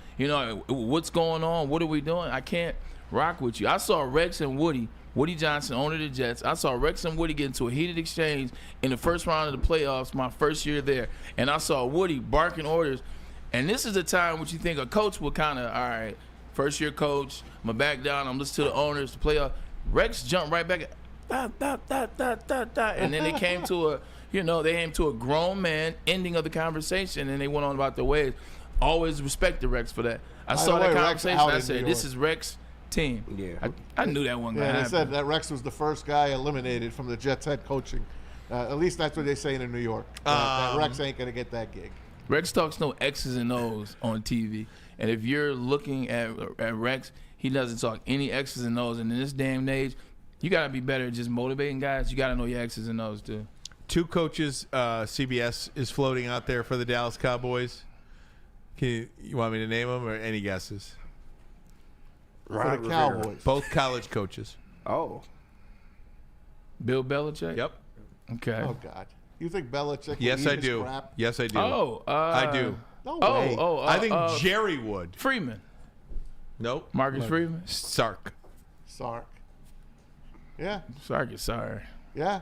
What's going on? What are we doing? I can't rock with you. I saw Rex and Woody Johnson, owner of the Jets. I saw Rex and Woody get into a heated exchange in the first round of the playoffs my first year there, and I saw Woody barking orders. And this is a time which you think a coach will kind of, all right, first-year coach, I'm going to back down, I'm listening to the owners, the playoff. Rex jumped right back, and then they came to a grown man ending of the conversation, and they went on about their ways. Always respected Rex for that. I saw that conversation, I said, this is Rex' team. Yeah. I knew that one guy. Yeah, they said that Rex was the first guy eliminated from the Jets head coaching. At least that's what they say in New York. That Rex ain't going to get that gig. Rex talks no X's and O's on TV. And if you're looking at Rex, he doesn't talk any X's and O's. And in this damn age, you got to be better at just motivating guys. You got to know your X's and O's, too. Two coaches CBS is floating out there for the Dallas Cowboys. You want me to name them or any guesses? For the Cowboys. Both college coaches. Oh. Bill Belichick? Yep. Okay. Oh, God. You think Belichick would Yes, eat I his do. crap? Yes, I do. I do. No way. I think Jerry would. Freeman. Nope. Marcus Freeman. Sark. Sark. Yeah. Sark is sorry. Yeah.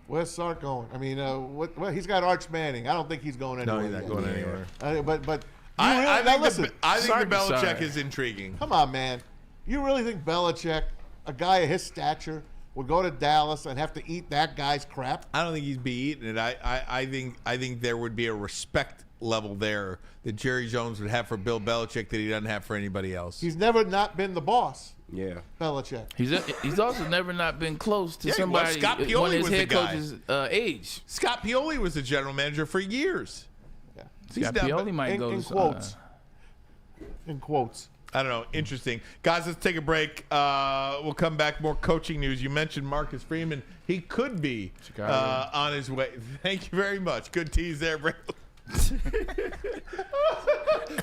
Where's Sark going? I mean, well, he's got Arch Manning. I don't think he's going anywhere. No, he's not yet. going anywhere. But I think Sark the is Belichick sorry. is intriguing. come on, man. You really think Belichick, a guy of his stature, would go to Dallas and have to eat that guy's crap? I don't think he'd be eating it. I think there would be a respect level there that Jerry Jones would have for Bill Belichick that he doesn't have for anybody else. He's never not been the boss, Yeah. Belichick. He's also never not been close to Yeah, he was. somebody Scott one Pioli of his was the head guy. coach's age. Scott Pioli was the general manager for years. Yeah. Scott Pioli might go In to quotes. In quotes. I don't know. Interesting. Guys, let's take a break. We'll come back. More coaching news. You mentioned Marcus Freeman. He could be on his way. Thank you very much. Good tease there, Braylon.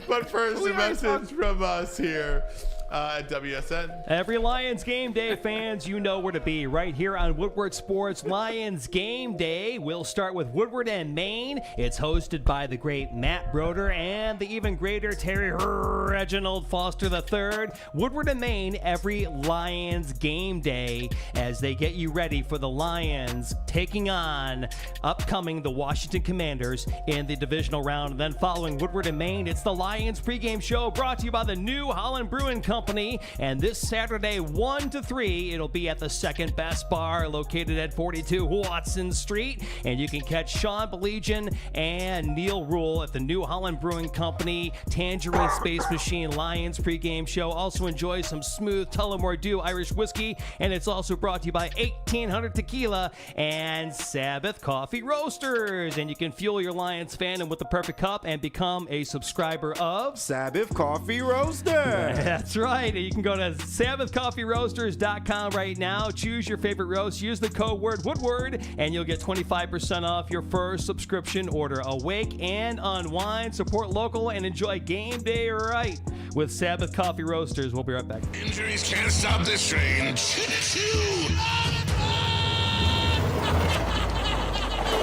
But first, a message from us here at WSN. Every Lions game day fans, you know where to be. Right here on Woodward Sports Lions Game Day. We'll start with Woodward and Maine. It's hosted by the great Matt Broder and the even greater Terry Reginald Foster III. Woodward and Maine every Lions Game Day as they get you ready for the Lions taking on upcoming the Washington Commanders in the divisional round. And then following Woodward and Maine, it's the Lions pregame show brought to you by the New Holland Brewing Company. Company. And this Saturday, 1 to 3, it'll be at the Second Best Bar located at 42 Watson Street. And you can catch Sean Belegian and Neil Rule at the New Holland Brewing Company Tangerine Space Machine Lions pregame show. Also enjoy some smooth Tullamore Dew Irish whiskey. And it's also brought to you by 1800 Tequila and Sabbath Coffee Roasters. And you can fuel your Lions fandom with the perfect cup and become a subscriber of Sabbath Coffee Roaster. That's right. You can go to SabbathCoffeeRoasters.com right now. Choose your favorite roast. Use the code word Woodward, and you'll get 25% off your first subscription order. Awake and unwind. Support local and enjoy game day right with Sabbath Coffee Roasters. We'll be right back. Injuries can't stop this train. Choo-choo.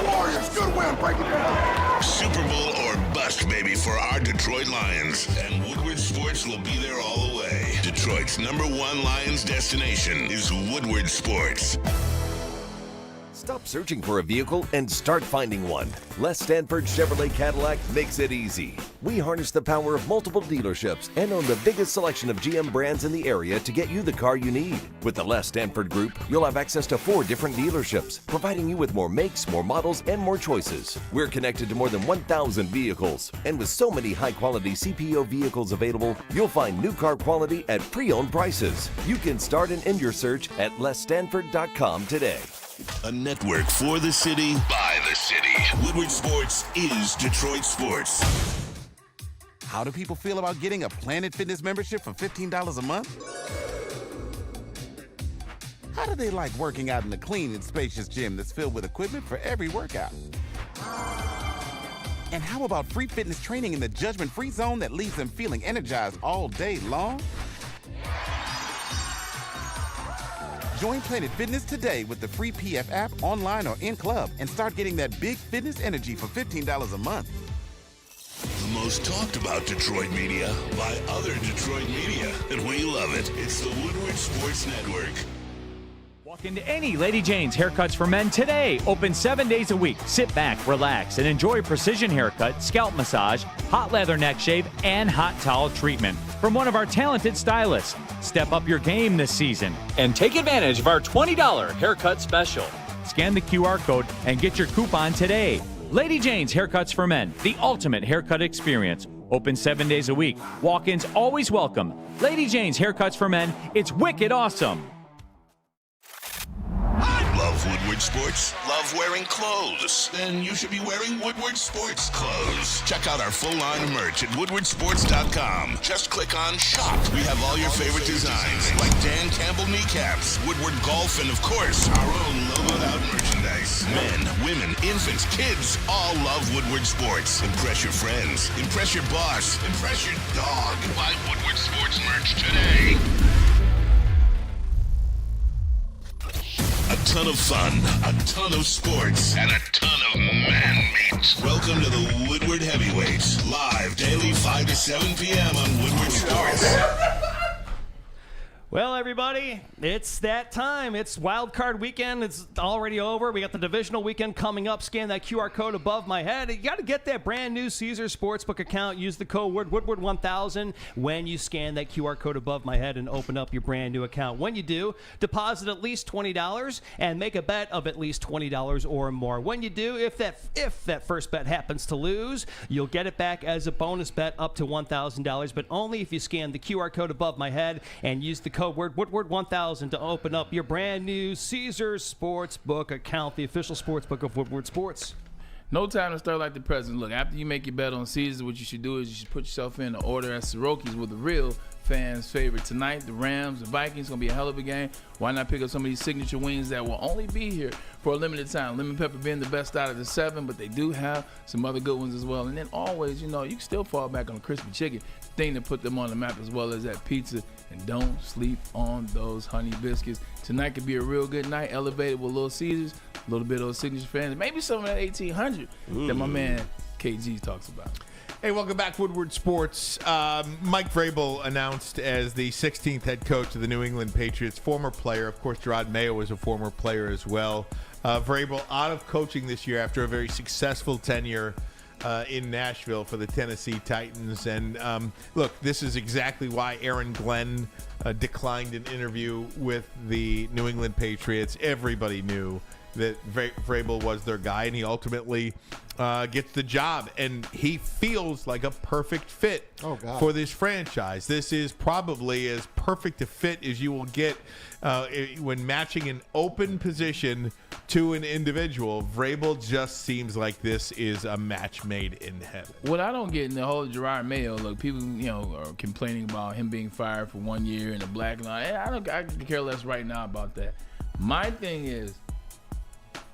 Warriors, good win, break it down. Super Bowl or bust, baby, for our Detroit Lions. And Woodward Sports will be there all the way. Detroit's #1 Lions destination is Woodward Sports. Stop searching for a vehicle and start finding one. Les Stanford Chevrolet Cadillac makes it easy. We harness the power of multiple dealerships and own the biggest selection of GM brands in the area to get you the car you need. With the Les Stanford Group, you'll have access to 4 different dealerships, providing you with more makes, more models, and more choices. We're connected to more than 1,000 vehicles. And with so many high-quality CPO vehicles available, you'll find new car quality at pre-owned prices. You can start and end your search at lesstanford.com today. A network for the city, by the city. Woodward Sports is Detroit Sports. How do people feel about getting a Planet Fitness membership for $15 a month? How do they like working out in a clean and spacious gym that's filled with equipment for every workout? And how about free fitness training in the judgment-free zone that leaves them feeling energized all day long? Join Planet Fitness today with the free PF app, online or in club, and start getting that big fitness energy for $15 a month. The most talked about Detroit media by other Detroit media, and we love it. It's the Woodward Sports Network. Walk into any Lady Jane's Haircuts for Men today. Open 7 days a week. Sit back, relax, and enjoy precision haircut, scalp massage, hot leather neck shave, and hot towel treatment from one of our talented stylists. Step up your game this season and take advantage of our $20 haircut special. Scan the QR code and get your coupon today. Lady Jane's Haircuts for Men, the ultimate haircut experience. Open 7 days a week. Walk-ins always welcome. Lady Jane's Haircuts for Men. It's wicked awesome. Love Woodward Sports? Love wearing clothes? Then you should be wearing Woodward Sports clothes. Check out our full line of merch at woodwardsports.com. Just click on Shop. We have all your favorite designs, like Dan Campbell kneecaps, Woodward Golf, and of course, our own logoed out merchandise. Men, women, infants, kids, all love Woodward Sports. Impress your friends. Impress your boss. Impress your dog. Buy Woodward Sports merch today. A ton of fun, a ton of sports, and a ton of man meat. Welcome to the Woodward Heavyweights, live daily 5 to 7 p.m. on Woodward Sports. Well, everybody, it's that time. It's Wild Card Weekend. It's already over. We got the divisional weekend coming up. Scan that QR code above my head. You got to get that brand new Caesars Sportsbook account. Use the code word Woodward1000 when you scan that QR code above my head and open up your brand new account. When you do, deposit at least $20 and make a bet of at least $20 or more. When you do, if that first bet happens to lose, you'll get it back as a bonus bet up to $1,000, but only if you scan the QR code above my head and use the code word Woodward1000 to open up your brand new Caesars Sportsbook account, the official sportsbook of Woodward Sports. No time to start like the president. Look, after you make your bet on Caesars, what you should do is you should put yourself in the order at Soroki's with the real fans' favorite. Tonight, the Rams, the Vikings, going to be a hell of a game. Why not pick up some of these signature wings that will only be here for a limited time? Lemon pepper being the best out of the 7, but they do have some other good ones as well. And then always, you can still fall back on the crispy chicken thing to put them on the map, as well as that pizza. And don't sleep on those honey biscuits. Tonight could be a real good night, elevated with Little Caesars, a little bit of those signature fans, maybe some of that 1800 that my man KG talks about. Hey, welcome back, Woodward Sports. Mike Vrabel announced as the 16th head coach of the New England Patriots, former player. Of course, Gerard Mayo was a former player as well. Vrabel out of coaching this year after a very successful tenure in Nashville for the Tennessee Titans. And look, this is exactly why Aaron Glenn declined an interview with the New England Patriots. Everybody knew that Vrabel was their guy, and he ultimately gets the job. And he feels like a perfect fit for this franchise. This is probably as perfect a fit as you will get when matching an open position to an individual. Vrabel just seems like this is a match made in heaven. What I don't get in the whole Gerard Mayo, look, people are complaining about him being fired for 1 year and the black line. I could care less right now about that. My thing is,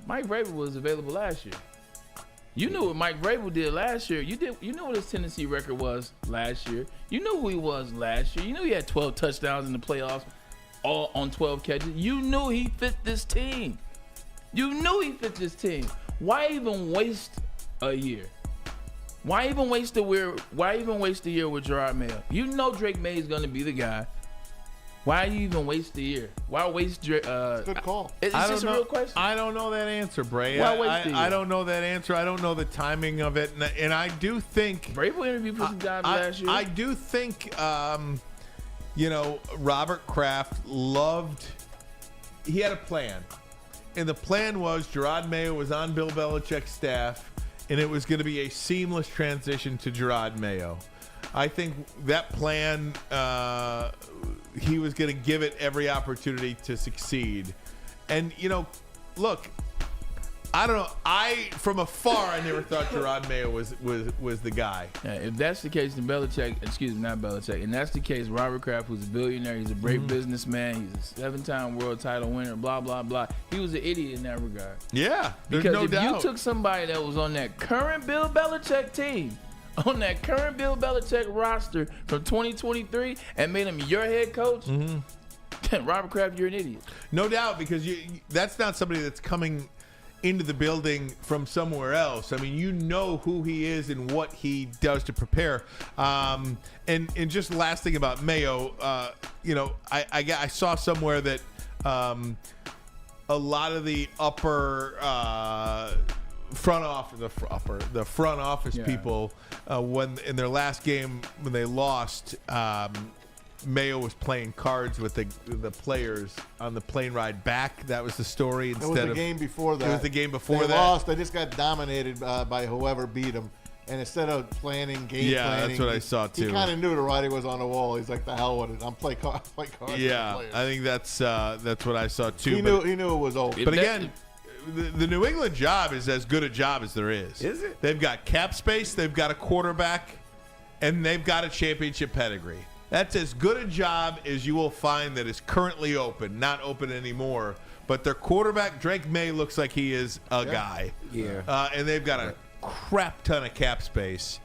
Mike Vrabel was available last year. You knew what Mike Vrabel did last year. You know what his Tennessee record was last year. You knew who he was last year. You knew he had 12 touchdowns in the playoffs, all on 12 catches. You knew he fit this team. Why even waste a year? Why even waste a year with Gerard Mayo? You know Drake May is going to be the guy. Why you even waste the year? Why waste? Good call. It's just a real question. I don't know that answer, Bray. Why waste the year? I don't know that answer. I don't know the timing of it, and I do think Vrabel interviewed for some jobs last year. I do think, Robert Kraft loved. He had a plan, and the plan was Gerard Mayo was on Bill Belichick's staff, and it was going to be a seamless transition to Gerard Mayo. I think that plan, he was going to give it every opportunity to succeed. And, look, I don't know. From afar, I never thought Gerard Mayo was the guy. Yeah, if that's the case, then not Belichick. And that's the case, Robert Kraft, who's a billionaire, he's a great businessman, he's a 7-time world title winner, blah, blah, blah. He was an idiot in that regard. Yeah, there's because no doubt. If you took somebody that was on that current Bill Belichick team, on that current Bill Belichick roster from 2023 and made him your head coach, Robert Kraft, you're an idiot. No doubt, because that's not somebody that's coming into the building from somewhere else. I mean, you know who he is and what he does to prepare. And just last thing about Mayo, I saw somewhere that a lot of the front office people, when in their last game when they lost, Mayo was playing cards with the players on the plane ride back. That was the story. It was the game before that. It was the game before they that. Lost. They just got dominated by whoever beat them. And instead of planning, planning, that's what I saw too. He kind of knew the writing was on the wall. He's like, "The hell with it! I'm play cards." Yeah, I think that's what I saw too. He knew it was over. But again, the New England job is as good a job as there is. Is it? They've got cap space, they've got a quarterback, and they've got a championship pedigree. That's as good a job as you will find that is currently open, not open anymore. But their quarterback, Drake May, looks like he is a guy. Yeah. And they've got a crap ton of cap space.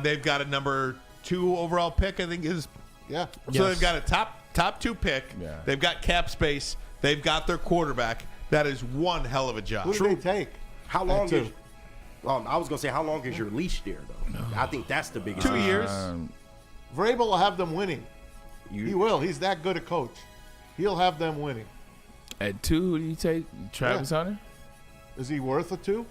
They've got a number 2 overall pick, I think is. Yeah. So they've got a top 2 pick. Yeah. They've got cap space. They've got their quarterback. That is one hell of a job. Who did they take? How long is? I was gonna say, how long is your leash there though? I think that's the biggest. 2 years. Vrabel will have them winning. He will. He's that good a coach. He'll have them winning. At 2, who do you take? Travis Hunter? Is he worth a 2?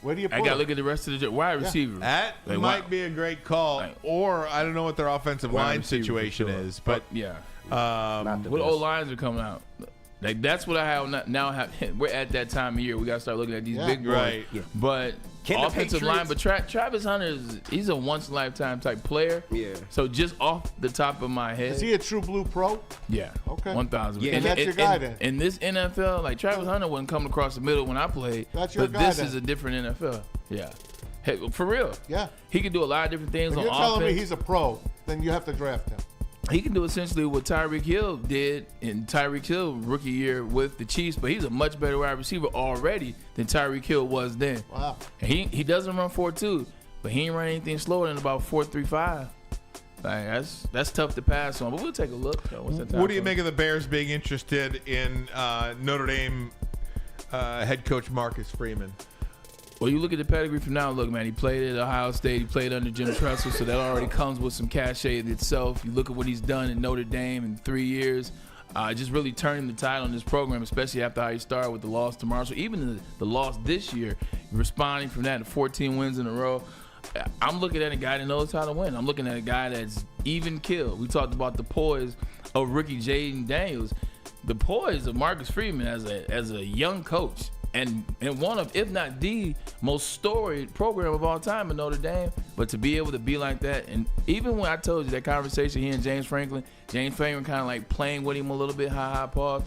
Where do you put I got to him? look at the rest of the wide receiver. That might be a great call. Or I don't know what their offensive line situation is. But yeah. What old lines are coming out? Like, that's what I have now. We're at that time of year. We got to start looking at these big boys. Right. Yeah. But offensive line, but Travis Hunter he's a once in a lifetime type player. Yeah. So just off the top of my head, Is he a true blue pro? yeah. Okay. 1,000. Yeah, that's your guy then. In this NFL, like Travis Hunter wasn't coming across the middle when I played. That's your but guy this then. is a different NFL. Yeah. Hey, for real. Yeah. He can do a lot of different things If on you're offense. telling me he's a pro, then you have to draft him. He can do essentially what Tyreek Hill did in Tyreek Hill rookie year with the Chiefs, but he's a much better wide receiver already than Tyreek Hill was then. Wow. And he doesn't run 4.2, but he ain't run anything slower than about 4.35. Like that's tough to pass on, but we'll take a look. What do you make of the Bears being interested in Notre Dame head coach Marcus Freeman? Well, you look at the pedigree from now. Look, man, he played at Ohio State. He played under Jim Tressel, so that already comes with some cachet itself. You look at what he's done in Notre Dame in 3 years. just really turning the tide on this program, especially after how he started with the loss to Marshall. Even the loss this year, responding from that to 14 wins in a row. I'm looking at a guy that knows how to win. I'm looking at a guy that's even killed. We talked about the poise of rookie Jaden Daniels. The poise of Marcus Freeman as a young coach. And one of, if not the most storied program of all time in Notre Dame, but to be able to be like that, and even when I told you that conversation, he and James Franklin kind of like playing with him a little bit, high pause,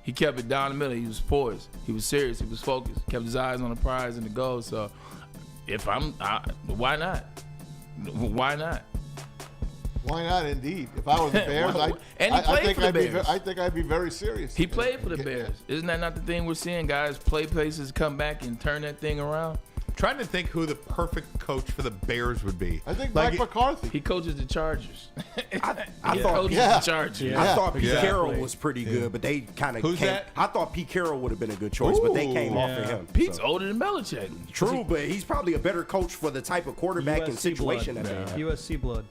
he kept it down the middle. He was poised, he was serious, he was focused, kept his eyes on the prize and the goal. So why not? Why not? Why not, indeed? If I was the Bears, I think I'd be very serious. He played for the Bears. Isn't that not the thing we're seeing? Guys play places, come back, and turn that thing around. I'm trying to think who the perfect coach for the Bears would be. I think Mike McCarthy. He coaches the Chargers. I thought Pete Carroll was pretty good, but they kind of came. That? I thought Pete Carroll would have been a good choice, but they came off of him. Pete's older than Belichick. True, but he's probably a better coach for the type of quarterback and situation that they have. USC blood.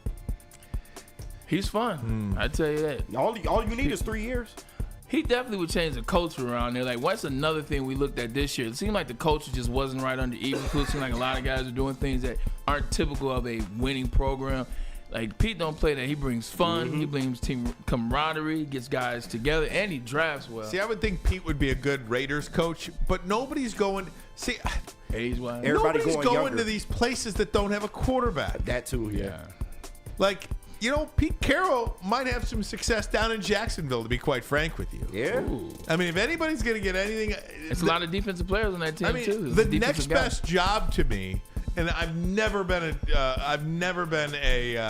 He's fun. I tell you that. All you need is 3 years. He definitely would change the culture around there. Like, what's another thing we looked at this year? It seemed like the culture just wasn't right under Eberflus. It seemed like a lot of guys are doing things that aren't typical of a winning program. Like, Pete don't play that. He brings fun. He brings team camaraderie, gets guys together, and he drafts well. See, I would think Pete would be a good Raiders coach, but nobody's going. See, age-wise, nobody's going to these places that don't have a quarterback. That too, yeah. Like, you know, Pete Carroll might have some success down in Jacksonville, to be quite frank with you. Yeah. Ooh. I mean, if anybody's going to get anything, it's a lot of defensive players on that team too. The next best job to me, and I've never been a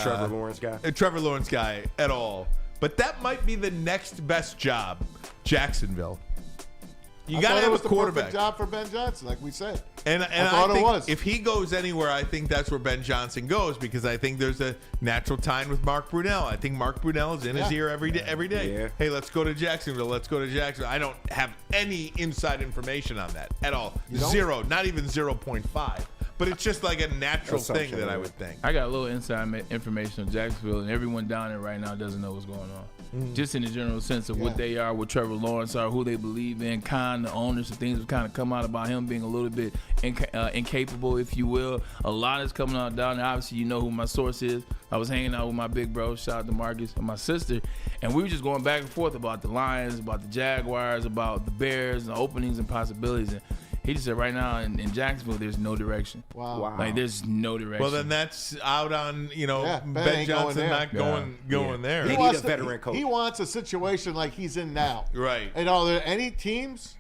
Trevor Lawrence guy. A Trevor Lawrence guy at all. But that might be the next best job, Jacksonville. You got to have a quarterback. Perfect job for Ben Johnson, like we said. And I think if he goes anywhere, I think that's where Ben Johnson goes, because I think there's a natural tie with Mark Brunell. I think Mark Brunell is in his ear every day. Yeah. Hey, let's go to Jacksonville. Let's go to Jacksonville. I don't have any inside information on that at all. Zero, not even 0.5. But it's just like a natural thing that I would think. I got a little inside information on Jacksonville, and everyone down there right now doesn't know what's going on. Just in the general sense of what they are, what Trevor Lawrence are, who they believe in, the owners, and things have kind of come out about him being a little bit incapable, if you will. A lot is coming out down there. Obviously, you know who my source is. I was hanging out with my big bro, shout out to Marcus, and my sister, and we were just going back and forth about the Lions, about the Jaguars, about the Bears, and the openings and possibilities. And he just said right now in Jacksonville, there's no direction. Wow. Like, there's no direction. Well, then that's out on, Ben Ben Johnson not going there. They need a veteran coach. He wants a situation like he's in now. Right. And are there any teams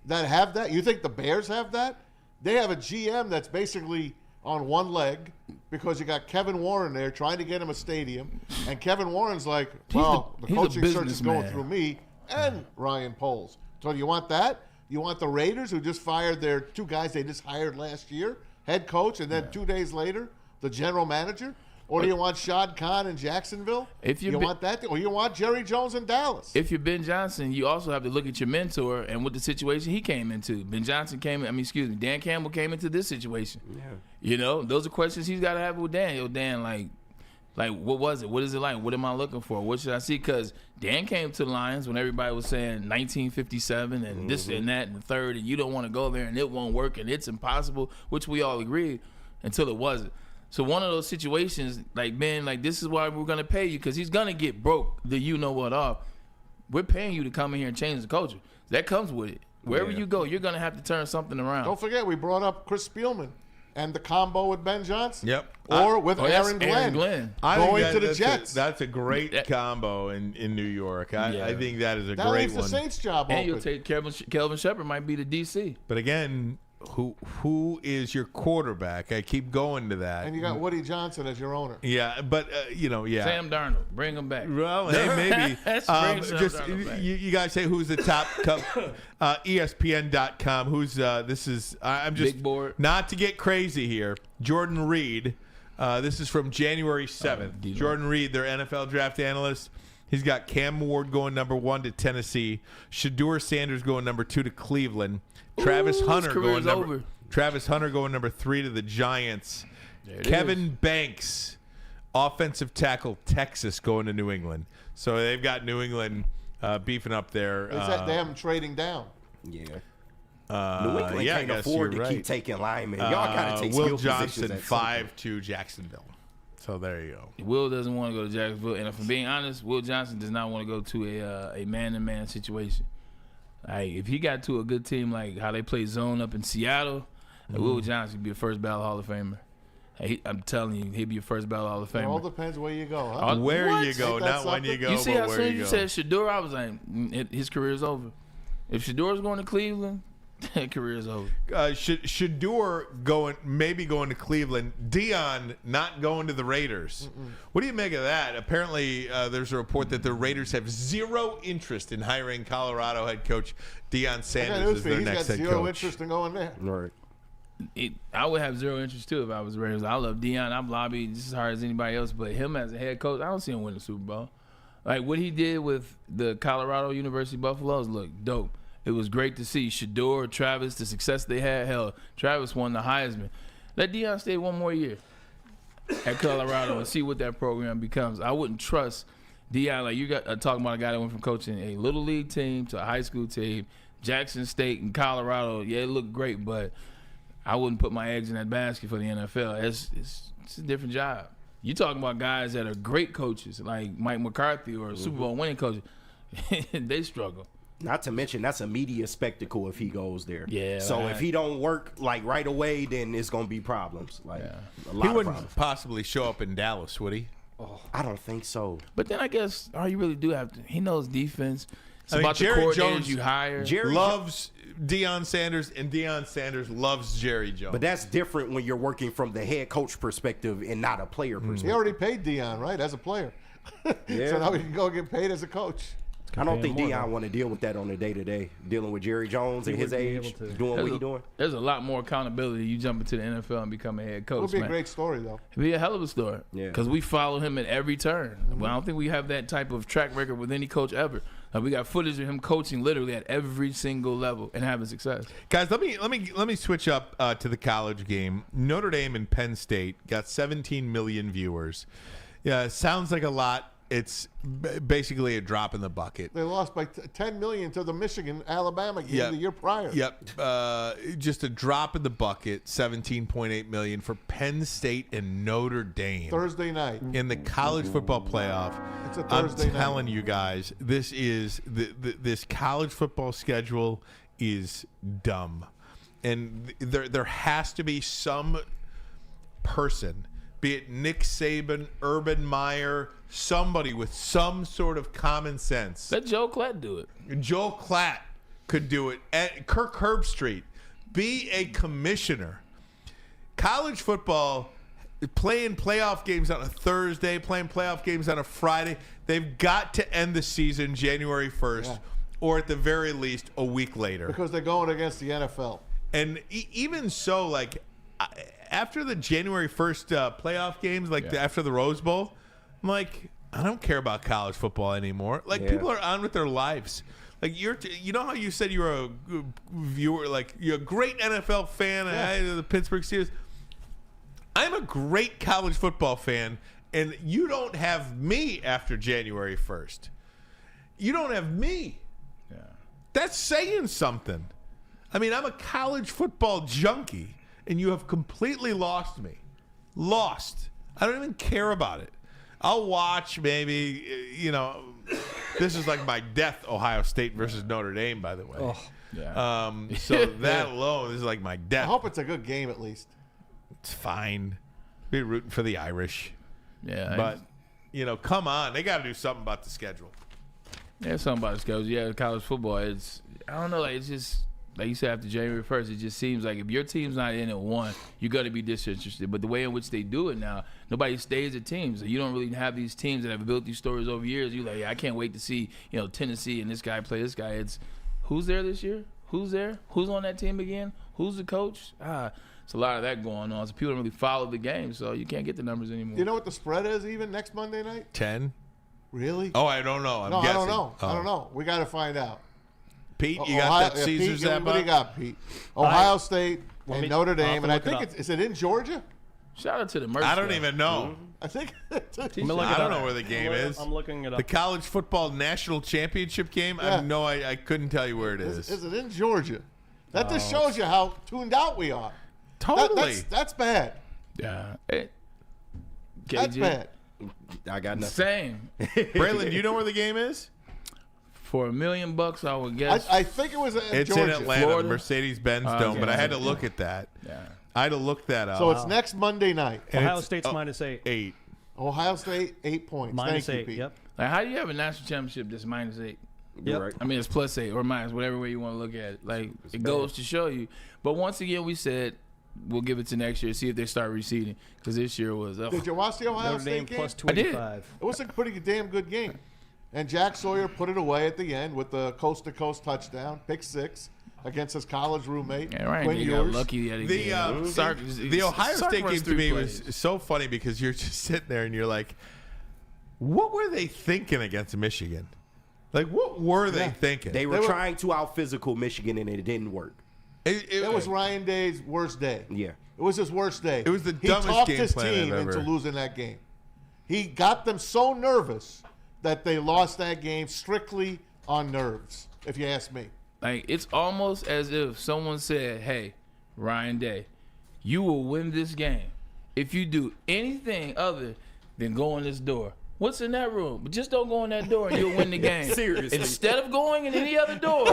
that have that? You think the Bears have that? They have a GM that's basically on one leg because you got Kevin Warren there trying to get him a stadium. And Kevin Warren's like, well, the coaching search is going through me and Ryan Poles. So do you want that? You want the Raiders, who just fired their two guys they just hired last year, head coach, and then 2 days later, the general manager? Or do you want Shad Khan in Jacksonville? Want that? Or you want Jerry Jones in Dallas? If you're Ben Johnson, you also have to look at your mentor and what the situation he came into. Dan Campbell came into this situation. Yeah. Those are questions he's got to have with Dan. Dan, like, what was it? What is it like? What am I looking for? What should I see? Because Dan came to the Lions when everybody was saying 1957 and this and that and the third, and you don't want to go there and it won't work and it's impossible, which we all agreed until it wasn't. So one of those situations, like, Ben, like, this is why we're going to pay you, because he's going to get broke the you-know-what off. We're paying you to come in here and change the culture. That comes with it. Wherever you go, you're going to have to turn something around. Don't forget, we brought up Chris Spielman and the combo with Ben Johnson. Yep. Or with Aaron Glenn. Going to the Jets. That's a great combo in New York. I think that is a great one. That leaves the Saints job open. And you'll take Kelvin Shepard might be the DC. But again, who is your quarterback? I keep going to that. And you got Woody Johnson as your owner. Yeah, but Sam Darnold, bring him back. Well, hey, maybe. You guys say who's the top ESPN.com. Who's this is? I'm just big board. Not to get crazy here. Jordan Reed. This is from January 7th. Jordan Reed, their NFL draft analyst. He's got Cam Ward going number 1 to Tennessee. Shedeur Sanders going number 2 to Cleveland. Travis Hunter going number 3 to the Giants. Kevin Banks, offensive tackle, Texas, going to New England. So they've got New England beefing up there. They said they have him trading down. Yeah. New England can't afford to keep taking linemen. Y'all got to take Will skill Johnson, positions. 5-2 Jacksonville. So there you go. Will doesn't want to go to Jacksonville, and if I'm being honest, Will Johnson does not want to go to a man-to-man situation. Like, if he got to a good team like how they play zone up in Seattle, Will Johnson would be a first ballot Hall of Famer. I'm telling you, he'd be a first ballot Hall of Famer. It all depends where you go. Huh? Where you go, not when you go, You see but how where soon you you go. said Shador, I was like, his career's over. If Shador's going to Cleveland, career's over. Shador maybe going to Cleveland. Dion not going to the Raiders. What do you make of that? Apparently, there's a report that the Raiders have zero interest in hiring Colorado head coach Deion Sanders as their next head coach. He's got zero interest in going there. Right. I would have zero interest too if I was Raiders. I love Dion. I've lobbied just as hard as anybody else, but him as a head coach, I don't see him winning the Super Bowl. Like what he did with the Colorado University Buffaloes, look dope. It was great to see Shador, Travis, the success they had. Hell, Travis won the Heisman. Let Dion stay one more year at Colorado and see what that program becomes. I wouldn't trust Dion. Like you got talking about a guy that went from coaching a little league team to a high school team, Jackson State and Colorado. Yeah, it looked great, but I wouldn't put my eggs in that basket for the NFL. It's a different job. You talking about guys that are great coaches like Mike McCarthy or Super Bowl winning coaches. They struggle. Not to mention that's a media spectacle if he goes there. Yeah. So if he don't work like right away, then it's gonna be problems. Like a lot He of wouldn't problems. possibly show up in Dallas, would he? Oh, I don't think so. But then I guess all you really do have to. He knows defense. It's I mean, about Jerry the coordinators Jones you hire. loves Deion Sanders, and Deion Sanders loves Jerry Jones. But that's different when you're working from the head coach perspective and not a player perspective. He already paid Dion, right, as a player. So now he can go get paid as a coach. I don't think Dion want to deal with that on the day-to-day, dealing with Jerry Jones at his age, doing what he's doing. There's a lot more accountability. You jump into the NFL and become a head coach. It would be man. a great story, though. It'd be a hell of a story. Yeah. Because we follow him at every turn. Well, I don't think we have that type of track record with any coach ever. We got footage of him coaching literally at every single level and having success. Guys, let me switch up to the college game. Notre Dame and Penn State got 17 million viewers. Yeah, sounds like a lot. It's basically a drop in the bucket. They lost by 10 million to the Michigan-Alabama game the year prior. Yep. Just a drop in the bucket, 17.8 million for Penn State and Notre Dame. Thursday night. In the college football playoff. It's a Thursday night. I'm telling you guys, this is this college football schedule is dumb. And there has to be some person, be it Nick Saban, Urban Meyer, somebody with some sort of common sense. Let Joe Klatt do it. Joe Klatt could do it. Kirk Herbstreit, be a commissioner. College football, playing playoff games on a Thursday, playing playoff games on a Friday. They've got to end the season January 1st, or at the very least a week later. Because they're going against the NFL. And even so, like, after the January 1st playoff games, like after the Rose Bowl, I'm like, I don't care about college football anymore. Like, people are on with their lives. Like, you know how you said you were a viewer, like, you're a great NFL fan of the Pittsburgh Steelers? I'm a great college football fan, and you don't have me after January 1st. You don't have me. Yeah. That's saying something. I mean, I'm a college football junkie, and you have completely lost me. Lost. I don't even care about it. I'll watch maybe, this is like my death, Ohio State versus Notre Dame, by the way. Oh, yeah. So that alone, this is like my death. I hope it's a good game at least. It's fine. Be rooting for the Irish. Yeah. But, come on. They got to do something about the schedule. Yeah, something about the schedule. Yeah, college football, I don't know, it's just, like you said, after January 1st, it just seems like if your team's not in at one, you're going to be disinterested. But the way in which they do it now, nobody stays at teams. You don't really have these teams that have built these stories over years. You're like, I can't wait to see, Tennessee and this guy play this guy. It's who's there this year? Who's there? Who's on that team again? Who's the coach? It's a lot of that going on. So people don't really follow the game, so you can't get the numbers anymore. You know what the spread is even next Monday night? 10. Really? Oh, I don't know. I'm guessing. I don't know. Oh. I don't know. We got to find out. Pete, you got that Caesars app? What do you got, Pete? Ohio State and Notre Dame, and I think is it in Georgia? Shout out to the merch. I don't even know. I think. I don't know where the game is. I'm looking it up. The college football national championship game? Yeah. I couldn't tell you where it is. Is it in Georgia? That just shows you how tuned out we are. Totally. That's bad. Yeah. That's bad. I got nothing. Same. Braylon, do you know where the game is? For $1 million, I would guess. I think it was in It's Georgia. in Atlanta, Florida? Mercedes-Benz Oh, Dome, okay. but I had to look at that. Yeah. I had to look that up. So it's next Monday night. And Ohio it's- State's -8. 8. Ohio State, 8 points. -8. Thank you, Pete. Yep. Like, how do you have a national championship that's -8? Yep. Right. I mean, it's +8 or minus, whatever way you want to look at it. Like, it goes to show you. But once again, we said we'll give it to next year, see if they start receding. Because this year was Did you watch the Ohio Notre Dame State game? +25. It was a pretty damn good game. And Jack Sawyer put it away at the end with the coast-to-coast touchdown, pick 6, against his college roommate, Yeah, right. Quinn They got Ewers. lucky yet The, again. the Ohio Sark State runs game to 3 me plays. was so funny because you're just sitting there and you're like, what were they thinking against Michigan? Like, what were they thinking? They were trying to out-physical Michigan, and it didn't work. It was Ryan Day's worst day. Yeah. It was his worst day. It was the he dumbest talked game his plan team I've into ever- losing that game. He got them so nervous that they lost that game strictly on nerves, if you ask me. Like, it's almost as if someone said, hey, Ryan Day, you will win this game if you do anything other than go in this door. What's in that room? But just don't go in that door and you'll win the game. Seriously. Instead of going in any other door,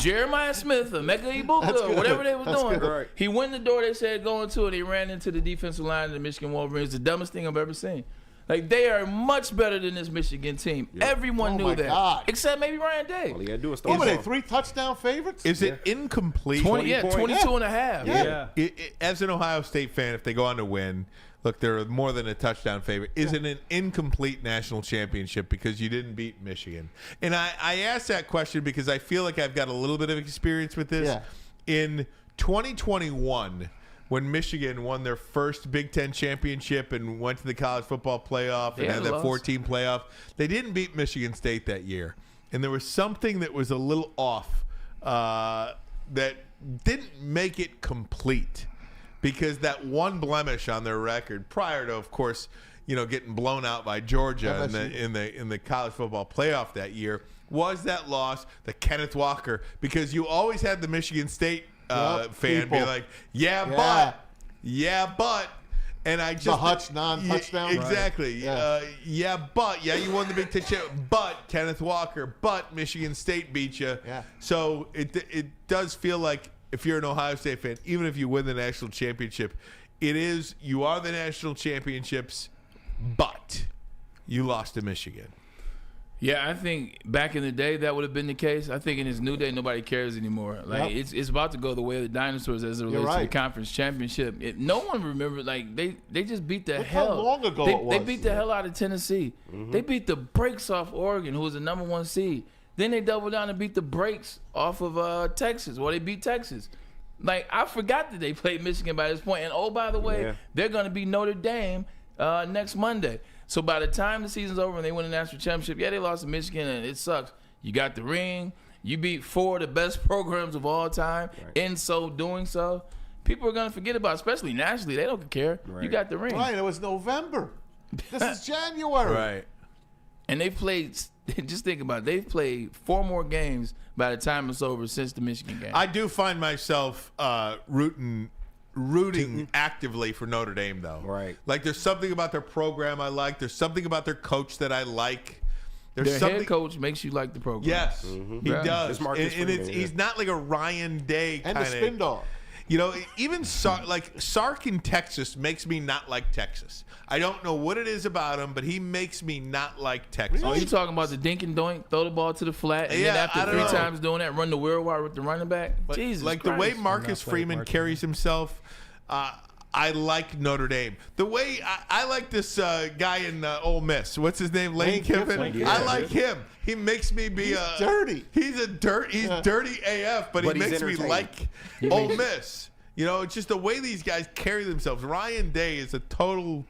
Jeremiah Smith or Mecca Ibuka or whatever they were doing, good. he went in the door they said go into and he ran into the defensive line of the Michigan Wolverines. The dumbest thing I've ever seen. Like, they are much better than this Michigan team. Everyone Oh, knew my that. God. Except maybe Ryan Day. All you got to do is What throw were they, some. 3 touchdown favorites? Is it incomplete? 22 and a half. Yeah. As an Ohio State fan, if they go on to win, look, they're more than a touchdown favorite. Is it an incomplete national championship because you didn't beat Michigan? And I asked that question because I feel like I've got a little bit of experience with this. Yeah. In 2021, when Michigan won their first Big Ten championship and went to the college football playoff and Yeah, had that lost. 14 playoff, they didn't beat Michigan State that year. And there was something that was a little off that didn't make it complete. Because that one blemish on their record, prior to, of course, getting blown out by Georgia in the college football playoff that year, was that loss to Kenneth Walker. Because you always had the Michigan State fan people. be like, yeah, but, and I just The Hutch non-touchdown? exactly. Right. You won the Big Ten championship, but Kenneth Walker, but Michigan State beat you. Yeah. So it does feel like, if you're an Ohio State fan, even if you win the national championship, you are the national championships, but you lost to Michigan. Yeah, I think back in the day that would have been the case. I think in this new day nobody cares anymore. Like it's about to go the way of the dinosaurs as it relates to the conference championship. No one remembers. Like they just beat the hell. How long ago they, it was? They beat the hell out of Tennessee. They beat the brakes off Oregon, who was the number 1 seed. Then they doubled down and beat the brakes off of Texas. Well, they beat Texas. Like, I forgot that they played Michigan by this point. And, oh, by the way, they're going to beat Notre Dame next Monday. So by the time the season's over and they win the national championship, they lost to Michigan, and it sucks. You got the ring. You beat 4 of the best programs of all time. Right. In so doing so, people are going to forget about it, especially nationally. They don't care. Right. You got the ring. Right, it was November. This is January. Right. And they've played, just think about it, they've played 4 more games by the time it's over since the Michigan game. I do find myself rooting actively for Notre Dame, though. Right. Like, there's something about their program I like. There's something about their coach that I like. Their head coach makes you like the program. Yes, he does. And he's not like a Ryan Day kind And of the spin dog. Even Sark in Texas makes me not like Texas. I don't know what it is about him, but he makes me not like Texas. Oh, you talking about the dink and doink, throw the ball to the flat, and then after 3 times doing that, run the wheel wire with the running back? Jesus Like Christ. the way Marcus Freeman carries himself, I like Notre Dame. The way I like this guy in Ole Miss. What's his name? Lane Kiffin. I like him. He makes me be dirty. He's dirty AF, but he makes me like Ole Miss. It's just the way these guys carry themselves. Ryan Day is a total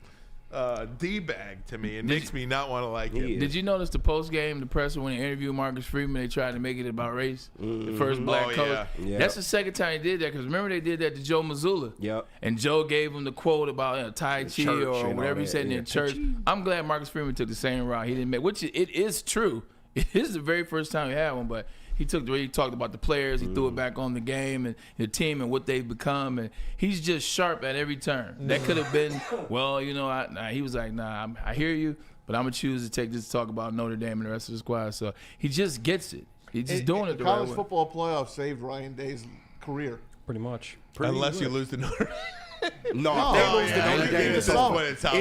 D-bag to me. It makes me not want to like him. Did you notice the post-game, the presser, when they interviewed Marcus Freeman, they tried to make it about race? The first black coach. Yeah. That's the second time they did that, because remember they did that to Joe Mazzulla. Yep. And Joe gave him the quote about Tai Chi or whatever he said in the church. I'm glad Marcus Freeman took the same route. He didn't make, which it is true. It is the very first time he had one, but he talked about the players. He threw it back on the game and the team and what they've become. And he's just sharp at every turn. That could have been, well, he was like, nah, I hear you, but I'm going to choose to take this to talk about Notre Dame and the rest of the squad. So he just gets it. He's just doing it the right way. College football playoff saved Ryan Day's career. Pretty much. Unless you lose to Notre No, if they lose to Notre Dame,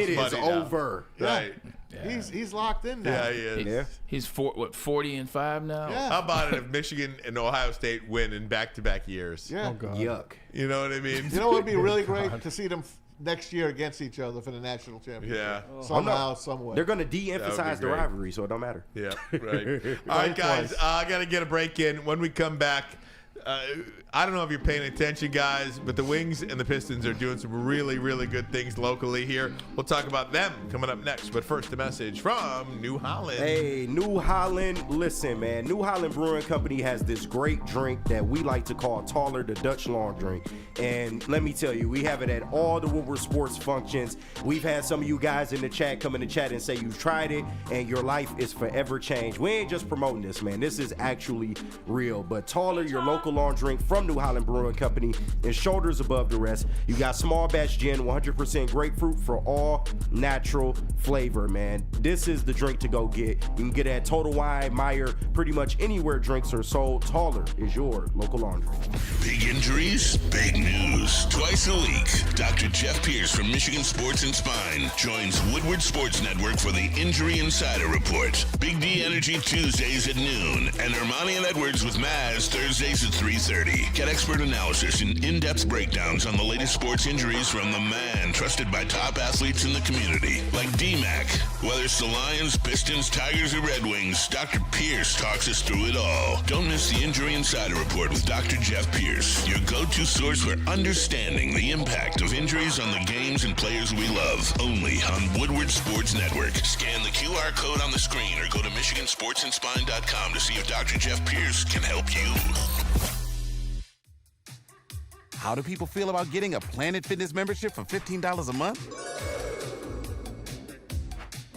it is over. Right. Yeah. He's locked in now. Yeah, he is. He's 40-5 now. Yeah. How about it if Michigan and Ohio State win in back-to-back years? Yeah. Oh, God. Yuck. You know what I mean? You know what would be really great to see them next year against each other for the national championship. Yeah. Somehow, some way. They're going to de-emphasize the rivalry, so it don't matter. Yeah, right. All right, guys, I got to get a break in. When we come back, I don't know if you're paying attention, guys, but the Wings and the Pistons are doing some really, really good things locally here. We'll talk about them coming up next. But first, a message from New Holland. Hey, New Holland, listen, man. New Holland Brewing Company has this great drink that we like to call Taller, the Dutch long drink. And let me tell you, we have it at all the Woodward sports functions. We've had some of you guys in the chat come in the chat and say you've tried it and your life is forever changed. We ain't just promoting this, man. This is actually real. But Taller, your local long drink from New Holland Brewing Company, is shoulders above the rest. You got small batch gin, 100% grapefruit for all natural flavor, man. This is the drink to go get. You can get it at Total Wine, Meyer, pretty much anywhere drinks are sold. Taller is your local laundry. Big injuries, big news. Twice a week, Dr. Jeff Pierce from Michigan Sports and Spine joins Woodward Sports Network for the Injury Insider Report. Big D Energy Tuesdays at noon, and Ermanni and Edwards with Maz Thursdays at 3:30. Get expert analysis and in-depth breakdowns on the latest sports injuries from the man trusted by top athletes in the community, like D-Mac. Whether it's the Lions, Pistons, Tigers, or Red Wings, Dr. Pierce talks us through it all. Don't miss the Injury Insider Report with Dr. Jeff Pierce, your go-to source for understanding the impact of injuries on the games and players we love. Only on Woodward Sports Network. Scan the QR code on the screen or go to MichiganSportsandSpine.com to see if Dr. Jeff Pierce can help you. How do people feel about getting a Planet Fitness membership for $15 a month?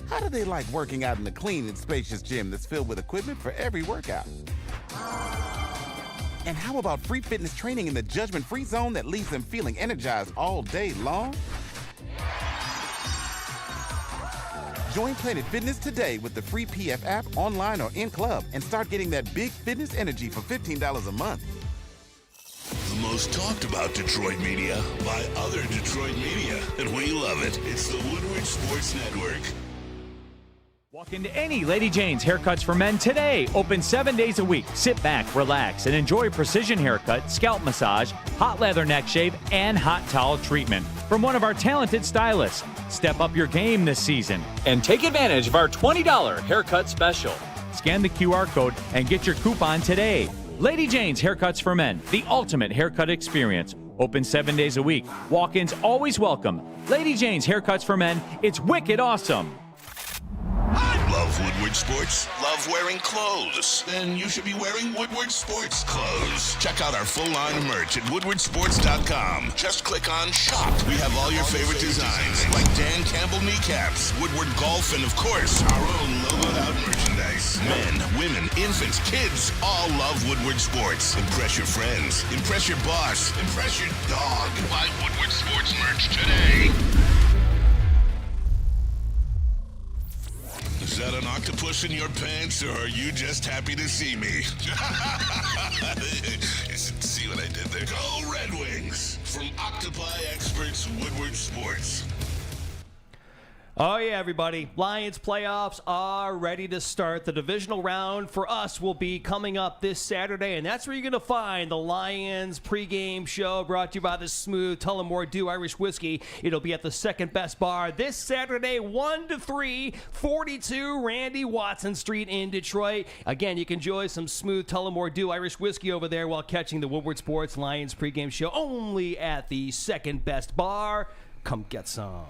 How do they like working out in a clean and spacious gym that's filled with equipment for every workout? And how about free fitness training in the judgment-free zone that leaves them feeling energized all day long? Join Planet Fitness today with the free PF app, online or in club, and start getting that big fitness energy for $15 a month. The most talked about Detroit media by other Detroit media, and we love it. It's the Woodward Sports Network. Walk into any Lady Jane's Haircuts for Men today. Open 7 days a week. Sit back, relax, and enjoy precision haircut, scalp massage, hot leather neck shave, and hot towel treatment from one of our talented stylists. Step up your game this season and take advantage of our $20 haircut special. Scan the QR code and get your coupon today. Lady Jane's Haircuts for Men, the ultimate haircut experience. Open 7 days a week. Walk-ins always welcome. Lady Jane's Haircuts for Men, it's wicked awesome. Love Woodward Sports? Love wearing clothes? Then you should be wearing Woodward Sports clothes. Check out our full line of merch at woodwardsports.com. Just click on Shop. We have all your favorite designs, like Dan Campbell kneecaps, Woodward Golf, and of course, our own logoed out merchandise. Men, women, infants, kids all love Woodward Sports. Impress your friends. Impress your boss. Impress your dog. Buy Woodward Sports merch today. Is that an octopus in your pants, or are you just happy to see me? See what I did there? Go Red Wings! From Octopi Experts, Woodward Sports. Oh, yeah, everybody. Lions playoffs are ready to start. The divisional round for us will be coming up this Saturday, and that's where you're going to find the Lions pregame show brought to you by the smooth Tullamore Dew Irish Whiskey. It'll be at the second best bar this Saturday, 1 to 3, 42 Randy Watson Street in Detroit. Again, you can enjoy some smooth Tullamore Dew Irish Whiskey over there while catching the Woodward Sports Lions pregame show only at the second best bar. Come get some.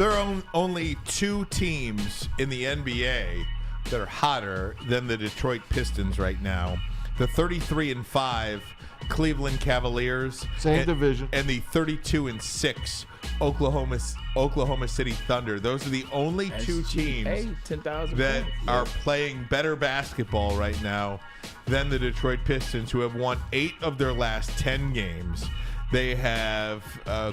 There are only two teams in the NBA that are hotter than the Detroit Pistons right now. The 33-5 Cleveland Cavaliers, Same division, and the 32-6 Oklahoma City Thunder. Those are the only two teams that are playing better basketball right now than the Detroit Pistons, who have won 8 of their last 10 games. They have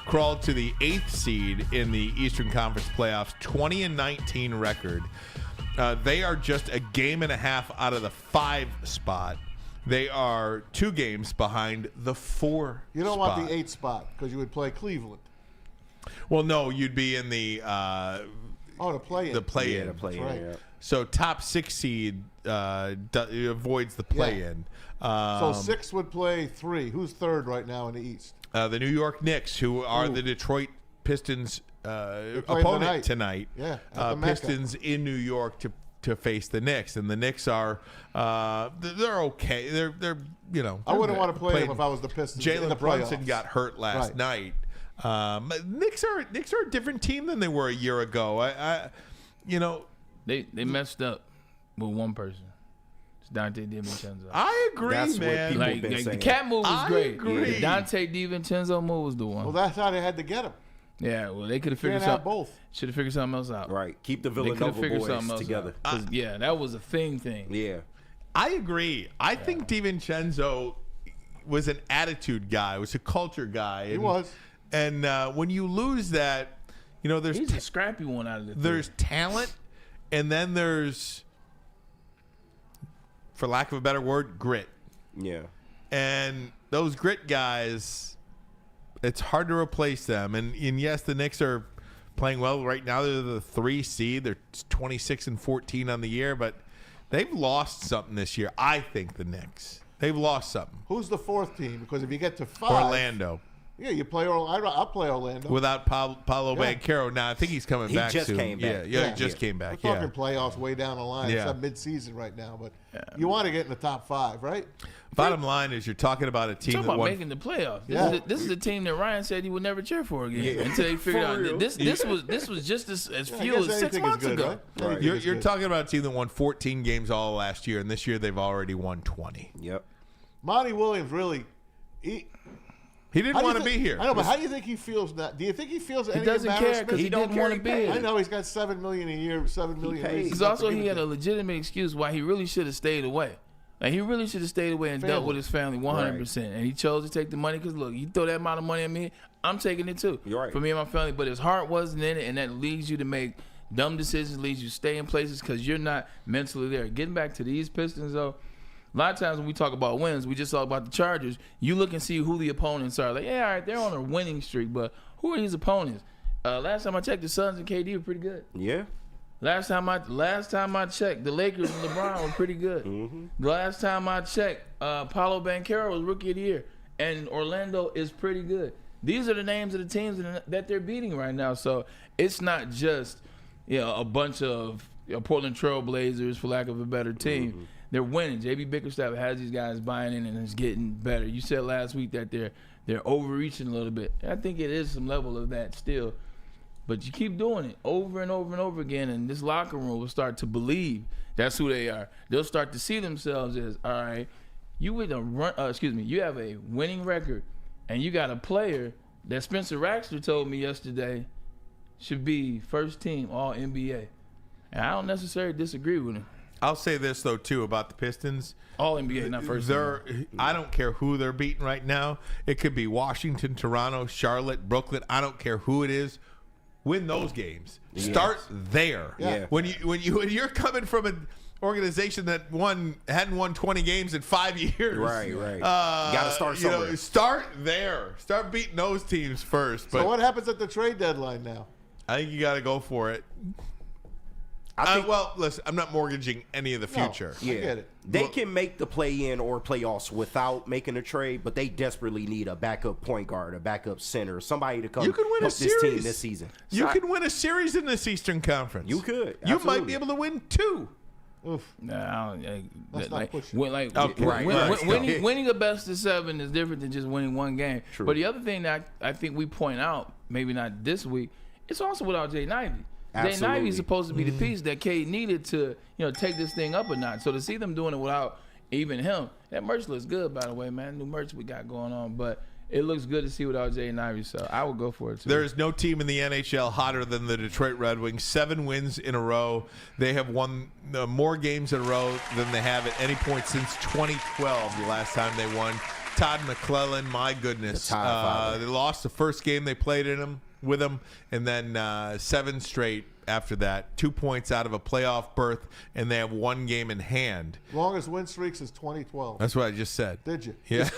crawled to the 8th seed in the Eastern Conference playoffs, 20-19 record. They are just a game and a half out of the 5 spot. They are 2 games behind the 4 You don't spot. want the 8 spot because you would play Cleveland. Well, no, you'd be in the the play-in. The play-in. Yeah, the play-in. Right. Yeah. So top 6 seed avoids the play-in. So 6 would play 3. Who's third right now in the East? The New York Knicks, who are the Detroit Pistons opponent tonight. Yeah, at the Mecca. Pistons in New York to face the Knicks, and the Knicks are they're okay. They're I wouldn't want to play them if I was the Pistons. in the Jalen Brunson playoffs. got hurt last night. Knicks are a different team than they were a year ago. They messed up with one person. It's Dante DiVincenzo. I agree, That's man. what people been saying. The cat move was great. agree. The Dante DiVincenzo move was the one. Well, that's how they had to get him. Yeah, well, they could have figured Can't have something. both. Should have figured something else out. Right. Keep the They could have Villanova figured boys something else together. out. 'Cause, yeah, that was a thing. Yeah. I agree. I think DiVincenzo was an attitude guy. Was a culture guy. He was. And when you lose that, there's He's a scrappy one out of the there's talent, and then there's, for lack of a better word, grit. Yeah. And those grit guys, it's hard to replace them. And yes, the Knicks are playing well right now. They're the 3 seed. They're 26-14 on the year, but they've lost something this year. I think the Knicks. They've lost something. Who's the 4th team? Because if you get to 5, Orlando. Yeah, you play Orlando. I'll play Orlando. Without Paolo Banchero. Now, I think he's coming back just soon. came back. Yeah, he just came back. We're talking playoffs way down the line. Yeah. It's mid-season right now, but you want to get in the top 5, right? Bottom line is you're talking about a team Talking that about won. making the playoffs. Yeah. This is the team that Ryan said he would never cheer for again until he figured out this was just as few as 6 months ago. Right? You're talking about a team that won 14 games all last year, and this year they've already won 20. Yep. Monty Williams really. He didn't want to be here. I know, but how do you think he feels now? Do you think he feels any doesn't care embarrassment? because he didn't want to be here. I know he's got $7 million a year, $7 million. Because also he had a legitimate excuse why he really should have stayed away. Like he really should have stayed away and dealt with his family 100%. And he chose to take the money because look, you throw that amount of money at me, I'm taking it too. You're right. For me and my family. But his heart wasn't in it, and that leads you to make dumb decisions, leads you to stay in places because you're not mentally there. Getting back to these Pistons though. A lot of times when we talk about wins, we just talk about the Chargers. You look and see who the opponents are. Like, yeah, all right, they're on a winning streak, but who are these opponents? Last time I checked, the Suns and KD were pretty good. Yeah. Last time I checked, the Lakers and LeBron were pretty good. The last time I checked, Paolo Banchero was Rookie of the Year, and Orlando is pretty good. These are the names of the teams that they're beating right now. So it's not just a bunch of Portland Trail Blazers, for lack of a better team. They're winning. J.B. Bickerstaff has these guys buying in, and it's getting better. You said last week that they're overreaching a little bit. I think it is some level of that still. But you keep doing it over and over and over again, and this locker room will start to believe that's who they are. They'll start to see themselves as, all right, you have a winning record, and you got a player that Spencer Raxler told me yesterday should be first team All-NBA. And I don't necessarily disagree with him. I'll say this though too about the Pistons. All NBA, not first team. I don't care who they're beating right now. It could be Washington, Toronto, Charlotte, Brooklyn. I don't care who it is. Win those games. Start there. Yeah. When you're coming from an organization that hadn't won 20 games in 5 years. Right. Got to start somewhere. Start there. Start beating those teams first. But So what happens at the trade deadline now? I think you got to go for it. Well, listen, I'm not mortgaging any of the future. I get it. They can make the play-in or playoffs without making a trade, but they desperately need a backup point guard, a backup center, somebody to come You can win help a this series team this season. You can win a series in this Eastern Conference. You could. You might Absolutely. be able to win 2. Oof. No, Let's not push it. Winning a best of 7 is different than just winning one game. True. But the other thing that I think we point out, maybe not this week, it's also without Jay Ivey. Absolutely. Jay Ivey is supposed to be the piece that Cade needed to, take this thing up a notch. So to see them doing it without even him, that merch looks good, by the way, man. New merch we got going on, but it looks good to see without Jay Ivey. So I would go for it too. There is no team in the NHL hotter than the Detroit Red Wings. 7 wins in a row. They have won more games in a row than they have at any point since 2012, the last time they won. Todd McClellan, my goodness. They lost the first game they played with him, and then 7 straight after that. 2 points out of a playoff berth, and they have 1 game in hand. Longest win streaks is 2012. That's what I just said. Did you? Yeah.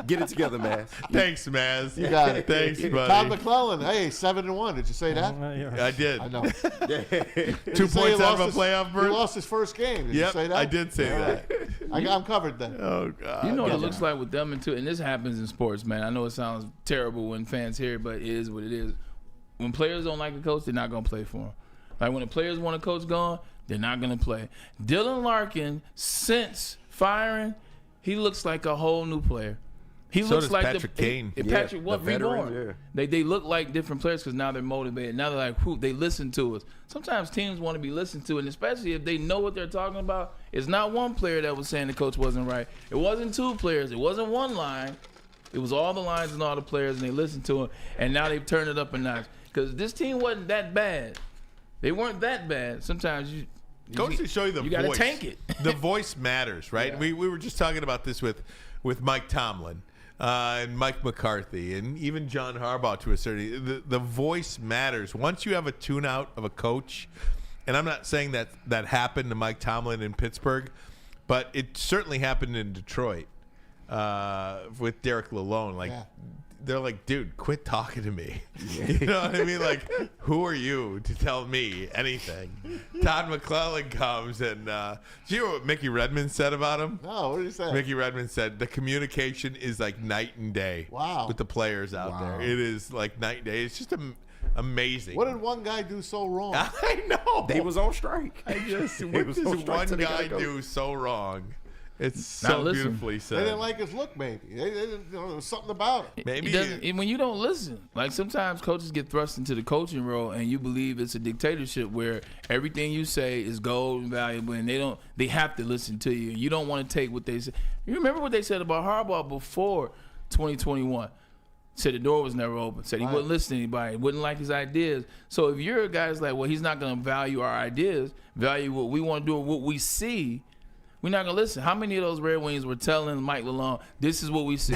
Get it together, Maz. Thanks, Maz. You got it. Thanks, buddy. Todd McClellan, hey, 7-1. Did you say that? I did. I know. 2 points out of a playoff berth? He lost his first game. Did you say that? I did say that. I'm covered then. Oh, God. You know what it looks like with them and this happens in sports, man. I know it sounds terrible when fans hear it, but it is what it is. When players don't like a coach, they're not going to play for him. Like when the players want a coach gone, they're not going to play. Dylan Larkin, since firing, he looks like a whole new player. He So looks does like Patrick Kane. Patrick, what, the veteran, reborn? They look like different players because now they're motivated. Now they're like, whew, they listen to us. Sometimes teams want to be listened to, and especially if they know what they're talking about. It's not one player that was saying the coach wasn't right. It wasn't 2 players. It wasn't 1 line. It was all the lines and all the players, and they listened to him. And now they've turned it up a notch. Because this team wasn't that bad. They weren't that bad. Sometimes you Goes to show you the you voice. got to tank it. The voice matters, right? Yeah. We were just talking about this with Mike Tomlin and Mike McCarthy and even John Harbaugh to a certain. The voice matters. Once you have a tune out of a coach, and I'm not saying that happened to Mike Tomlin in Pittsburgh, but it certainly happened in Detroit with Derek Lalonde. Like. Yeah. They're like, dude, quit talking to me. You know what I mean? Like, who are you to tell me anything? Todd McClellan comes and do you hear what Mickey Redmond said about him? No, what did he say? Mickey Redmond said the communication is like night and day. Wow. With the players out there. It is like night and day. It's just amazing. What did one guy do so wrong? I know. They was on strike. What does one guy do so wrong? It's so beautifully said. They didn't like his look, maybe. They didn't, there was something about it. Maybe when you don't listen, like sometimes coaches get thrust into the coaching role, and you believe it's a dictatorship where everything you say is gold and valuable, and they have to listen to you. You don't want to take what they say. You remember what they said about Harbaugh before 2021? Said the door was never open. Said he wouldn't listen to anybody. Wouldn't like his ideas. So if you're a guy that's like, well, he's not going to value our ideas, value what we want to do, or what we see. We're not going to listen. How many of those Red Wings were telling Mike Lalonde, this is what we see?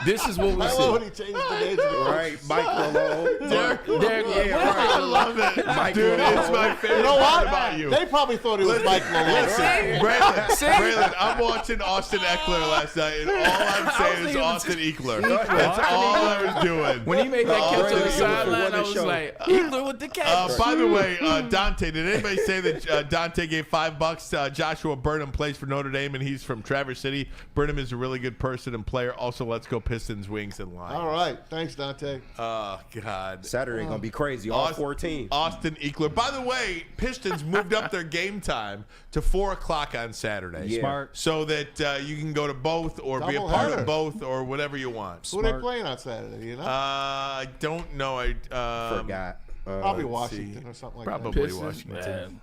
This is what we I see. love when he changed the name. Right, Mike Lalonde. Derek, I love it. Mike Dude, Lalonde. it's my favorite You know part what? about you. They probably thought it was Mike Lalonde. Listen, Braylon, I'm watching Austin Eckler last night, and all I'm saying is Austin Eckler. That's all I was doing. when he made that catch on the Braylon, sideline, I was show. like, Eagler with the catch. By the way, Dante, did anybody say that Dante gave $5? Joshua Burnham plays for Notre Dame, and he's from Traverse City. Burnham is a really good person and player. Also, let's go Pistons, Wings, and Lions. All right. Thanks, Dante. Oh, God. Saturday gonna be crazy. All 14. Austin Eckler. By the way, Pistons moved up their game time to 4 o'clock on Saturday. Yeah. Smart. So that you can go to both or be a part Doubleheader. of both or whatever you want. Who are they playing on Saturday? You know? I don't know. I Forgot. Probably let's Washington see. or something like Probably Pistons, Washington. man.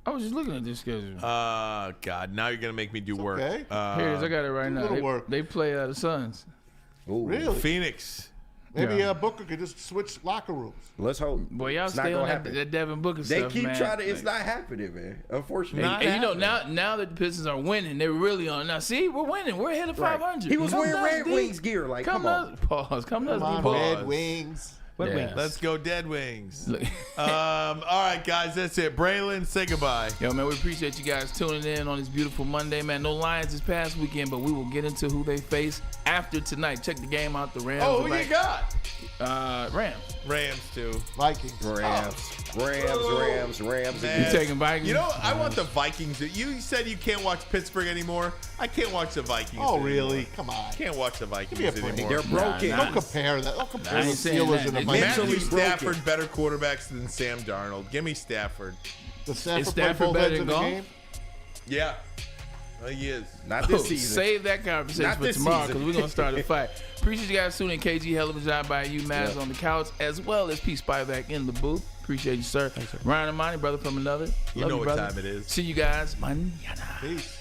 I was just looking at this schedule. God, now you're gonna make me do work. okay. Here it is. I got it right now. little work. They play the Suns. Ooh. that. Really? Phoenix. Maybe Yeah. Booker could just switch locker rooms. Let's hope. Boy, y'all It's not stay gonna on happen. that Devin Booker They stuff, keep man. trying to. It's not happening, man. Unfortunately. And you know, now that the Pistons are winning, they're really on. Now, see, we're winning. We're ahead of Right. 500. He was Come wearing to us, Red D. Wings gear. Like, come on. Pause. Come to us, Come D. on, Pause. Red Wings. Red Yeah. Wings. Let's go Dead Wings. Look. All right, guys, that's it. Braylon, say goodbye. Yo, man, we appreciate you guys tuning in on this beautiful Monday, man. No Lions this past weekend, but we will get into who they face after tonight. Check the game out. The Rams. Oh, are who back. you got? Rams. Rams, too. Vikings. Rams. Man. You taking Vikings? You know, I want the Vikings. You said you can't watch Pittsburgh anymore. I can't watch the Vikings Oh, anymore. really? Come on. Can't watch the Vikings Give me a break. anymore. They're broken. Nah, Don't compare that. Don't compare I the ain't saying Steelers that. and the They Vikings. Matthew mentally broken. Stafford, better quarterbacks than Sam Darnold. Give me Stafford. The Stafford Stafford play both better ends than of the golf? game? Yeah. He is. Not this season. Save that conversation Not for this tomorrow season. because we're going to start a fight. Appreciate you guys tuning in. KG, hell of a job by you. Maz on the couch, as well as P. Spivak in the booth. Appreciate you, sir. Ryan Ermanni, brother from another. You Love know what brother. time it is. See you guys mañana. Peace.